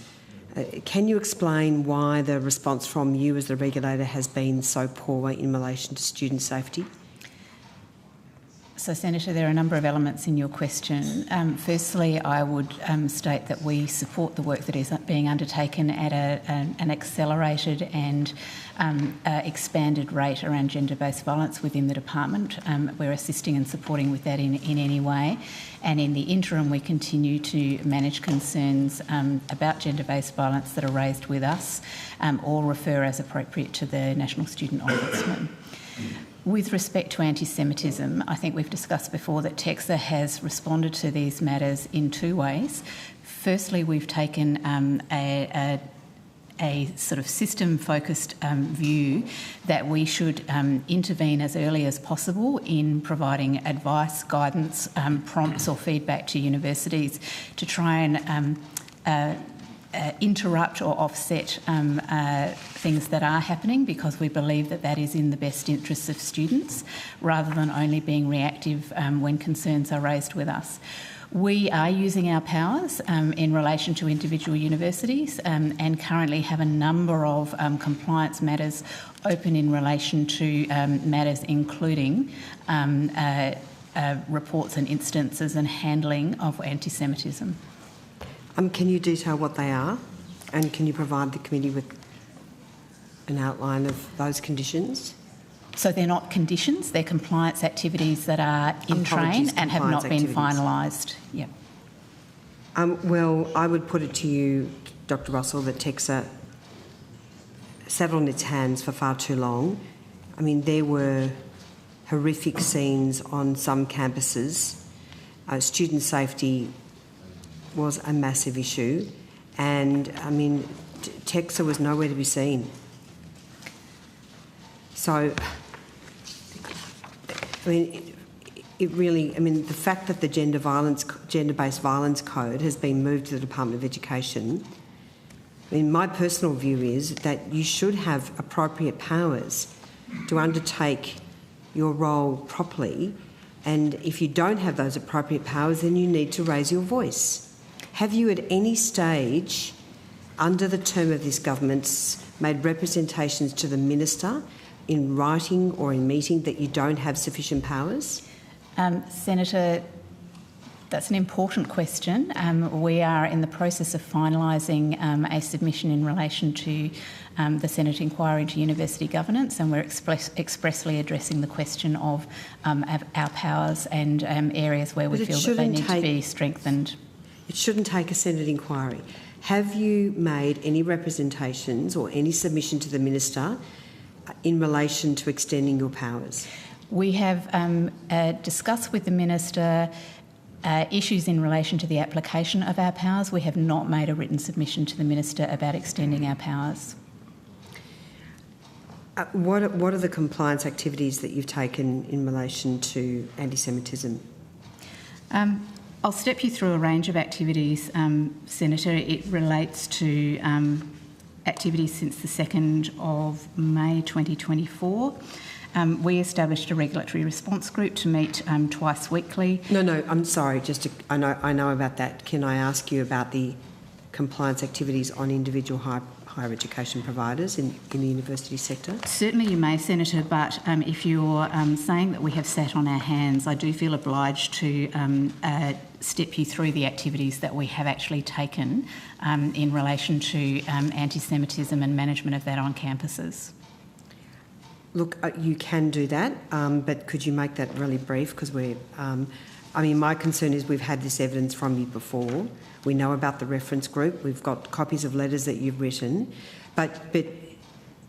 Can you explain why the response from you as the regulator has been so poor in relation to student safety? So, Senator, there are a number of elements in your question. Firstly, I would state that we support the work that is being undertaken at an accelerated and expanded rate around gender-based violence within the department. We're assisting and supporting with that in any way. And in the interim, we continue to manage concerns about gender-based violence that are raised with us or refer as appropriate to the National Student Ombudsman. With respect to anti-Semitism, I think we've discussed before that TEQSA has responded to these matters in two ways. Firstly, we've taken a sort of system-focused view that we should intervene as early as possible in providing advice, guidance, prompts or feedback to universities to try and interrupt or offset things that are happening, because we believe that that is in the best interests of students, rather than only being reactive when concerns are raised with us. We are using our powers in relation to individual universities and currently have a number of compliance matters open in relation to matters including reports and instances and handling of anti-Semitism. Can you detail what they are, and can you provide the committee with an outline of those conditions? So they're not conditions, they're compliance activities that are in train and have not been finalised. Yep. Well, I would put it to you, Dr Russell, that TEQSA sat on its hands for far too long. I mean, there were horrific scenes on some campuses. Student safety was a massive issue, and, I mean, TEQSA was nowhere to be seen. So, I mean, it really, I mean, the fact that the gender-based violence code has been moved to the Department of Education, I mean, my personal view is that you should have appropriate powers to undertake your role properly, and if you don't have those appropriate powers, then you need to raise your voice. Have you at any stage under the term of this government made representations to the Minister in writing or in meeting that you don't have sufficient powers? Senator, that's an important question. We are in the process of finalising a submission in relation to the Senate inquiry into university governance, and we're expressly addressing the question of our powers and areas where we feel that they need to be strengthened. It shouldn't take a Senate inquiry. Have you made any representations or any submission to the Minister in relation to extending your powers? We have discussed with the Minister issues in relation to the application of our powers. We have not made a written submission to the Minister about extending our powers. What are the compliance activities that you've taken in relation to anti-Semitism? I'll step you through a range of activities, Senator. It relates to activities since the 2nd of May 2024. We established a regulatory response group to meet twice weekly. No, I'm sorry. I know about that. Can I ask you about the compliance activities on individual higher education providers in the university sector? Certainly you may, Senator, but if you're saying that we have sat on our hands, I do feel obliged to step you through the activities that we have actually taken in relation to anti-Semitism and management of that on campuses. Look, you can do that, but could you make that really brief? Because I mean, my concern is we've had this evidence from you before. We know about the reference group. We've got copies of letters that you've written. But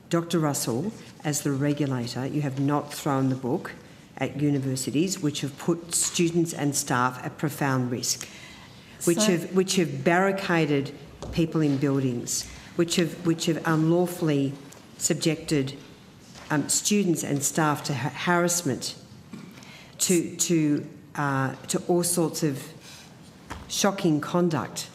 Dr Russell, as the regulator, you have not thrown the book at universities which have put students and staff at profound risk, which have barricaded people in buildings, which have unlawfully subjected students and staff to harassment, to all sorts of shocking conduct.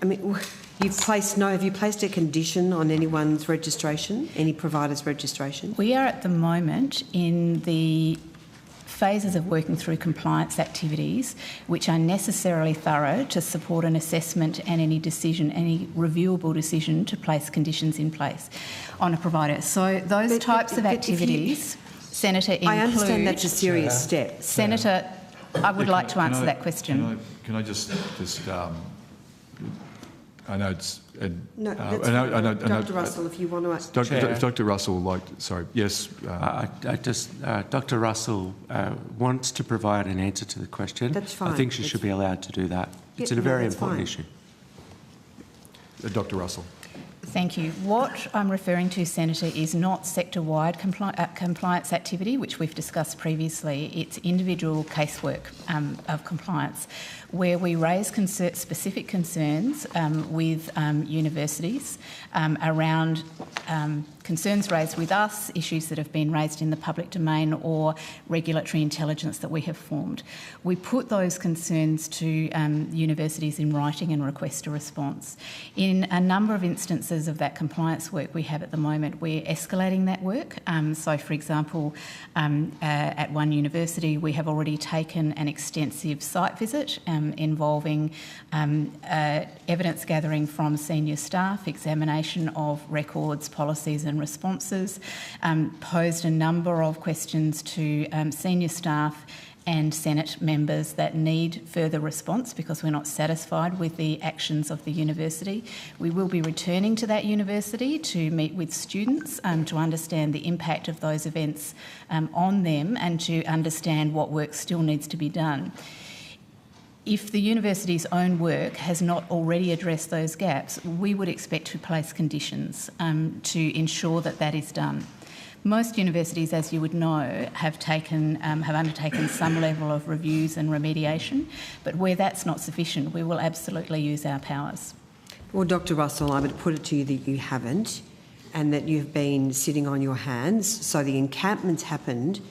I mean, have you placed a condition on anyone's registration, any provider's registration? We are at the moment in the phases of working through compliance activities which are necessarily thorough to support an assessment and any reviewable decision to place conditions in place on a provider. So those types of activities, Senator, include... I understand that's a serious step. Senator, I would like to answer that question. Can I just I know it's... No, that's Dr Russell, if you want to ask... If Dr Russell, sorry, yes. Dr Russell wants to provide an answer to the question. That's fine. I think she should be allowed to do that. It's a very important issue. Dr Russell. Thank you. What I'm referring to, Senator, is not sector-wide compliance activity, which we've discussed previously. It's individual casework of compliance, where we raise specific concerns with universities around concerns raised with us, issues that have been raised in the public domain, or regulatory intelligence that we have formed. We put those concerns to universities in writing and request a response. In a number of instances of that compliance work we have at the moment, we're escalating that work. So, for example, at one university, we have already taken an extensive site visit involving evidence gathering from senior staff, examination of records, policies and responses, posed a number of questions to senior staff and Senate members that need further response because we're not satisfied with the actions of the university. We will be returning to that university to meet with students to understand the impact of those events on them and to understand what work still needs to be done. If the university's own work has not already addressed those gaps, we would expect to place conditions to ensure that that is done. Most universities, as you would know, have undertaken some level of reviews and remediation, but where that's not sufficient, we will absolutely use our powers. Well, Dr. Russell, I would put it to you that you haven't and that you've been sitting on your hands. So the encampments happened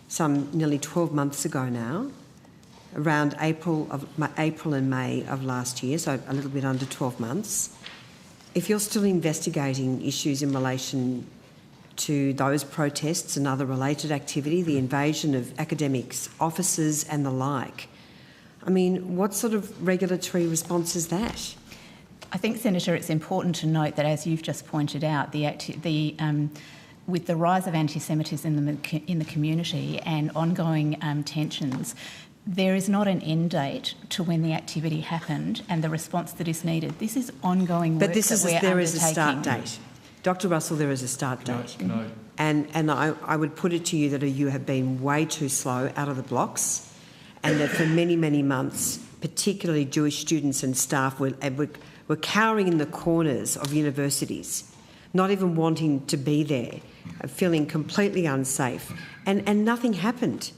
some nearly 12 months ago now, around April and May of last year, so a little bit under 12 months. If you're still investigating issues in relation to those protests and other related activity, the invasion of academics, offices and the like, I mean, what sort of regulatory response is that? I think, Senator, it's important to note that, as you've just pointed out, with the rise of anti-Semitism in the community and ongoing tensions, there is not an end date to when the activity happened and the response that is needed. This is ongoing work but there is a start undertaking. date. Dr. Russell, there is a start date. Can I? And I would put it to you that you have been way too slow out of the blocks and that for many, many months, particularly Jewish students and staff were cowering in the corners of universities, not even wanting to be there, feeling completely unsafe, and nothing happened.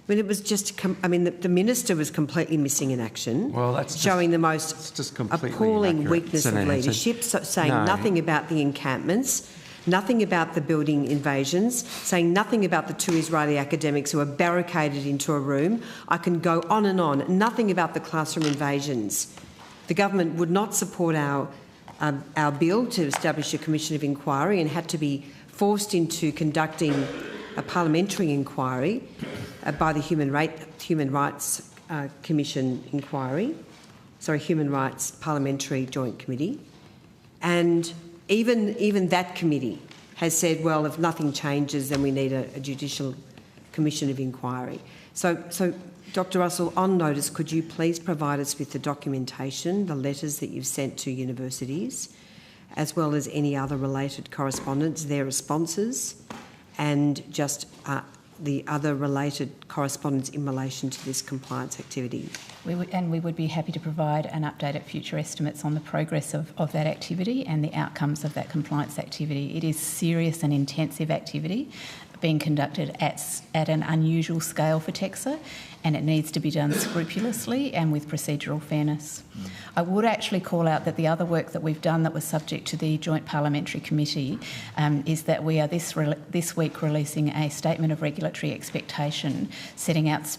I mean, it was just, the minister was completely missing in action, showing the most appalling weakness of leadership, saying nothing about the encampments, nothing about the building invasions, saying nothing about the two Israeli academics who are barricaded into a room. I can go on and on. Nothing about the classroom invasions. The government would not support our bill to establish a commission of inquiry and had to be forced into conducting a parliamentary inquiry by the Human Rights Commission inquiry, Human Rights Parliamentary Joint Committee, and even that committee has said, well, if nothing changes, then we need a judicial commission of inquiry. So, Dr. Russell, on notice, could you please provide us with the documentation, the letters that you've sent to universities, as well as any other related correspondence, their responses, and just the other related correspondence in relation to this compliance activity? We would be happy to provide an update at future estimates on the progress of that activity and the outcomes of that compliance activity. It is serious and intensive activity being conducted at an unusual scale for TEQSA, and it needs to be done scrupulously and with procedural fairness. I would actually call out that the other work that we've done that was subject to the Joint Parliamentary Committee is that we are this week releasing a statement of regulatory expectation setting out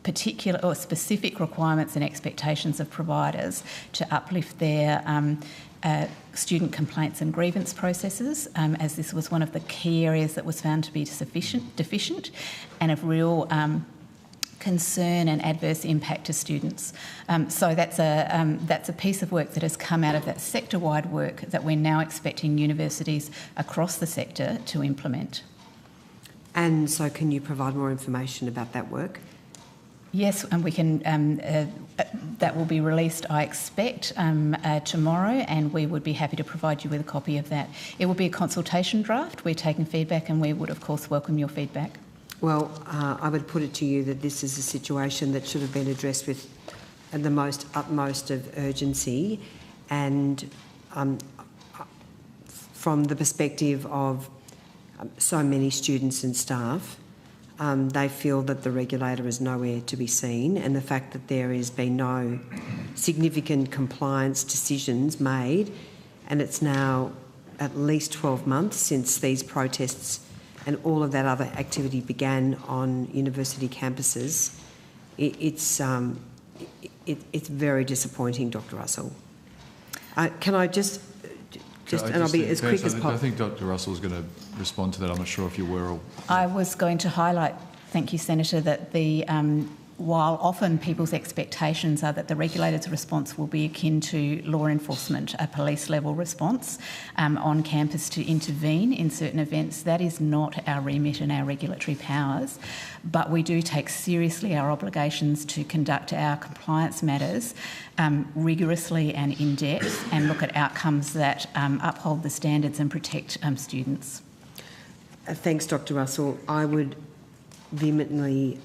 particular or specific requirements and expectations of providers to uplift their student complaints and grievance processes, as this was one of the key areas that was found to be deficient and of real concern and adverse impact to students. So that's a piece of work that has come out of that sector-wide work that we're now expecting universities across the sector to implement. And so can you provide more information about that work? Yes, and we can. That will be released, I expect, tomorrow, and we would be happy to provide you with a copy of that. It will be a consultation draft. We're taking feedback, and we would, of course, welcome your feedback. Well, I would put it to you that this is a situation that should have been addressed with the utmost of urgency, and from the perspective of so many students and staff, they feel that the regulator is nowhere to be seen, and the fact that there has been no significant compliance decisions made, and it's now at least 12 months since these protests and all of that other activity began on university campuses. It's very disappointing, Dr. Russell. Can I just and I'll be as quick as possible. I think Dr. Russell is going to respond to that. I'm not sure if you were. I was going to highlight, thank you, Senator, that while often people's expectations are that the regulator's response will be akin to law enforcement, a police-level response on campus to intervene in certain events, that is not our remit and our regulatory powers. But we do take seriously our obligations to conduct our compliance matters rigorously and in depth, and look at outcomes that uphold the standards and protect students. Thanks, Dr. Russell. I would vehemently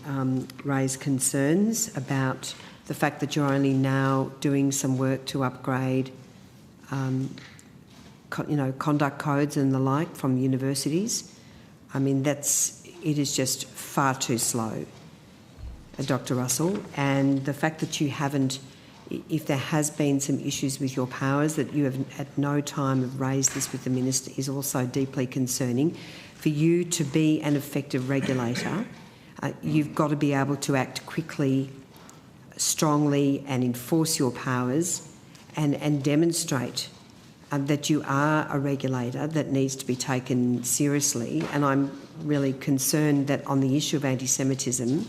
raise concerns about the fact that you're only now doing some work to upgrade, conduct codes and the like from universities. I mean, it is just far too slow, Dr. Russell. And the fact that you haven't, if there has been some issues with your powers, that you have at no time have raised this with the Minister is also deeply concerning. For you to be an effective regulator, you've got to be able to act quickly, strongly and enforce your powers and demonstrate that you are a regulator that needs to be taken seriously. And I'm really concerned that on the issue of anti-Semitism,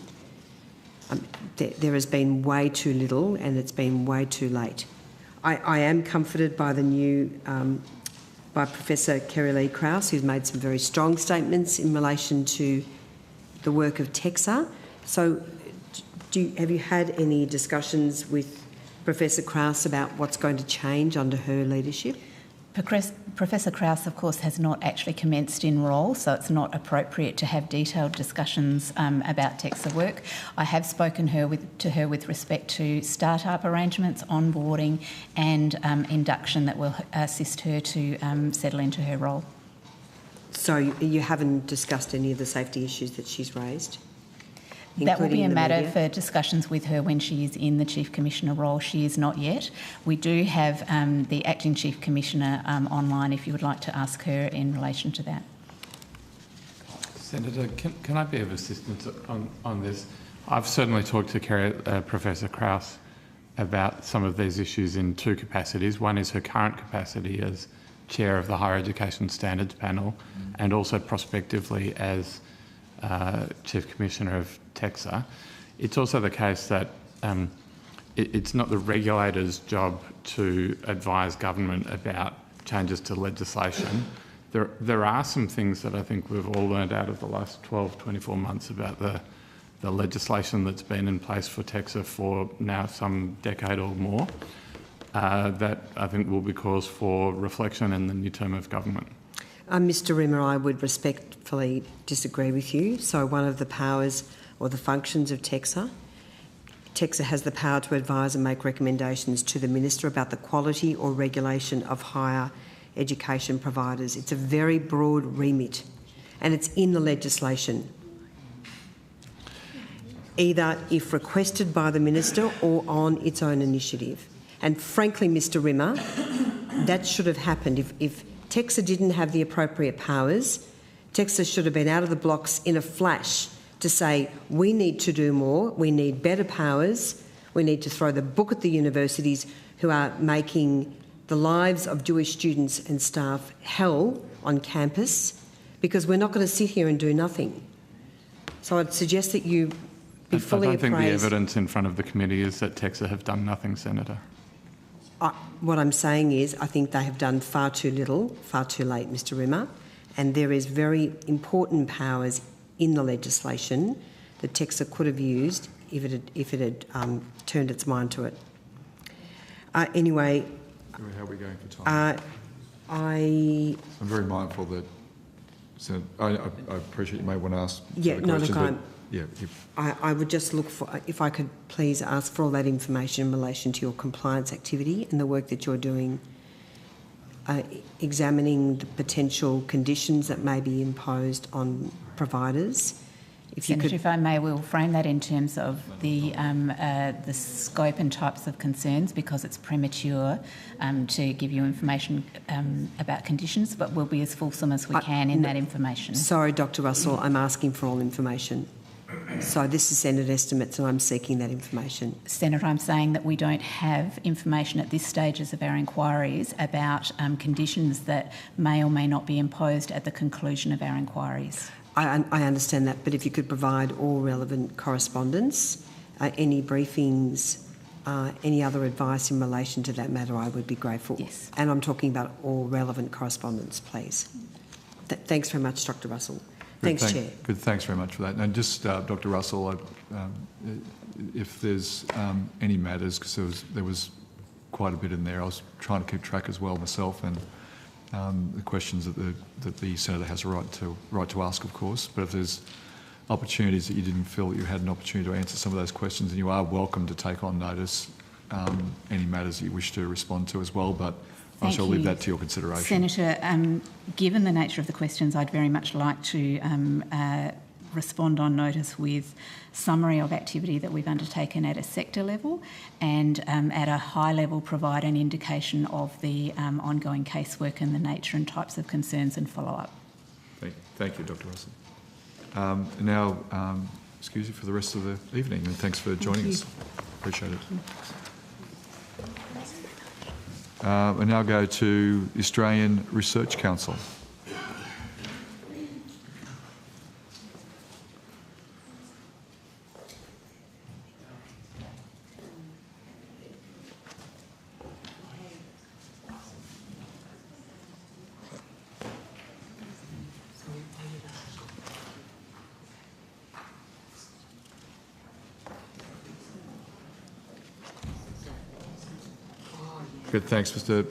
there has been way too little and it's been way too late. I am comforted by the new by Professor Kerry-Lee Krause, who's made some very strong statements in relation to the work of TEQSA. So have you had any discussions with Professor Krause about what's going to change under her leadership? Professor Krause, of course, has not actually commenced in role, so it's not appropriate to have detailed discussions about TEQSA work. I have spoken to her with respect to start-up arrangements, onboarding and induction that will assist her to settle into her role. So you haven't discussed any of the safety issues that she's raised? That will be a matter for discussions with her when she is in the Chief Commissioner role. She is not yet. We do have the Acting Chief Commissioner online if you would like to ask her in relation to that. Senator, can I be of assistance on this? I've certainly talked to Professor Krause about some of these issues in two capacities. One is her current capacity as Chair of the Higher Education Standards Panel and also prospectively as Chief Commissioner of TEQSA. It's also the case that it's not the regulator's job to advise government about changes to legislation. There are some things that I think we've all learned out of the last 12, 24 months about the legislation that's been in place for TEQSA for now some decade or more that I think will be cause for reflection in the new term of government. Mr Rimmer, I would respectfully disagree with you. So one of the powers or the functions of TEQSA has the power to advise and make recommendations to the Minister about the quality or regulation of higher education providers. It's a very broad remit and it's in the legislation, either if requested by the Minister or on its own initiative. And frankly, Mr Rimmer, that should have happened. If TEQSA didn't have the appropriate powers, TEQSA should have been out of the blocks in a flash to say, we need to do more, we need better powers, we need to throw the book at the universities who are making the lives of Jewish students and staff hell on campus, because we're not going to sit here and do nothing. So I'd suggest that you be fully appraised. I don't think the evidence in front of the committee is that TEQSA have done nothing, Senator. What I'm saying is I think they have done far too little, far too late, Mr Rimmer, and there is very important powers in the legislation that TEQSA could have used if it had turned its mind to it. Anyway... How are we going for time? I'm very mindful that... So I appreciate you may want to ask questions. Yeah, I would just look for, if I could please ask for all that information in relation to your compliance activity and the work that you're doing examining the potential conditions that may be imposed on providers. Senator, if I may, we'll frame that in terms of the scope and types of concerns, because it's premature to give you information about conditions, but we'll be as fulsome as we can in that information. Sorry, Dr Russell, I'm asking for all information. So this is Senate estimates and I'm seeking that information. Senator, I'm saying that we don't have information at this stages of our inquiries about conditions that may or may not be imposed at the conclusion of our inquiries. I understand that, but if you could provide all relevant correspondence, any briefings, any other advice in relation to that matter, I would be grateful. Yes. And I'm talking about all relevant correspondence, please. Thanks very much, Dr Russell. Thanks, Chair. Good, thanks very much for that. And just, Dr Russell, if there's any matters, because there was quite a bit in there, I was trying to keep track as well myself, and the questions that the Senator has a right to ask, of course. But if there's opportunities that you didn't feel that you had an opportunity to answer some of those questions, then you are welcome to take on notice any matters that you wish to respond to as well. But I shall leave that to your consideration. Senator, given the nature of the questions, I'd very much like to respond on notice with summary of activity that we've undertaken at a sector level, and at a high level provide an indication of the ongoing casework and the nature and types of concerns and follow-up. Thank you, Dr Russell. Now, excuse you for the rest of the evening, and thanks for joining us. Appreciate it. We now go to the Australian Research Council. Good, thanks, Mr.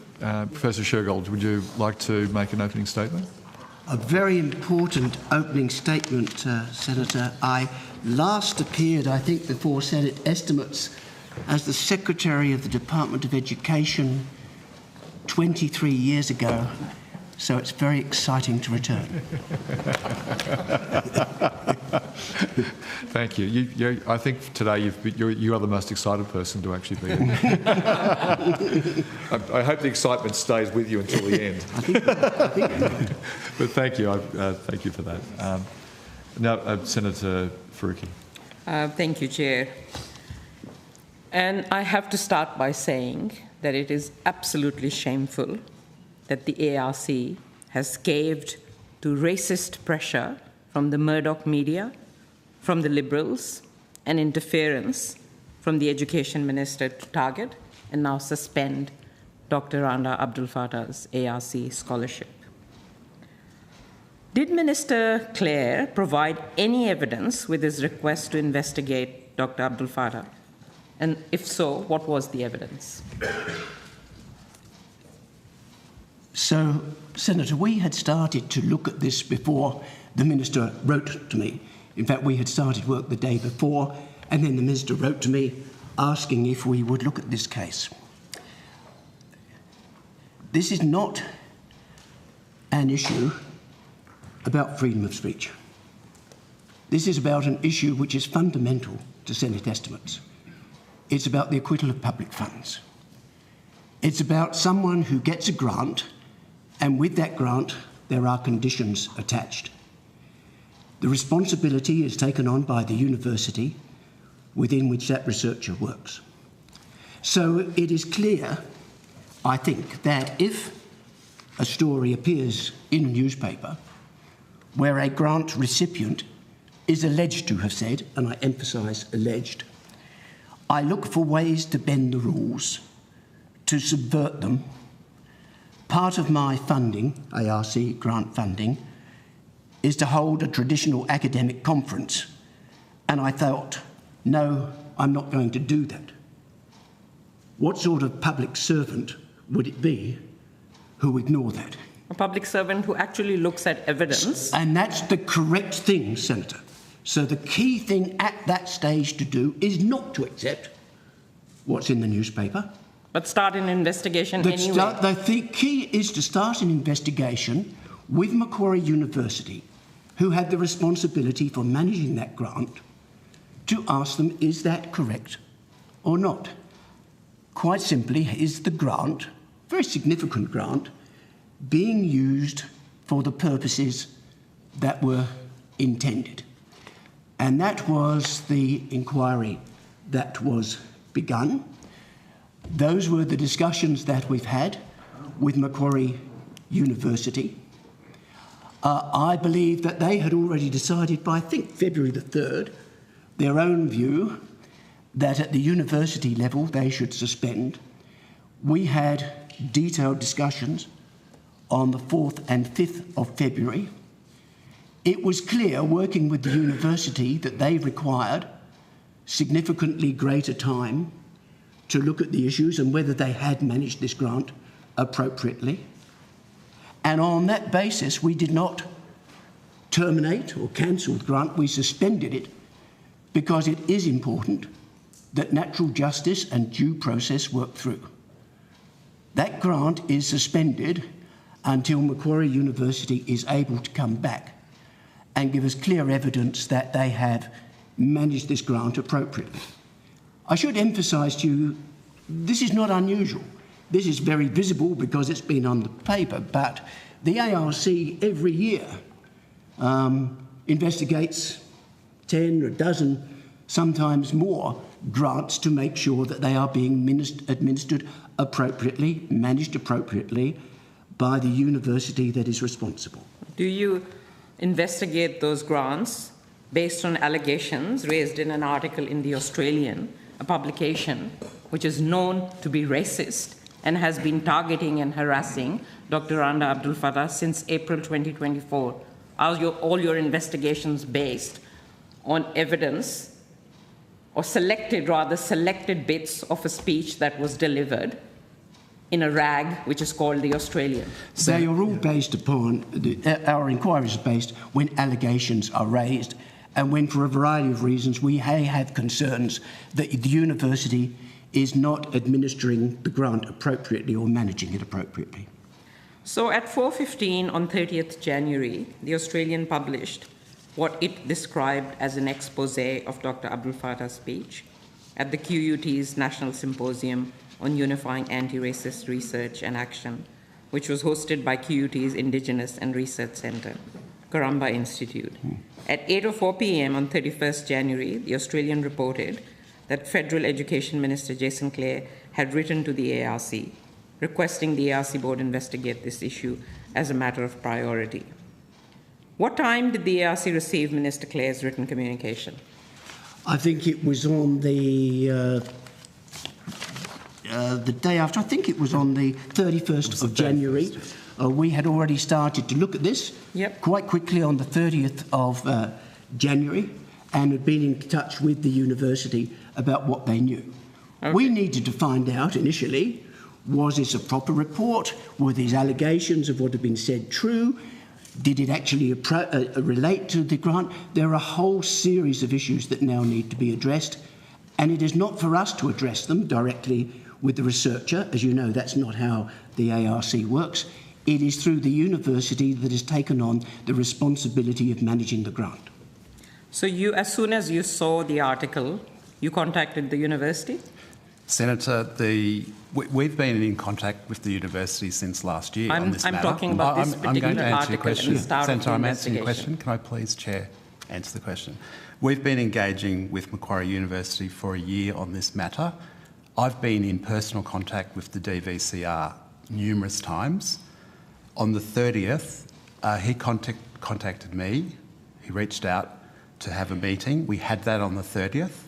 Professor Shergold. Would you like to make an opening statement? A very important opening statement, Senator. I last appeared, I think, before Senate estimates as the Secretary of the Department of Education 23 years ago, so it's very exciting to return. Thank you. I think today you are the most excited person to actually be here. I hope the excitement stays with you until the end. But thank you. Thank you for that. Now, Senator Faruqi. Thank you, Chair. And I have to start by saying that it is absolutely shameful that the ARC has caved to racist pressure from the Murdoch media, from the Liberals, and interference from the Education Minister to target and now suspend Dr. Randa Abdul Fattah's ARC scholarship. Did Minister Clare provide any evidence with his request to investigate Dr. Abdul Fattah? And if so, what was the evidence? So, Senator, we had started to look at this before the Minister wrote to me. In fact, we had started work the day before, and then the Minister wrote to me asking if we would look at this case. This is not an issue about freedom of speech. This is about an issue which is fundamental to Senate estimates. It's about the acquittal of public funds. It's about someone who gets a grant, and with that grant, there are conditions attached. The responsibility is taken on by the university within which that researcher works. So it is clear, I think, that if a story appears in a newspaper where a grant recipient is alleged to have said, and I emphasise alleged, I look for ways to bend the rules, to subvert them. Part of my funding, ARC grant funding, is to hold a traditional academic conference, and I thought, no, I'm not going to do that. What sort of public servant would it be who ignore that? A public servant who actually looks at evidence. And that's the correct thing, Senator. So the key thing at that stage to do is not to accept what's in the newspaper, But start an investigation anyway. The key is to start an investigation with Macquarie University, who had the responsibility for managing that grant, to ask them, is that correct or not? Quite simply, is the grant, very significant grant, being used for the purposes that were intended? And that was the inquiry that was begun. Those were the discussions that we've had with Macquarie University. I believe that they had already decided by, I think, February the 3rd, their own view that at the university level they should suspend. We had detailed discussions on the 4th and 5th of February. It was clear, working with the university, that they required significantly greater time to look at the issues and whether they had managed this grant appropriately. And on that basis, we did not terminate or cancel the grant, we suspended it, because it is important that natural justice and due process work through. That grant is suspended until Macquarie University is able to come back and give us clear evidence that they have managed this grant appropriately. I should emphasise to you, this is not unusual. This is very visible because it's been on the paper, but the ARC every year investigates 10 or a dozen, sometimes more, grants to make sure that they are being administered appropriately, managed appropriately by the university that is responsible. Do you investigate those grants based on allegations raised in an article in The Australian, a publication which is known to be racist and has been targeting and harassing Dr. Randa Abdul Fattah since April 2024? Are all your investigations based on evidence or selected bits of a speech that was delivered in a rag which is called The Australian? They are all based upon, our inquiries are based when allegations are raised and when, for a variety of reasons, we have concerns that the university is not administering the grant appropriately or managing it appropriately. So at 4:15 on 30th January, The Australian published what it described as an expose of Dr. Abdul Fattah's speech at the QUT's National Symposium on Unifying Anti-Racist Research and Action, which was hosted by QUT's Indigenous and Research Centre, Karamba Institute. At 8:04 p.m. on 31st January, The Australian reported that Federal Education Minister Jason Clare had written to the ARC, requesting the ARC board investigate this issue as a matter of priority. What time did the ARC receive Minister Clare's written communication? I think it was on the day after. I think it was on the 31st of January. We had already started to look at this quite quickly on the 30th of January and had been in touch with the university about what they knew. Okay. We needed to find out initially, was this a proper report? Were these allegations of what had been said true? Did it actually relate to the grant? There are a whole series of issues that now need to be addressed, and it is not for us to address them directly with the researcher. As you know, that's not how the ARC works. It is through the university that has taken on the responsibility of managing the grant. So you, as soon as you saw the article, you contacted the university? Senator, we've been in contact with the university since last year on this matter. I'm talking about this particular article and the start Senator, of the I'm answering your investigation. question. Can I please, Chair, answer the question? We've been engaging with Macquarie University for a year on this matter. I've been in personal contact with the DVCR numerous times. On the 30th, he contacted me. He reached out to have a meeting. We had that on the 30th.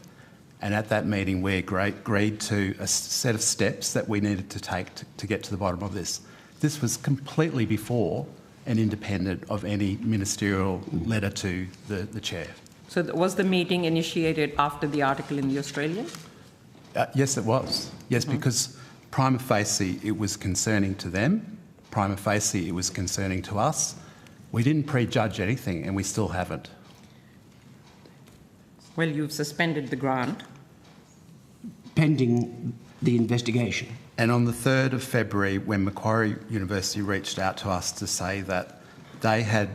And at that meeting, we agreed to a set of steps that we needed to take to get to the bottom of this. This was completely before and independent of any ministerial letter to the chair. So was the meeting initiated after the article in The Australian? Yes, it was. Yes, because prima facie, it was concerning to them. Prima facie, it was concerning to us. We didn't prejudge anything, and we still haven't. Well, you've suspended the grant. Pending the investigation. And on the 3rd of February, when Macquarie University reached out to us to say that they had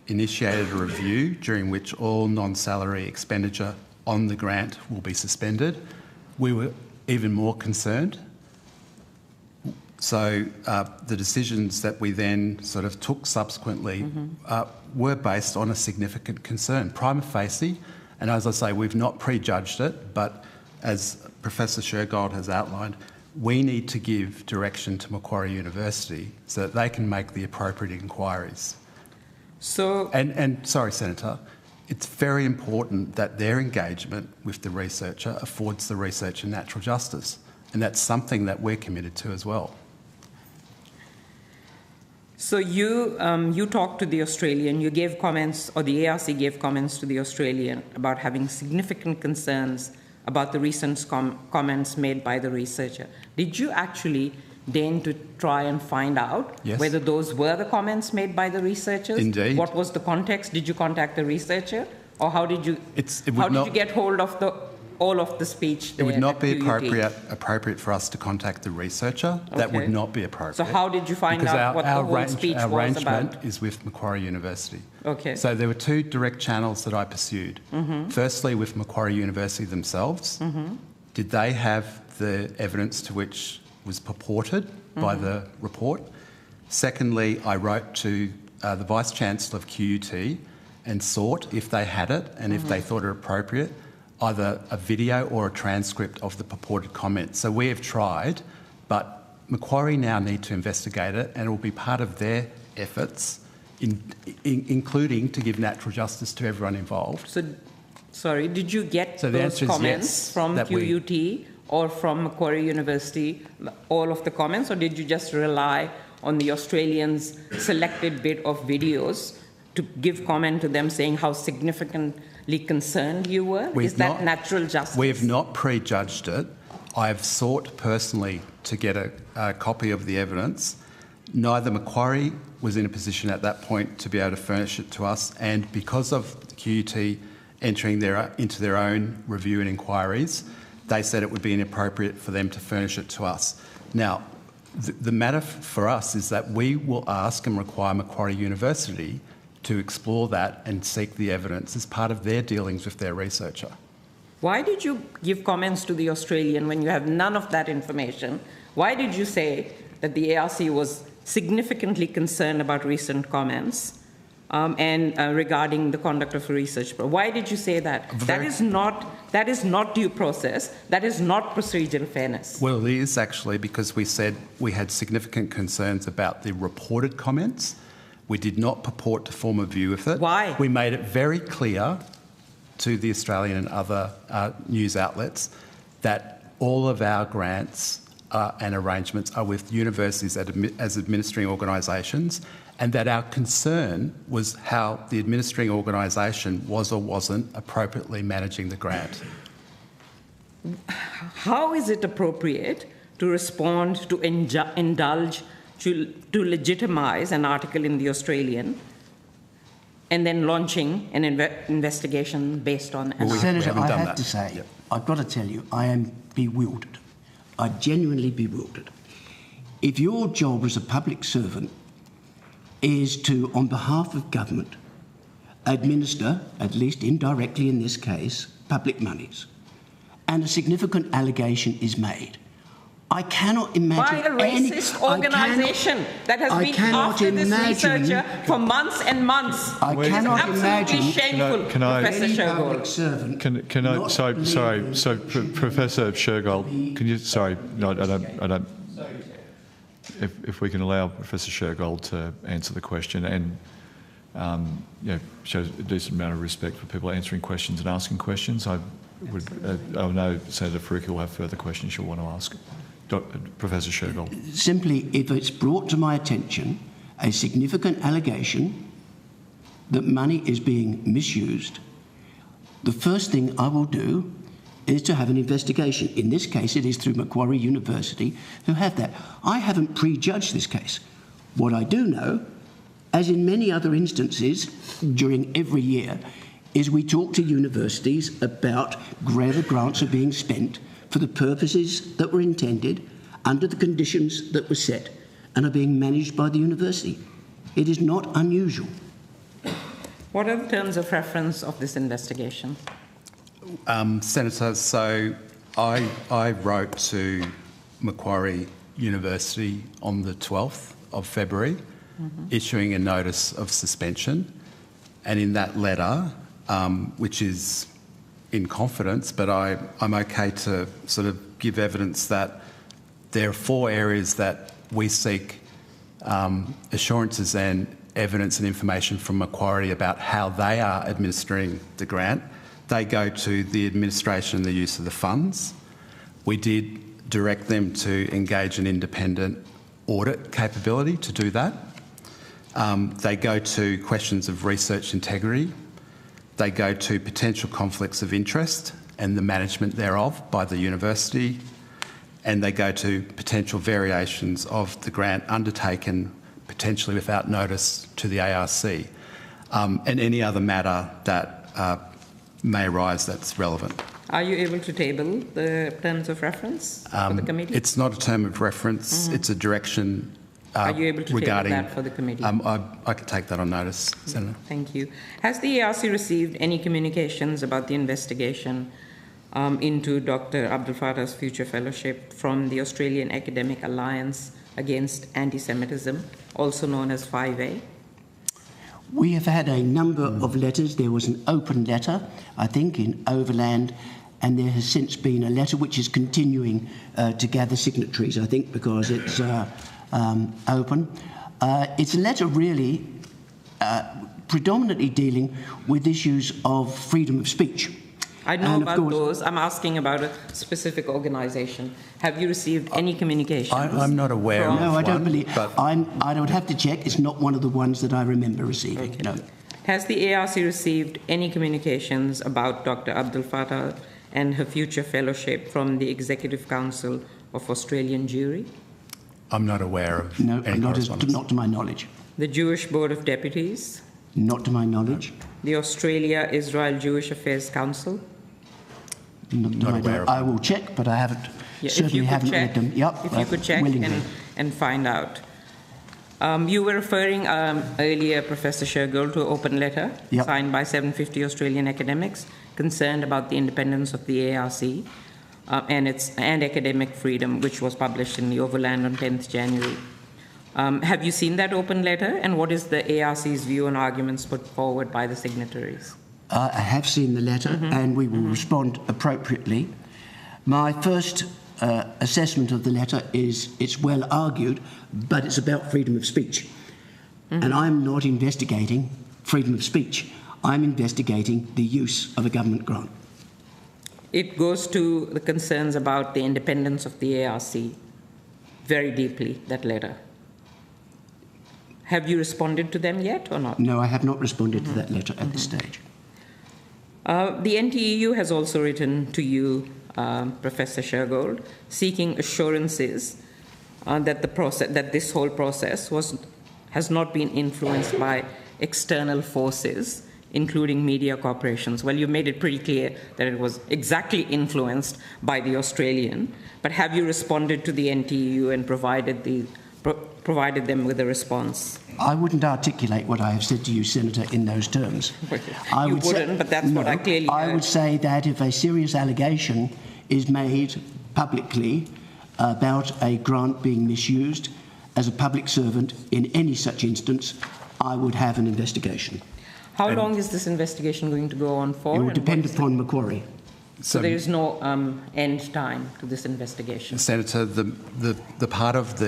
initiated a review during which all non-salary expenditure on the grant will be suspended, we were even more concerned. So the decisions that we then sort of took subsequently were based on a significant concern, prima facie. And as I say, we've not prejudged it, but as Professor Shergold has outlined, we need to give direction to Macquarie University so that they can make the appropriate inquiries. So, and sorry, Senator, it's very important that their engagement with the researcher affords the researcher natural justice, and that's something that we're committed to as well. So you talked to the Australian, you gave comments, or the ARC gave comments to the Australian about having significant concerns about the recent comments made by the researcher. Did you actually deign to try and find out whether those were the comments made by the researchers? Indeed. What was the context? Did you contact the researcher? Or how did you, did you get hold of all of the speech there? It would not be appropriate for us to contact the researcher. Okay. That would not be appropriate. So how did you find out what the whole speech was about? Our arrangement is with Macquarie University. Okay. So there were two direct channels that I pursued. Firstly, with Macquarie University themselves. Did they have the evidence to which was purported by the report? Secondly, I wrote to the Vice-Chancellor of QUT and sought, if they had it and if they thought it appropriate, either a video or a transcript of the purported comments. So we have tried, but Macquarie now need to investigate it, and it will be part of their efforts, including to give natural justice to everyone involved. So, sorry, did you get those comments from QUT or from Macquarie University, all of the comments, or did you just rely on the Australians' selected bit of videos to give comment to them saying how significantly concerned you were? Is that natural justice? We have not prejudged it. I have sought personally to get a copy of the evidence. Neither Macquarie was in a position at that point to be able to furnish it to us, and because of QUT entering into their own review and inquiries, they said it would be inappropriate for them to furnish it to us. Now, the matter for us is that we will ask and require Macquarie University to explore that and seek the evidence as part of their dealings with their researcher. Why did you give comments to the Australian when you have none of that information? Why did you say that the ARC was significantly concerned about recent comments and regarding the conduct of a research program? Why did you say that? That is not due process. That is not procedural fairness. Well, it is actually, because we said we had significant concerns about the reported comments. We did not purport to form a view with it. Why? We made it very clear to the Australian and other news outlets that all of our grants and arrangements are with universities as administering organisations, and that our concern was how the administering organisation was or wasn't appropriately managing the grant. How is it appropriate to respond, to indulge, to legitimise an article in the Australian and then launching an investigation based on an Senator, I have to say, I've got to tell you, I am bewildered. I'm genuinely bewildered. If your job as a public servant is to, on behalf of government, administer, at least indirectly in this case, public monies, and a significant allegation is made, I cannot imagine by a racist organisation that has been after this researcher for months and months. I cannot imagine. Shameful, Professor Shergold. So Professor Shergold, can you? Sorry, no, I don't. If we can allow Professor Shergold to answer the question and show a decent amount of respect for people answering questions and asking questions, I know Senator Faruqi will have further questions she'll want to ask. Professor Shergold. Simply, if it's brought to my attention a significant allegation that money is being misused, the first thing I will do is to have an investigation. In this case, it is through Macquarie University who have that. I haven't prejudged this case. What I do know, as in many other instances during every year, is we talk to universities about where the grants are being spent for the purposes that were intended under the conditions that were set and are being managed by the university. It is not unusual. What are the terms of reference of this investigation? Senator, so I wrote to Macquarie University on the 12th of February, issuing a notice of suspension. And in that letter, which is in confidence, but I'm okay to sort of give evidence that there are 4 areas that we seek assurances and evidence and information from Macquarie about how they are administering the grant. They go to the administration and the use of the funds. We did direct them to engage an independent audit capability to do that. They go to questions of research integrity. They go to potential conflicts of interest and the management thereof by the university. And they go to potential variations of the grant undertaken potentially without notice to the ARC, and any other matter that may arise that's relevant. Are you able to table the terms of reference for the committee? It's not a term of reference, it's a direction Are you able to regarding, table that for the committee? I can take that on notice, Senator. Thank you. Has the ARC received any communications about the investigation into Dr. Abdul Fattah's future fellowship from the Australian Academic Alliance Against Anti-Semitism, also known as 5A? We have had a number of letters. There was an open letter, I think, in Overland, and there has since been a letter which is continuing to gather signatories, I think, because it's open. It's a letter really predominantly dealing with issues of freedom of speech. I know about those. I'm asking about a specific organisation. Have you received any communications? I'm not aware of No, I don't one, believe. I would have to check. It's not one of the ones that I remember receiving. Okay. No. Has the ARC received any communications about Dr. Abdul Fattah and her future fellowship from the Executive Council of Australian Jewry? I'm not aware of any not to my knowledge. The Jewish Board of Deputies? Not to my knowledge. The Australia-Israel Jewish Affairs Council? Not aware of I will check, but I haven't. Certainly haven't read them. Yep, if you could check and find out. You were referring earlier, Professor Shergold, to an open letter signed by 750 Australian academics concerned about the independence of the ARC and academic freedom, which was published in the Overland on 10th January. Have you seen that open letter, and what is the ARC's view and arguments put forward by the signatories? I have seen the letter, and we will respond appropriately. My first assessment of the letter is it's well argued, but it's about freedom of speech. And I'm not investigating freedom of speech. I'm investigating the use of a government grant. It goes to the concerns about the independence of the ARC very deeply, that letter. Have you responded to them yet or not? No, I have not responded to that letter at this stage. The NTEU has also written to you, Professor Shergold, seeking assurances that this whole process has not been influenced by external forces, including media corporations. Well, you made it pretty clear that it was exactly influenced by the Australian, but have you responded to the NTEU and provided them with a response? I wouldn't articulate what I have said to you, Senator, in those terms. You wouldn't, but that's what I clearly heard. I would say that if a serious allegation is made publicly about a grant being misused as a public servant in any such instance, I would have an investigation. How long is this investigation going to go on for? It will depend upon Macquarie. So there is no end time to this investigation? Senator, the part of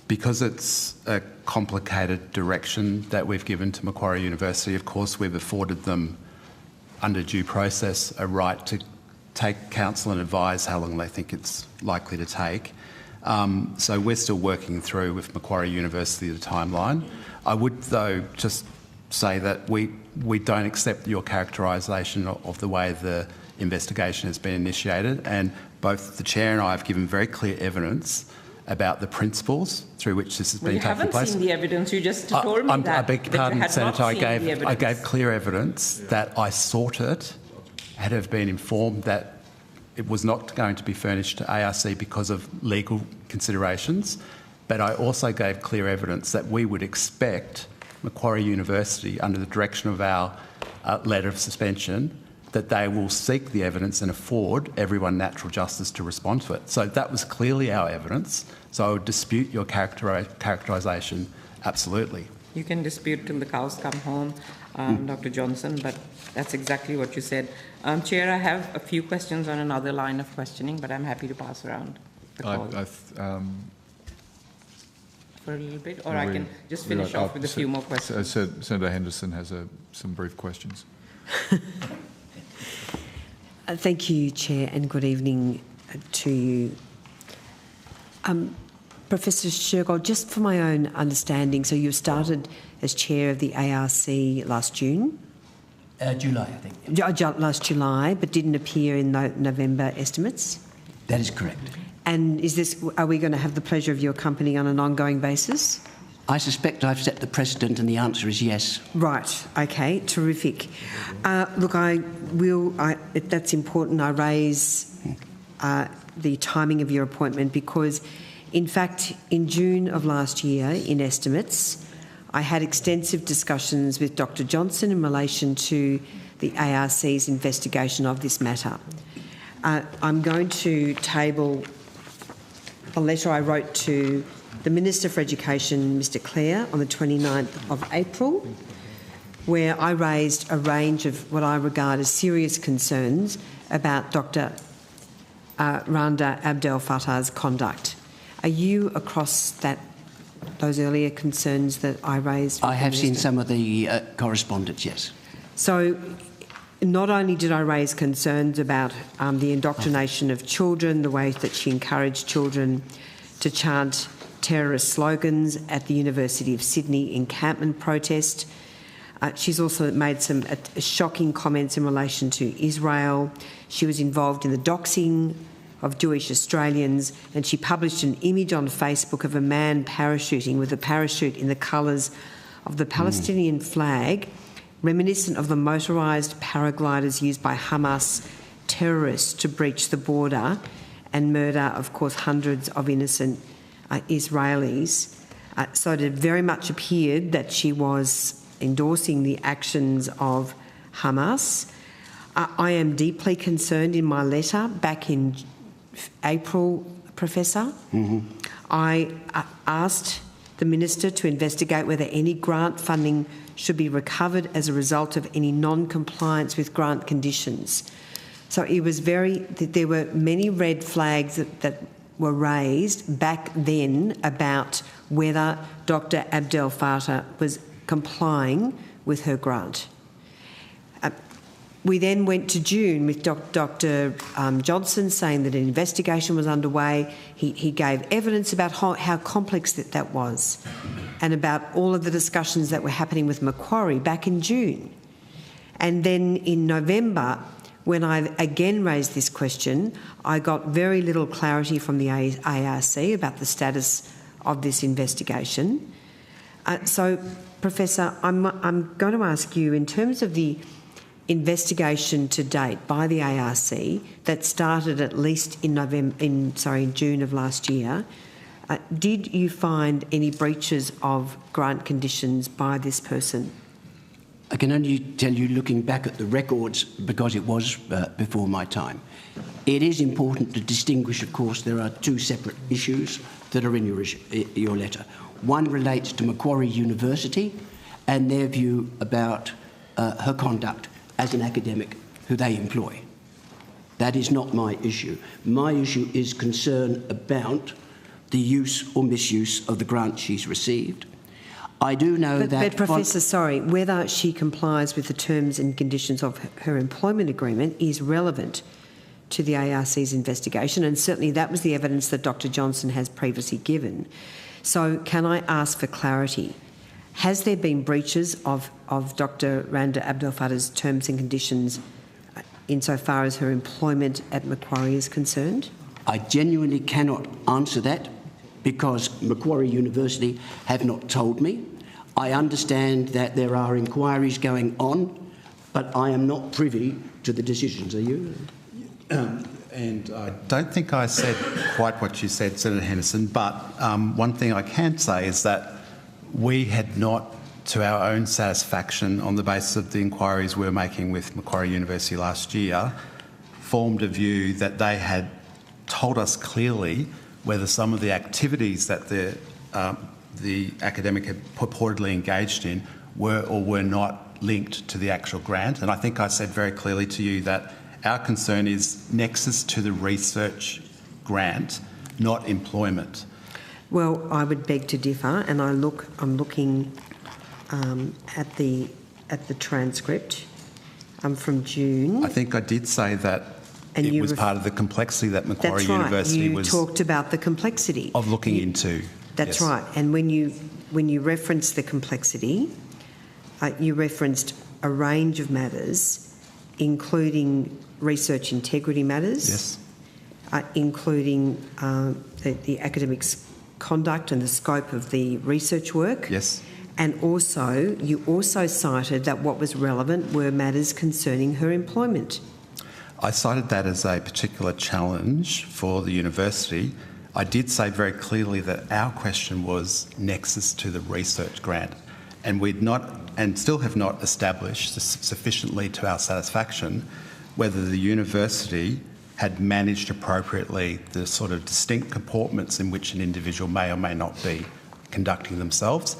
because it's a complicated direction that we've given to Macquarie University, of course we've afforded them under due process a right to take counsel and advise how long they think it's likely to take. So we're still working through with Macquarie University the timeline. I would, though, just say that we don't accept your characterisation of the way the investigation has been initiated, and both the Chair and I have given very clear evidence about the principles through which this has been taking place. You haven't seen the evidence, you just told me that. I beg your pardon, Senator, I gave clear evidence that I sought it, had have been informed that it was not going to be furnished to ARC because of legal considerations, but I also gave clear evidence that we would expect Macquarie University, under the direction of our letter of suspension, that they will seek the evidence and afford everyone natural justice to respond to it. So that was clearly our evidence. So I would dispute your characterisation, absolutely. You can dispute till the cows come home, Dr. Johnson, but that's exactly what you said. Chair, I have a few questions on another line of questioning, but I'm happy to pass around the call for a little bit, or I can just finish off with a few more questions. Senator Henderson has some brief questions. Thank you, Chair, and good evening to you. Professor Shergold, just for my own understanding, so you started as chair of the ARC last June? July, I think. Last July, but didn't appear in November estimates? That is correct. And are we going to have the pleasure of your company on an ongoing basis? I suspect I've set the precedent, and the answer is yes. Right. Okay. Terrific. Look, that's important. I raise the timing of your appointment because, in fact, in June of last year, in estimates, I had extensive discussions with Dr. Johnson in relation to the ARC's investigation of this matter. I'm going to table a letter I wrote to the Minister for Education, Mr. Clare, on the 29th of April, where I raised a range of what I regard as serious concerns about Dr. Randa Abdel Fattah's conduct. Are you across those earlier concerns that I raised? I have seen some of the correspondence, yes. So not only did I raise concerns about the indoctrination of children, the way that she encouraged children to chant terrorist slogans at the University of Sydney encampment protest. She's also made some shocking comments in relation to Israel. She was involved in the doxing of Jewish Australians, and she published an image on Facebook of a man parachuting with a parachute in the colours of the Palestinian flag, reminiscent of the motorised paragliders used by Hamas terrorists to breach the border and murder, of course, hundreds of innocent Israelis. So it very much appeared that she was endorsing the actions of Hamas. I am deeply concerned in my letter back in April, Professor. I asked the Minister to investigate whether any grant funding should be recovered as a result of any non-compliance with grant conditions. So it was there were many red flags that were raised back then about whether Dr. Abdel Fattah was complying with her grant. We then went to June with Dr. Johnson saying that an investigation was underway. He gave evidence about how complex that was and about all of the discussions that were happening with Macquarie back in June. And then in November, when I again raised this question, I got very little clarity from the ARC about the status of this investigation. So, Professor, I'm going to ask you, in terms of the investigation to date by the ARC that started at least in June of last year, did you find any breaches of grant conditions by this person? I can only tell you, looking back at the records, because it was before my time. It is important to distinguish, of course, there are two separate issues that are in your letter. One relates to Macquarie University and their view about her conduct as an academic who they employ. That is not my issue. My issue is concern about the use or misuse of the grant she's received. I do know But Professor, whether she complies with the terms and conditions of her employment agreement is relevant to the ARC's investigation, and certainly that was the evidence that Dr. Johnson has previously given. So can I ask for clarity? Has there been breaches of Dr. Randa Abdel Fattah's terms and conditions insofar as her employment at Macquarie is concerned? I genuinely cannot answer that because Macquarie University have not told me. I understand that there are inquiries going on, but I am not privy to the decisions. Are you? And I don't think I said quite what you said, Senator Henderson, but one thing I can say is that we had not, to our own satisfaction, on the basis of the inquiries we were making with Macquarie University last year, formed a view that they had told us clearly whether some of the activities that the academic had purportedly engaged in were or were not linked to the actual grant. And I think I said very clearly to you that our concern is nexus to the research grant, not employment. Well, I would beg to differ, and I'm looking at the transcript from June. I think I did say that it was part of the complexity that Macquarie That's right. University was... You talked about the complexity. ...of looking into. That's yes. right. And when you referenced the complexity, you referenced a range of matters, including research integrity matters, yes, including the academic's conduct and the scope of the research work. Yes. And also, you also cited that what was relevant were matters concerning her employment. I cited that as a particular challenge for the university. I did say very clearly that our question was nexus to the research grant, and we'd not, and still have not established sufficiently to our satisfaction whether the university had managed appropriately the sort of distinct comportments in which an individual may or may not be conducting themselves.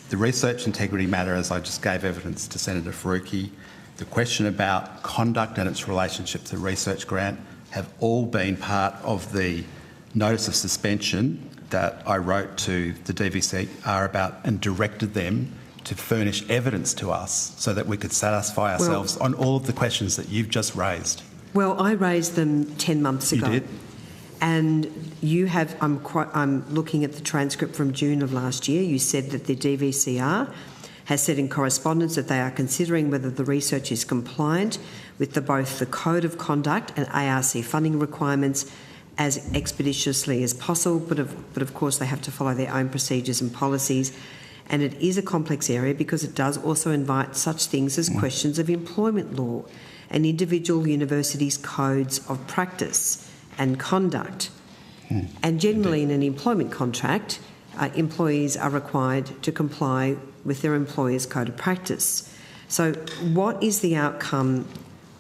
The research integrity matter, as I just gave evidence to Senator Faruqi, the question about conduct and its relationship to the research grant have all been part of the notice of suspension that I wrote to the DVCR about and directed them to furnish evidence to us so that we could satisfy ourselves on all of the questions that you've just raised. Well, I raised them 10 months ago. You did? And you have, I'm looking at the transcript from June of last year. You said that the DVCR has said in correspondence that they are considering whether the research is compliant with both the Code of Conduct and ARC funding requirements as expeditiously as possible, but of course they have to follow their own procedures and policies. And it is a complex area because it does also invite such things as questions of employment law and individual universities' codes of practice and conduct. And generally in an employment contract, employees are required to comply with their employer's code of practice. So what is the outcome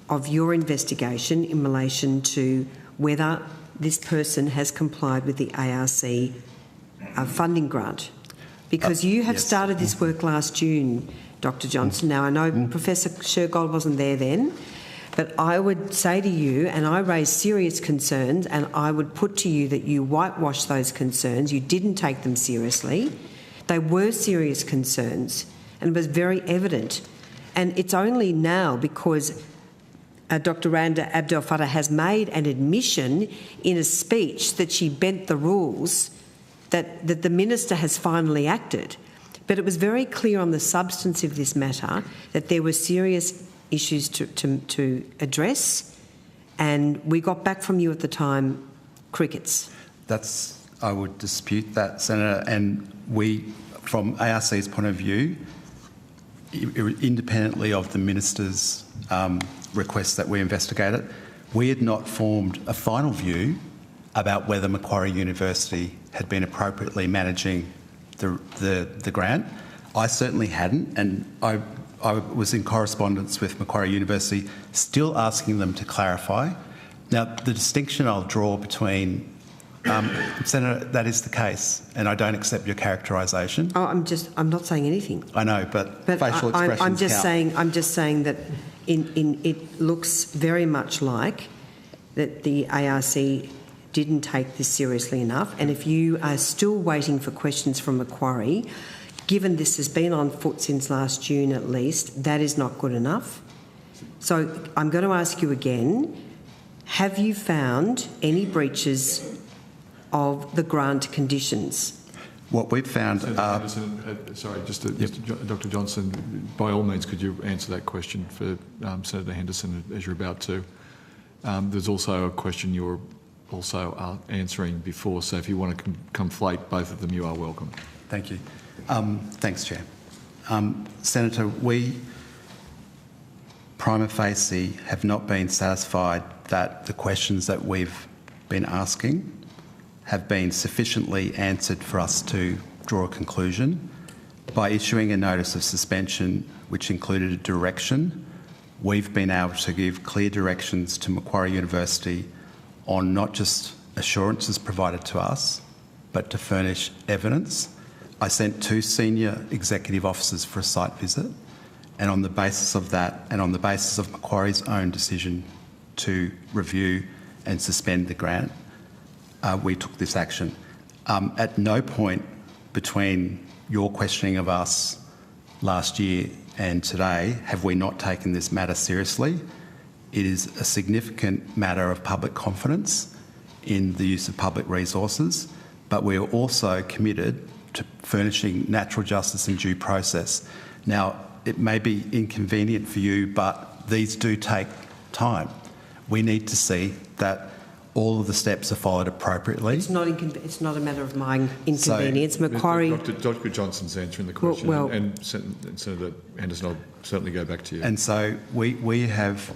of your investigation in relation to whether this person has complied with the ARC funding grant? Because you have started this work last June, Dr. Johnson. Now, I know Professor Shergold wasn't there then, but I would say to you, and I raised serious concerns, and I would put to you that you whitewashed those concerns. You didn't take them seriously. They were serious concerns, and it was very evident. And it's only now because Dr. Randa Abdel Fattah has made an admission in a speech that she bent the rules that the minister has finally acted. But it was very clear on the substance of this matter that there were serious issues to address, and we got back from you at the time crickets. I would dispute that, Senator, and we, from ARC's point of view, independently of the minister's request that we investigate it, we had not formed a final view about whether Macquarie University had been appropriately managing the grant. I certainly hadn't, and I was in correspondence with Macquarie University, still asking them to clarify. Now, the distinction I'll draw between Senator, that is the case, and I don't accept your characterisation. Oh, I'm not saying anything. I know, but facial expressions I'm just count. I'm just saying that it looks very much like that the ARC didn't take this seriously enough, and if you are still waiting for questions from Macquarie, given this has been on foot since last June at least, that is not good enough. So I'm going to ask you again, have you found any breaches of the grant conditions? What we've found Dr. Johnson, by all means, could you answer that question for Senator Henderson as you're about to? There's also a question you're also answering before, so if you want to conflate both of them, you are welcome. Thank you. Thanks, Chair. Senator, we prima facie have not been satisfied that the questions that we've been asking have been sufficiently answered for us to draw a conclusion. By issuing a notice of suspension, which included a direction, we've been able to give clear directions to Macquarie University on not just assurances provided to us, but to furnish evidence. I sent 2 senior executive officers for a site visit, and on the basis of that, and on the basis of Macquarie's own decision to review and suspend the grant, we took this action. At no point between your questioning of us last year and today have we not taken this matter seriously. It is a significant matter of public confidence in the use of public resources, but we are also committed to furnishing natural justice and due process. Now, it may be inconvenient for you, but these do take time. We need to see that all of the steps are followed appropriately. It's not a matter of my inconvenience. So, Macquarie... Dr Johnson's answering the question, and Senator Anderson, I'll certainly go back to you. And so we have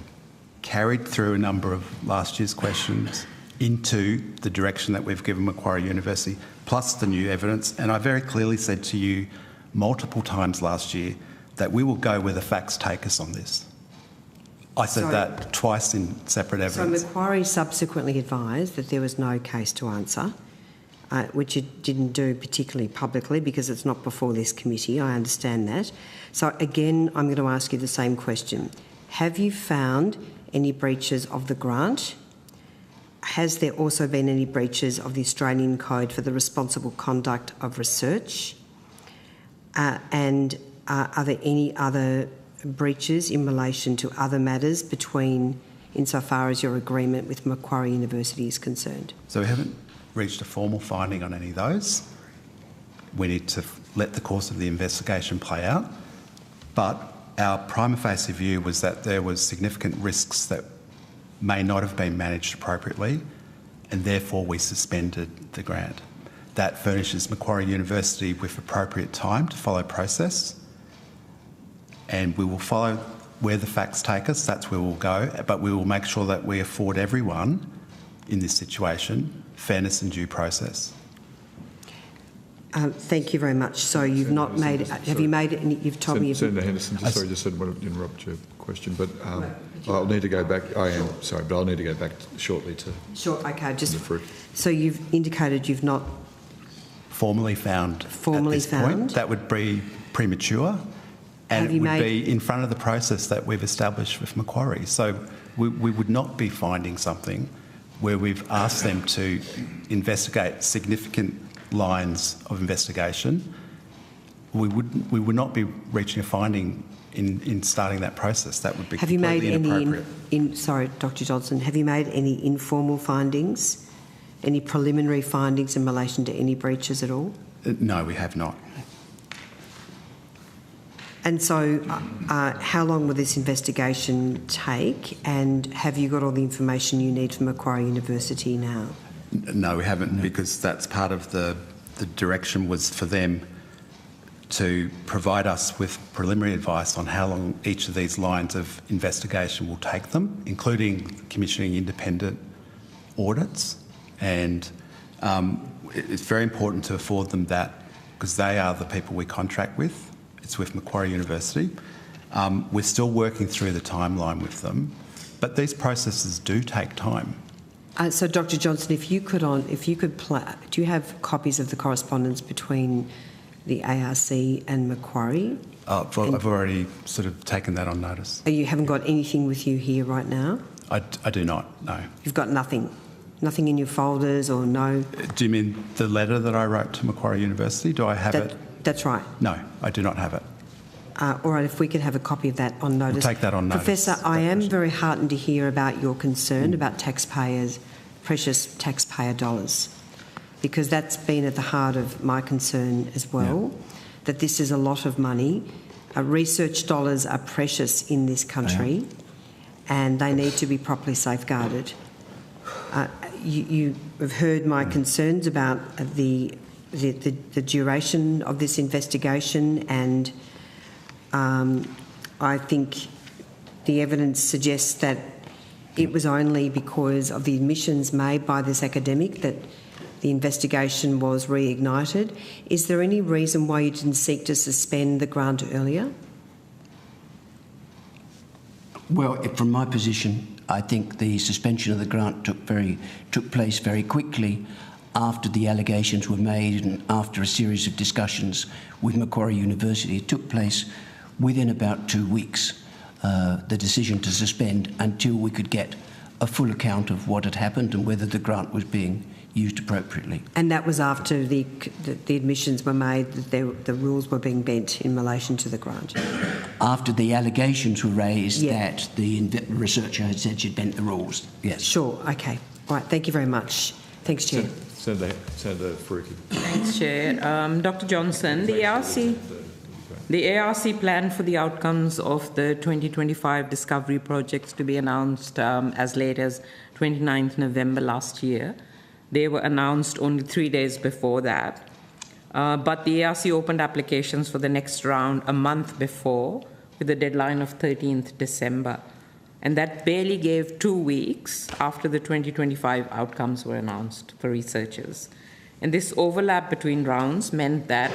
carried through a number of last year's questions into the direction that we've given Macquarie University, plus the new evidence. And I very clearly said to you multiple times last year that we will go where the facts take us on this. I said that twice in separate evidence. So Macquarie subsequently advised that there was no case to answer, which it didn't do particularly publicly because it's not before this committee. I understand that. So again, I'm going to ask you the same question. Have you found any breaches of the grant? Has there also been any breaches of the Australian Code for the Responsible Conduct of Research? And are there any other breaches in relation to other matters insofar as your agreement with Macquarie University is concerned? So we haven't reached a formal finding on any of those. We need to let the course of the investigation play out. But our prima facie view was that there was significant risks that may not have been managed appropriately, and therefore we suspended the grant. That furnishes Macquarie University with appropriate time to follow process, and we will follow where the facts take us. That's where we'll go, but we will make sure that we afford everyone in this situation fairness and due process. Thank you very much. So you've not made... Have you made any... You've told me... Senator Henderson, just didn't want to interrupt your question, but I'll need to go back. I am sorry, but I'll need to go back shortly to... Sure, OK. So you've indicated you've not... Formally found at this point. That would be premature, and it would be in front of the process that we've established with Macquarie. So we would not be finding something where we've asked them to investigate significant lines of investigation. We would not be reaching a finding in starting that process. That would be completely inappropriate. Sorry, Dr Johnson, have you made any informal findings, any preliminary findings in relation to any breaches at all? No, we have not. And so how long will this investigation take, and have you got all the information you need from Macquarie University now? No, we haven't, because that's part of the direction was for them to provide us with preliminary advice on how long each of these lines of investigation will take them, including commissioning independent audits. And it's very important to afford them that, because they are the people we contract with. It's with Macquarie University. We're still working through the timeline with them, but these processes do take time. So, Dr Johnson, do you have copies of the correspondence between the ARC and Macquarie? I've already sort of taken that on notice. You haven't got anything with you here right now? I do not, no. You've got nothing? Nothing in your folders or no? Do you mean the letter that I wrote to Macquarie University? Do I have it? That's right. No, I do not have it. All right, if we could have a copy of that on notice. We'll take that on notice. Professor, I am very heartened to hear about your concern about taxpayers, precious taxpayer dollars, because that's been at the heart of my concern as well, that this is a lot of money. Research dollars are precious in this country and they need to be properly safeguarded. You have heard my concerns about the duration of this investigation, and I think the evidence suggests that it was only because of the admissions made by this academic that the investigation was reignited. Is there any reason why you didn't seek to suspend the grant earlier? Well, from my position, I think the suspension of the grant took place very quickly after the allegations were made and after a series of discussions with Macquarie University. It took place within about 2 weeks, the decision to suspend, until we could get a full account of what had happened and whether the grant was being used appropriately. And that was after the admissions were made that the rules were being bent in relation to the grant? After the allegations were raised that the researcher had said she'd bent the rules, yes. Sure, okay. All right, thank you very much. Thanks, Chair. Senator Faruqi. Thanks, Chair. Dr. Johnson, the ARC planned for the outcomes of the 2025 discovery projects to be announced as late as 29th November last year. They were announced only 3 days before that. But the ARC opened applications for the next round a month before, with a deadline of 13th December. And that barely gave 2 weeks after the 2025 outcomes were announced for researchers. And this overlap between rounds meant that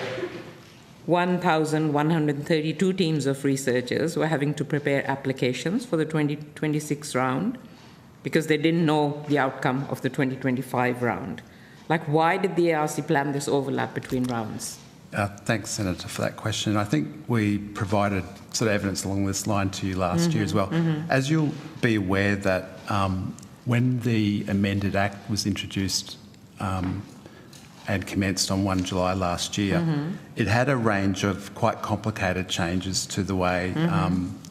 1,132 teams of researchers were having to prepare applications for the 2026 round because they didn't know the outcome of the 2025 round. Like, why did the ARC plan this overlap between rounds? Thanks, Senator, for that question. I think we provided sort of evidence along this line to you last year as well. As you'll be aware that when the amended Act was introduced and commenced on 1 July last year, it had a range of quite complicated changes to the way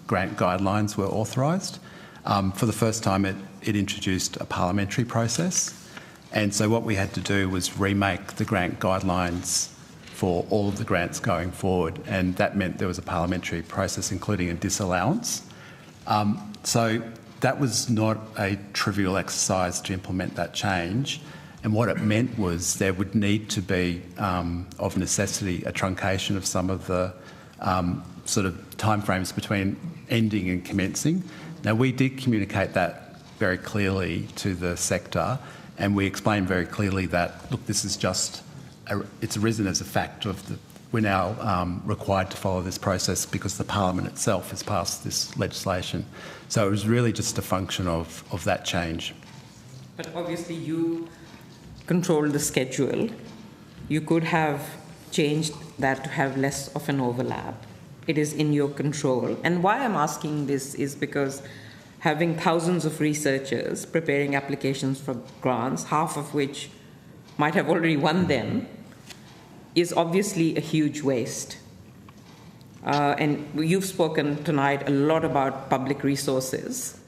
grant guidelines were authorised. For the first time, it introduced a parliamentary process. And so what we had to do was remake the grant guidelines for all of the grants going forward, and that meant there was a parliamentary process, including a disallowance. So that was not a trivial exercise to implement that change, and what it meant was there would need to be, of necessity, a truncation of some of the sort of timeframes between ending and commencing. Now, we did communicate that very clearly to the sector, and we explained very clearly that, look, this is just it's arisen as a fact of we're now required to follow this process because the Parliament itself has passed this legislation. So it was really just a function of that change. But obviously you control the schedule. You could have changed that to have less of an overlap. It is in your control. And why I'm asking this is because having thousands of researchers preparing applications for grants, half of which might have already won them, is obviously a huge waste. And you've spoken tonight a lot about public resources.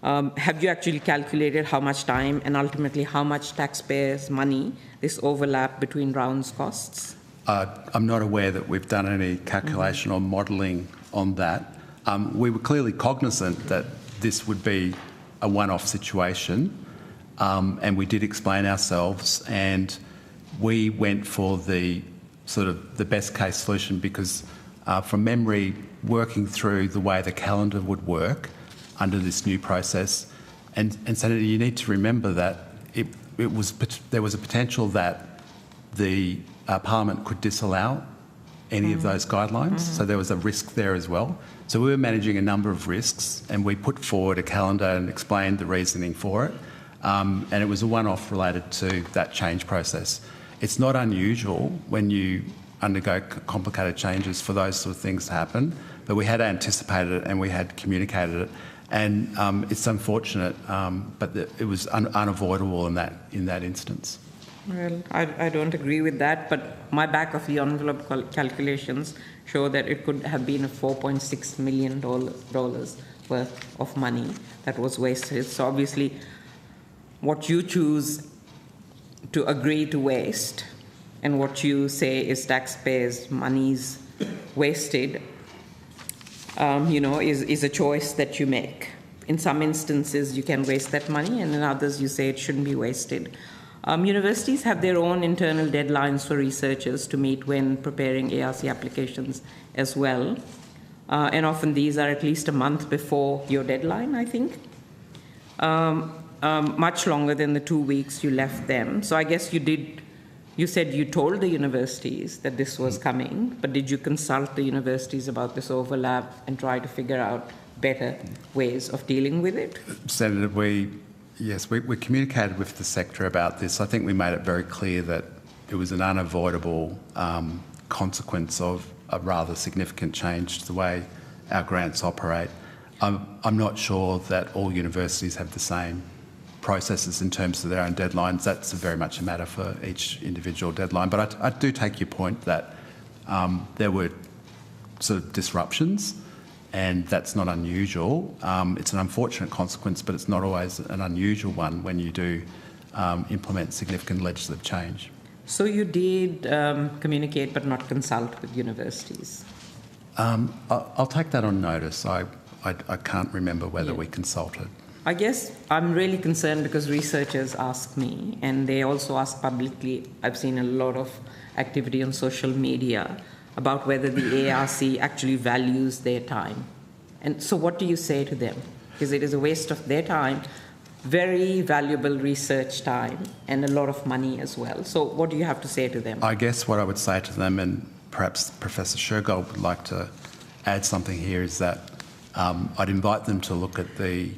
Have you actually calculated how much time and ultimately how much taxpayers' money this overlap between rounds costs? I'm not aware that we've done any calculation or modelling on that. We were clearly cognizant that this would be a one-off situation, and we did explain ourselves, and we went for the sort of the best case solution because from memory, working through the way the calendar would work under this new process, and Senator, you need to remember that there was a potential that the Parliament could disallow any of those guidelines, so there was a risk there as well. So we were managing a number of risks, and we put forward a calendar and explained the reasoning for it, and it was a one-off related to that change process. It's not unusual when you undergo complicated changes for those sort of things to happen, but we had anticipated it and we had communicated it, and it's unfortunate, but it was unavoidable in that instance. Well, I don't agree with that, but my back of the envelope calculations show that it could have been a $4.6 million worth of money that was wasted. So obviously, what you choose to agree to waste and what you say is taxpayers' money's wasted, is a choice that you make. In some instances, you can waste that money, and in others, you say it shouldn't be wasted. Universities have their own internal deadlines for researchers to meet when preparing ARC applications as well. And often these are at least a month before your deadline, I think. much longer than the 2 weeks you left them. So I guess you said you told the universities that this was coming, but did you consult the universities about this overlap and try to figure out better ways of dealing with it? Senator, we communicated with the sector about this. I think we made it very clear that it was an unavoidable consequence of a rather significant change to the way our grants operate. I'm not sure that all universities have the same processes in terms of their own deadlines. That's very much a matter for each individual deadline. But I do take your point that there were sort of disruptions, and that's not unusual. It's an unfortunate consequence, but it's not always an unusual one when you do implement significant legislative change. So you did communicate but not consult with universities? I'll take that on notice. I can't remember whether we consulted. I guess I'm really concerned because researchers ask me, and they also ask publicly. I've seen a lot of activity on social media about whether the ARC actually values their time. And so what do you say to them? Because it is a waste of their time, very valuable research time, and a lot of money as well. So what do you have to say to them? I guess what I would say to them, and perhaps Professor Shergold would like to add something here, is that I'd invite them to look at the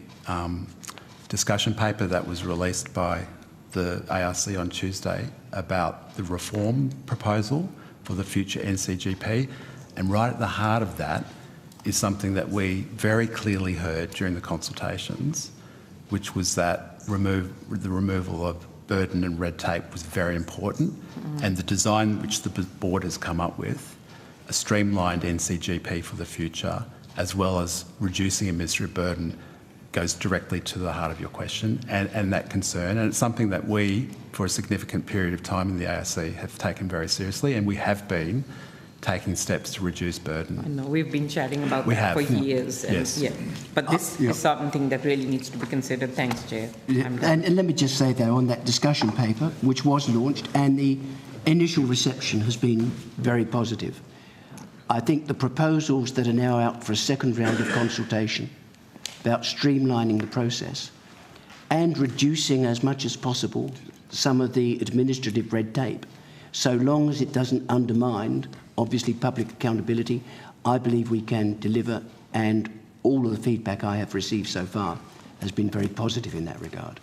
discussion paper that was released by the ARC on Tuesday about the reform proposal for the future NCGP. And right at the heart of that is something that we very clearly heard during the consultations, which was that the removal of burden and red tape was very important. And the design which the board has come up with, a streamlined NCGP for the future, as well as reducing administrative burden, goes directly to the heart of your question and that concern. And it's something that we, for a significant period of time in the ARC, have taken very seriously, and we have been taking steps to reduce burden. I know, we've been chatting about that for years. And yes. But this is something that really needs to be considered. Thanks, Chair. And let me just say, though, on that discussion paper, which was launched, and the initial reception has been very positive. I think the proposals that are now out for a second round of consultation about streamlining the process and reducing as much as possible some of the administrative red tape, so long as it doesn't undermine, obviously, public accountability, I believe we can deliver, and all of the feedback I have received so far has been very positive in that regard.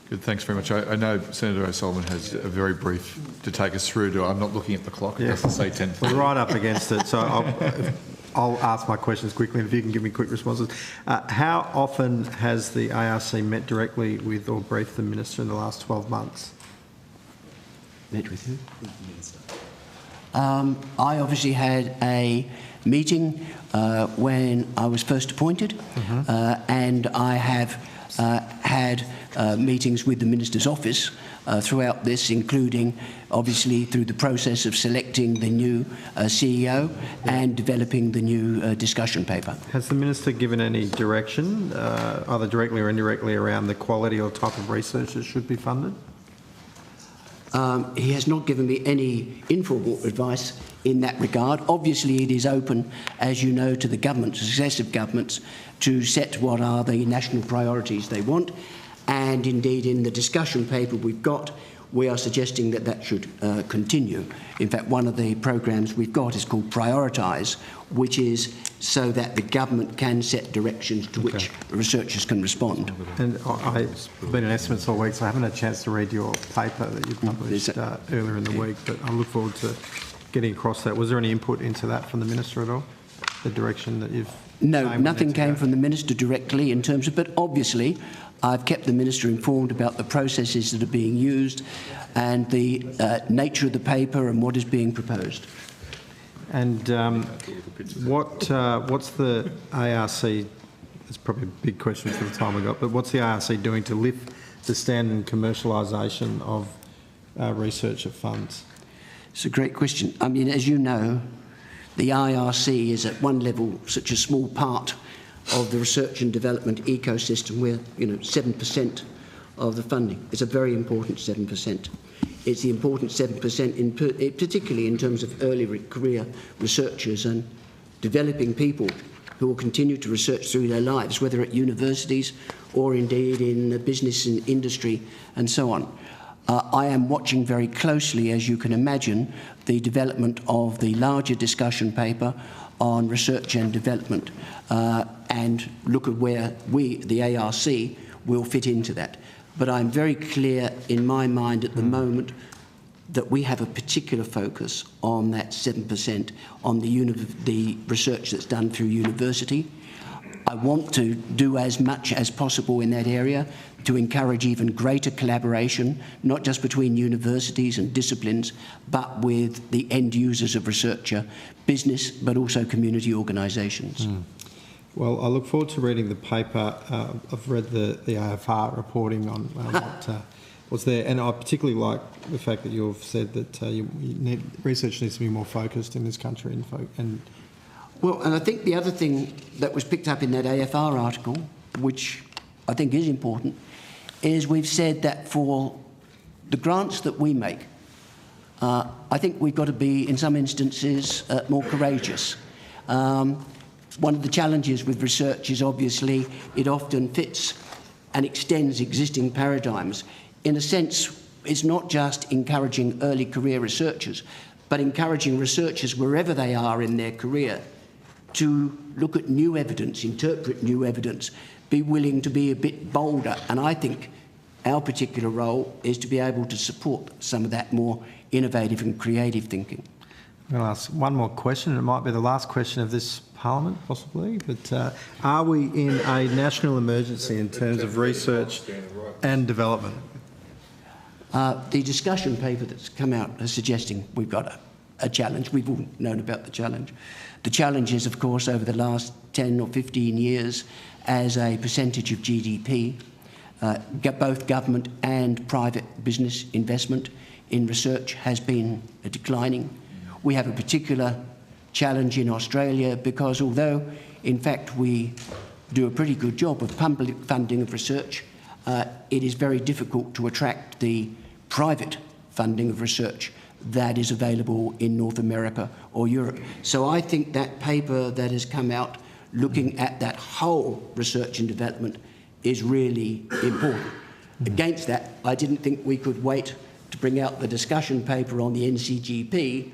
Good, thanks very much. I know Senator O'Sullivan has a very brief to take us through. I'm not looking at the clock. It doesn't say 10. We're right up against it, so I'll ask my questions quickly, and if you can give me quick responses. How often has the ARC met directly with or briefed the Minister in the last 12 months? Met with who? I obviously had a meeting when I was first appointed, and I have had meetings with the Minister's office throughout this, including obviously through the process of selecting the new CEO and developing the new discussion paper. Has the Minister given any direction, either directly or indirectly, around the quality or type of research that should be funded? He has not given me any informal advice in that regard. Obviously, it is open, as you know, to the government, successive governments, to set what are the national priorities they want. And indeed, in the discussion paper we've got, we are suggesting that that should continue. In fact, one of the programs we've got is called Prioritise, which is so that the government can set directions to which researchers can respond. And I've been in estimates all week, so I haven't had a chance to read your paper that you published earlier in the week, but I look forward to getting across that. Was there any input into that from the Minister at all? The direction that you've... No, nothing came from the Minister directly in terms of, but obviously I've kept the Minister informed about the processes that are being used and the nature of the paper and what is being proposed. And what's the ARC, it's probably a big question for the time I got, but what's the ARC doing to lift the standard and commercialisation of research funds? It's a great question. I mean, as you know, the IRC is at one level such a small part of the research and development ecosystem. We're, 7% of the funding. It's a very important 7%. It's the important 7%, particularly in terms of early career researchers and developing people who will continue to research through their lives, whether at universities or indeed in business and industry and so on. I am watching very closely, as you can imagine, the development of the larger discussion paper on research and development and look at where we, the ARC, will fit into that. But I'm very clear in my mind at the moment that we have a particular focus on that 7% on the research that's done through university. I want to do as much as possible in that area to encourage even greater collaboration, not just between universities and disciplines, but with the end users of researcher, business, but also community organisations. Well, I look forward to reading the paper. I've read the AFR reporting on what was there, and I particularly like the fact that you've said that research needs to be more focused in this country. Well, and I think the other thing that was picked up in that AFR article, which I think is important, is we've said that for the grants that we make, I think we've got to be, in some instances, more courageous. One of the challenges with research is obviously it often fits and extends existing paradigms. In a sense, it's not just encouraging early career researchers, but encouraging researchers wherever they are in their career to look at new evidence, interpret new evidence, be willing to be a bit bolder. And I think our particular role is to be able to support some of that more innovative and creative thinking. I'm going to ask one more question. It might be the last question of this Parliament, possibly, but are we in a national emergency in terms of research and development? The discussion paper that's come out is suggesting we've got a challenge. We've all known about the challenge. The challenge is, of course, over the last 10 or 15 years, as a percentage of GDP, both government and private business investment in research has been declining. We have a particular challenge in Australia because although, in fact, we do a pretty good job of public funding of research, it is very difficult to attract the private funding of research that is available in North America or Europe. So I think that paper that has come out looking at that whole research and development is really important. Against that, I didn't think we could wait to bring out the discussion paper on the NCGP,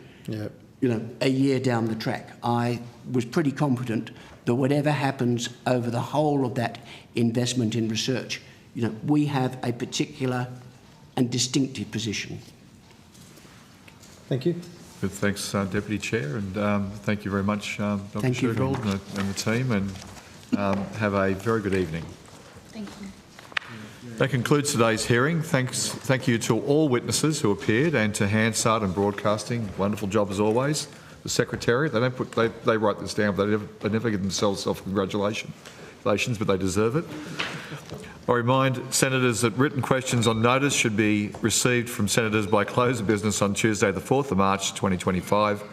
a year down the track. I was pretty confident that whatever happens over the whole of that investment in research, we have a particular and distinctive position. Thank you. Good, thanks, Deputy Chair, and thank you very much, Dr. Shergold and the team, and have a very good evening. Thank you. That concludes today's hearing. Thank you to all witnesses who appeared, and to Hansard and Broadcasting. Wonderful job as always. The Secretary, they write this down, but they never give themselves self-congratulations, but they deserve it. I remind senators that written questions on notice should be received from senators by close of business on Tuesday the 4th of March 2025.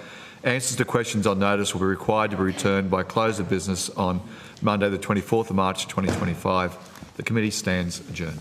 Answers to questions on notice will be required to be returned by close of business on Monday the 24th of March 2025. The committee stands adjourned.